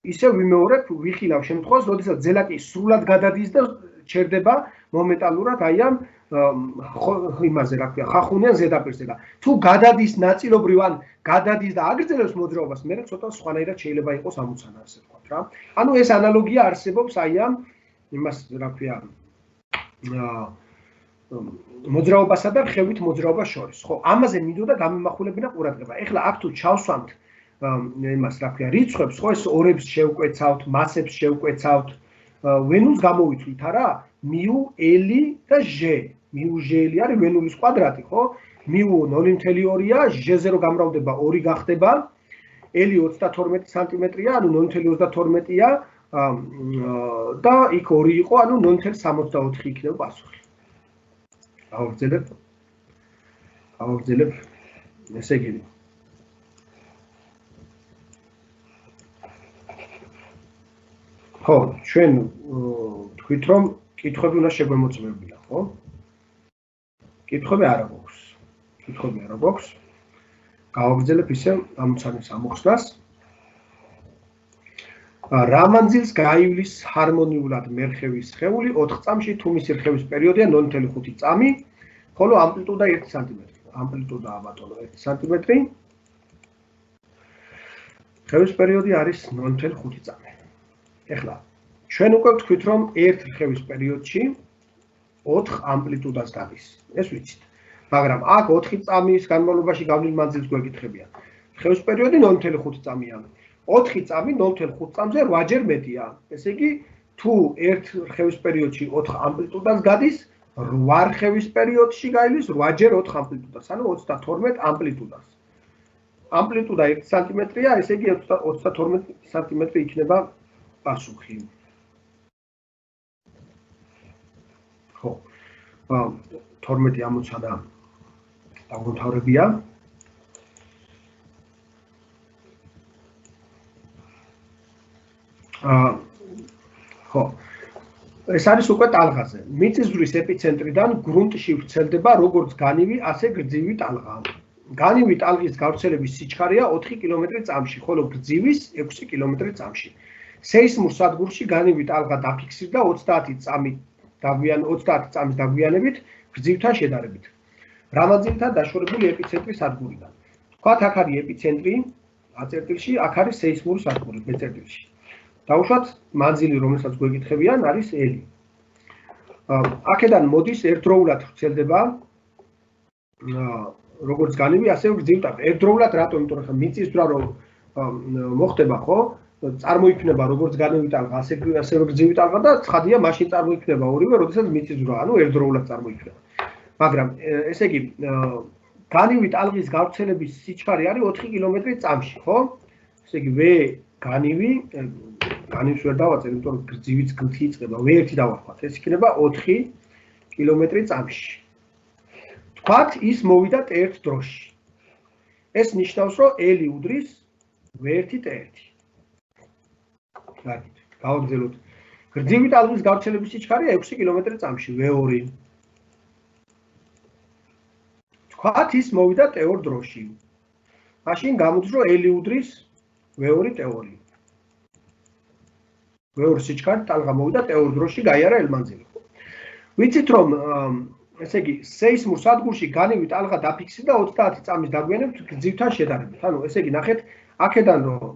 Speaker 1: ისე ვიმეორებ, ვიხილავ შემთხვევას, როდესაც ძელაკი სრულად გადადის და ჩერდება მომენტალურად აი ამ იმაზე, რა ქვია, ხახუნიან ზედაპირზე და თუ გადადის ნაწილობრივ ან გადადის და აგრძელებს მოძრაობას, მე ცოტა სხვანაირად შეიძლება იყოს ამოცანა, ასე ვთქვათ რა. ანუ ეს ანალოგია არსებობს აი ამ იმას, რა ქვია, მოძრაობასა და რხევით მოძრაობას შორის. ხო, ამაზე მინდოდა გამიმახვილებინა ყურადღება. ეხლა აქ თუ ჩავსვამთ იმას, რა ქვია, რიცხვებს, ხო, ეს ორებს შევკვეცავთ, მასებს შევკვეცავთ, ვენუს გამოვიცვლით არა? μ, l და ჟ. μ-ჟ-l არის ვენულის კვადრატი, ხო? μ0.2-ია, ჟ-ზე რო გამრავლდება 2 გახდება, l 32 სანტიმეტრია, ანუ 0.32-ია და იქ 2 იყო, ანუ 0.64 იქნება პასუხი. გავაგრძელებ. ესე იგი. ხო, ჩვენ თქვით რომ კითხვები უნდა შეგვემოწმებინა, ხო? კითხვები არ გვაქვს. გავაგრძელებ ისე ამოცანის ამოხსნას. რა მანძილს გაივლის ჰარმონიულად მერხევის სხეული 4 წამში, თუ მისი რხევის პერიოდია 0.5 წამი, ხოლო ამპლიტუდა 1 სანტიმეტრი. ამპლიტუდაა ბატონო 1 სანტიმეტრი. რხევის პერიოდი არის 0.5 წამი. ეხლა ჩვენ უკვე ვთქვით რომ ერთ რხევის პერიოდში 4 ამპლიტუდას გადის. ეს ვიცით. მაგრამ აქ 4 წამის განმავლობაში გავლილ მანძილს გვეკითხებიან. ხევის პერიოდი 0.5 წამია. 4 წამი 0.5 წამზე 8-ჯერ მეტია. ესე იგი, თუ ერთ ხევის პერიოდში 4 ამპლიტუდას გადის, 8 ხევის პერიოდში გაივლის 8-ჯერ 4 ამპლიტუდას, ანუ 32 ამპლიტუდას. ამპლიტუდა 1 სანტიმეტრია, ესე იგი 32 სანტიმეტრი იქნება პასუხი. ხო. 12 ამოცანა დაგვთავრებია. ხო. ეს არის უკვე ტალღაზე. მიწისძვრის ეპიცენტრიდან გრუნტში ვრცელდება როგორც განივი, ასე გრძივი ტალღა. განივი ტალღის გავრცელების სიჩქარეა 4 კილომეტრი წამში, ხოლო გრძივის 6 კილომეტრი წამში. სეისმურ სადგურში განივი ტალღა დაფიქსირდა 30 წამის დაგვიანებით გრძივთან შედარებით. რამაძილთან დაშორებული ეპიცენტრის სადგურიდან. თქვათ, აქ არის ეპიცენტრი A-წერტილში, აქ არის სეისმური სადგური B-წერტილში. დავუშვათ, მანძილი, რომელსაც გვეკითხებიან, არის L. აქედან მოდის ერთდროულად ვრცელდება როგორც განივი, ასევე გრძივი ტალღა. ერთდროულად რატომ? იმიტომ რომ მიწისძვრა რომ მოხდება, ხო? წარმოიქმნება როგორც განივი ტალღა, ასევე გრძივი ტალღა და ცხადია, მაშინ წარმოიქმნება ორივე, როდესაც მიწისძვრა, ანუ ერთდროულად წარმოიქმნება. მაგრამ ესე იგი, განივი ტალღის გავრცელების სიჩქარე არის 4 კილომეტრი წამში, ხო? ესე იგი, V განივს ვერ დავაწერ, იმიტომ რომ გრძივიც გრთი იწყება, V1 დავახვალ. ეს იქნება 4 კილომეტრი წამში. თქვათ, ის მოვიდა T1 დროში. ეს ნიშნავს, რომ L უდრის V1 T1. კარგით, გავაგრძელოთ. გრძივი ტალღის გავრცელების სიჩქარეა 6 კილომეტრი წამში, V2. თქვათ, ის მოვიდა T2 დროში. მაშინ გამოდის, რომ L უდრის V2 T2. V2 სიჩქარე ტალღა მოვიდა T2 დროში, გაიარა L მანძილი. ვიცით, რომ ესე იგი, სეისმურ სადგურში განივი ტალღა დაფიქსირდა 30 წამის დაგვიანებით გრძივთან შედარებით. ანუ ესე იგი, ნახეთ, აქედან რომ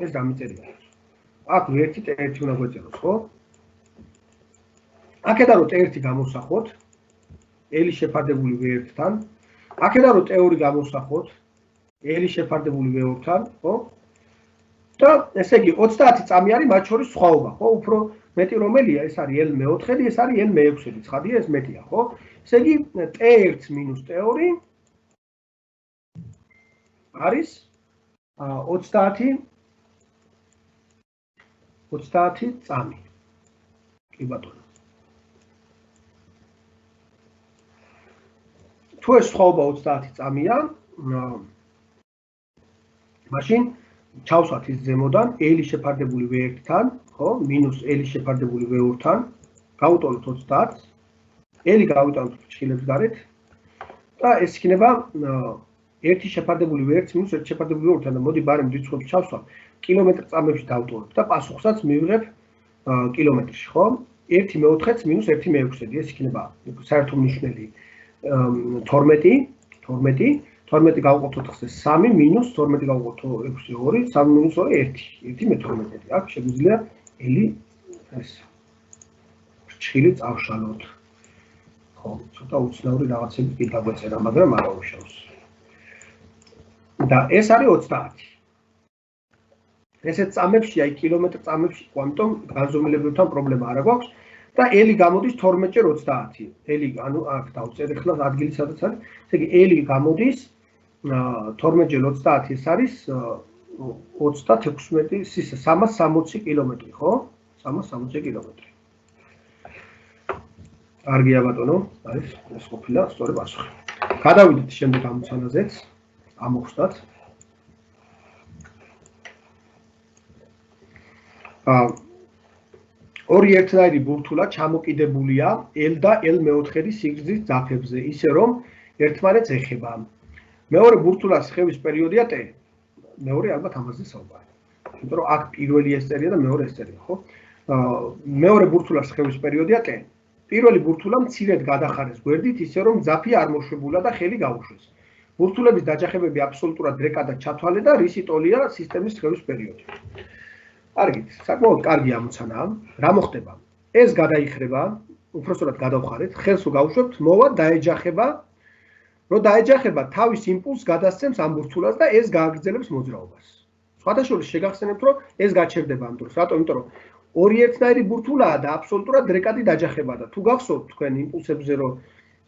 Speaker 1: ეს დამიწერია. აქ V1 T1 უნდა გვეწეროს, ხო? აქედან რომ T1 გამოვსახოთ, L შეფარდებული V1-თან, აქედან რომ T2 გამოვსახოთ, L შეფარდებული V2-თან, ხო? და ესე იგი 30 წამი არის მათ შორის სხვაობა, ხო? უფრო მეტი რომელია? ეს არის L მე-4, ეს არის L მე-6, ცხადია ეს მეტია, ხო? ესე იგი T1 - T2 არის 30 წამი. კი ბატონო. თუ ეს სხვაობა 30 წამია, მაშინ ჩავსვათ ის ზემოდან L შეფარდებული V1-თან, ხო? მინუს L შეფარდებული V2-თან, გავუტოლოთ 30, L გავიტანოთ ფრჩხილებს გარეთ და ეს იქნება 1 შეფარდებული V1 მინუს 1 შეფარდებული V2-თან და მოდი ბარემ რიცხვებს ჩავსვათ, კილომეტრ წამებში დავტოვებთ და პასუხსაც მივიღებ კილომეტრში, ხო? 1 მე-4 მინუს 1 მე-6, ეს იქნება საერთო მნიშვნელი 12 გავუყოთ 4-ზე 3 მინუს 12 გავუყოთ 6-ზე 2, 3 მინუს 2 1, 1 მე-12. აქ შეგვიძლია L ეს ფრჩხილი წავშალოთ. ხო, ცოტა უცნაური რაღაცები კი დაგვეწერა, მაგრამ არა უშავს. და ეს არის 30. ესეთ წამებში, აი კილომეტრ წამებში, კვანტომ განზომილებებთან პრობლემა არ აქვს და L გამოდის 12-ჯერ 30. L, ანუ აქ დავწერე ხლა ადგილი სადაც არის. ესე იგი L გამოდის 12-ჯერ 30, ეს არის 360 კილომეტრი, ხო? 360 კილომეტრი. კარგია ბატონო, არის ეს ყოფილა სწორი პასუხი. გადავიდეთ შემდეგ ამოცანაზეც, ამოხსნათ. ორი ერთნაირი ბურთულა ჩამოკიდებულია L და L მე-4 სიგრძის ძაფებზე, ისე რომ ერთმანეთს ეხება. მეორე ბურთულას ხევის პერიოდია T. მეორე ალბათ ამაზე საუბარი. იმიტომ რომ აქ პირველი ეს წერია და მეორე ეს წერია, ხო? მეორე ბურთულას ხევის პერიოდია T. პირველი ბურთულა მცირედ გადახარეს გვერდით, ისე რომ ძაფი არ მოშვებულა და ხელი გაუშვეს. ბურთულების დაჯახებები აბსოლუტურად დრეკადად ჩათვალე და რისი ტოლია სისტემის ხევის პერიოდი. კარგით, საკმაოდ კარგი ამოცანაა. რა მოხდება? ეს გადაიხრება უпроსტად გადავხარეთ, ხელს რო გავუშვებთ, მოვა დაეჯახება, რომ დაეჯახება თავის იმპულსს გადასცემს ამ ბურთულას და ეს გააგრძელებს მოძრაობას. სხვათა შორის შეგახსენებთ, რომ ეს გაჩერდება ამ დროს. რატომ? იმიტომ რომ ორი ერთნაირი ბურთულაა და აბსოლუტურად დრეკადი დაჯახება და თუ გახსოვთ თქვენ იმპულსებზე რომ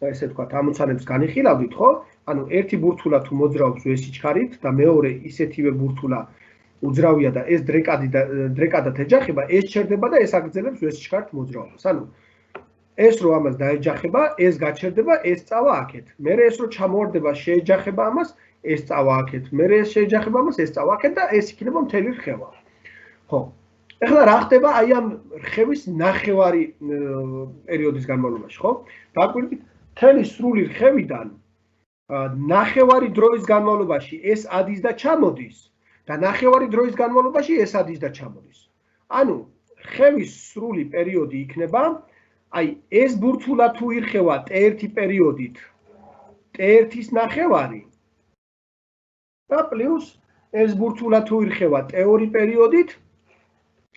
Speaker 1: ესე თქვა ამოცანებს განიხილავდით, ხო? ანუ ერთი ბურთულა თუ მოძრაობს ვესიჩქარით და მეორე ისეთივე ბურთულა უძრავია და ეს დრეკადად ეჯახება, ეს ჩერდება და ეს აგრძელებს ვესიჩქარით მოძრაობას. ანუ ეს რო ამას დაეჯახება, ეს გაჩერდება, ეს წავა აქეთ. მერე ეს რო ჩამოვარდება, შეეჯახება ამას, ეს წავა აქეთ. მერე ეს შეეჯახება ამას, ეს წავა აქეთ და ეს იქნება მთელი რხევა. ხო. ეხლა რა ხდება აი ამ რხევის ნახევარი პერიოდის განმავლობაში, ხო? დაგვირგვით მთელი სრული რხევიდან ნახევარი დროის განმავლობაში ეს ადის და ჩამოდის და ნახევარი დროის განმავლობაში ეს ადის და ჩამოდის. ანუ რხევის სრული პერიოდი იქნება აი ეს ბურთულა თუ ირხევა T1 პერიოდით T1-ის ნახევარი და პლუს ეს ბურთულა თუ ირხევა T2 პერიოდით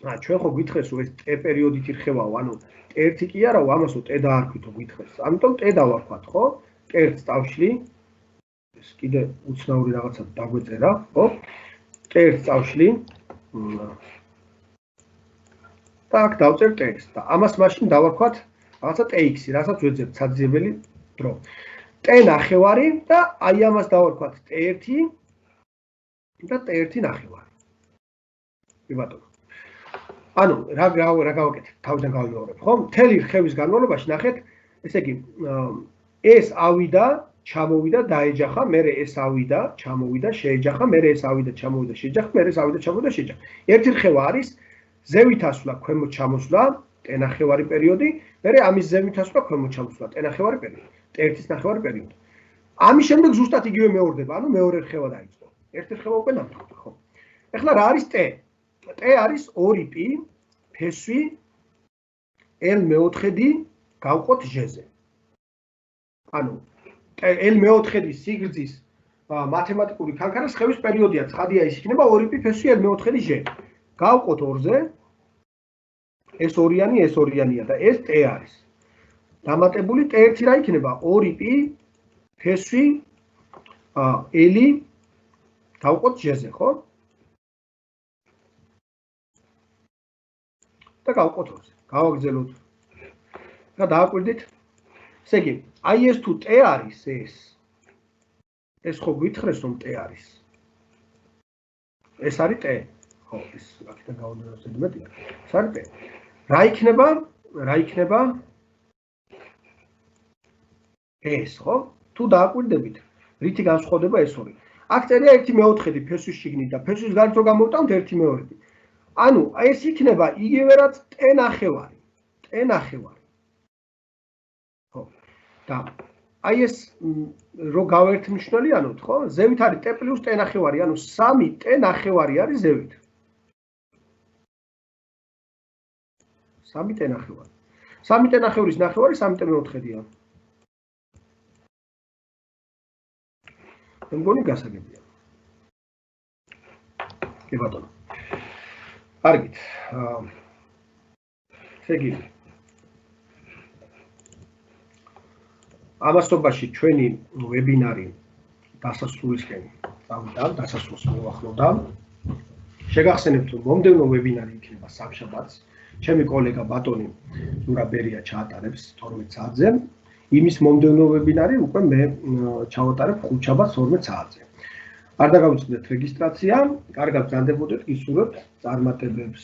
Speaker 1: ჩვენ ხო გითხეს რომ ეს T პერიოდით ირხევაო, ანუ T1 კი არაო, ამასო T დაარქვითო გითხეს. ამიტომ T დავარქვათ, ხო? T1 წავშლი. ეს კიდე უცნაური რაღაცა დაგვეწერა, ხო? T1 წავშლი. და აქ დავწერ T1 და ამას მაშინ დავარქვათ რაღაცა Tx-ი, რასაც ვეძებთ საძიებელი დრო. T ნახევარი და აი ამას დავარქვათ T1 და T1 ნახევარი. კი ბატონო. ანუ რა გავაკეთეთ? თავიდან გავიმეორებ, ხო? მთელი რხევის განმავლობაში ნახეთ, ესე იგი, ეს ავიდა, ჩამოვიდა, დაეჯახა, მერე ეს ავიდა, ჩამოვიდა, შეეჯახა, მერე ეს ავიდა, ჩამოვიდა, შეეჯახა, მერე ეს ავიდა, ჩამოვიდა, შეეჯახა. ერთი რხევა არის ზევით ასვლა, ქვემოთ ჩამოსვლა, T ნახევარი პერიოდი, მერე ამის ზევით ასვლა, ქვემოთ ჩამოსვლა, T ნახევარი პერიოდი, T1-ის ნახევარი პერიოდი. ამის შემდეგ ზუსტად იგივე მეორდება, ანუ მეორე რხევა დაიწყო. ერთი რხევა უკვე დამთავრდა, ხო? ეხლა რა არის T? T არის 2π ფესვი L4-დი გავყოთ J-ზე. ანუ L4-დის სიგრძის მათემატიკური ქანქარა რხევის პერიოდია, ცხადია ის იქნება 2π ფესვი L4-დი J. გავყოთ 2-ზე. ეს ორიანი, ეს ორიანია და ეს T არის. დამატებული T1 რა იქნება? 2π ფესვი L გავყოთ J-ზე, ხო? და გავყოთ 2-ზე. გავაგრძელოთ. და დააკვირდით. ესე იგი, აი ეს თუ T არის ეს ხო გითხრეს რომ T არის. ეს არის T. ხო, ეს აქედან გავუდგინოთ ზედმეტია. ეს არის T. რა იქნება? ეს, ხო? თუ დააკვირდებით, რითი განსხვავდება ეს ორი. აქ წერია 1/4 ფესვის შიგნით და ფესვის გარეთ რო გამოვტანთ 1/2. ანუ ეს იქნება იგივე რაც T ნახევარი. ხო. და აი ეს რო გავერთმნიშვნელიანოთ, ხო? ზევით არის T + T ნახევარი, ანუ 3T ნახევარი არის ზევით. 3T ნახევარი. 3T ნახევრის ნახევარი 3T4-დია. მე მგონი გასაგებია. კი ბატონო. კარგით. ესე იგი ამასობაში ჩვენი ვებინარი დასასრულისკენ წავიდა, დასასრულს მოვახლოვდა. შეგახსენებთ, რომ მომდევნო ვებინარი იქნება სამშაბათს. ჩემი კოლეგა ბატონი ზურაბ ბერია ჩაატარებს 12 საათზე. იმის მომდევნო ვებინარი უკვე მე ჩავატარებ ხუთშაბათს 12 საათზე. არ დაგავიწყდეთ რეგისტრაცია, კარგად ბრძანდებოდეთ, გისურვებთ წარმატებებს.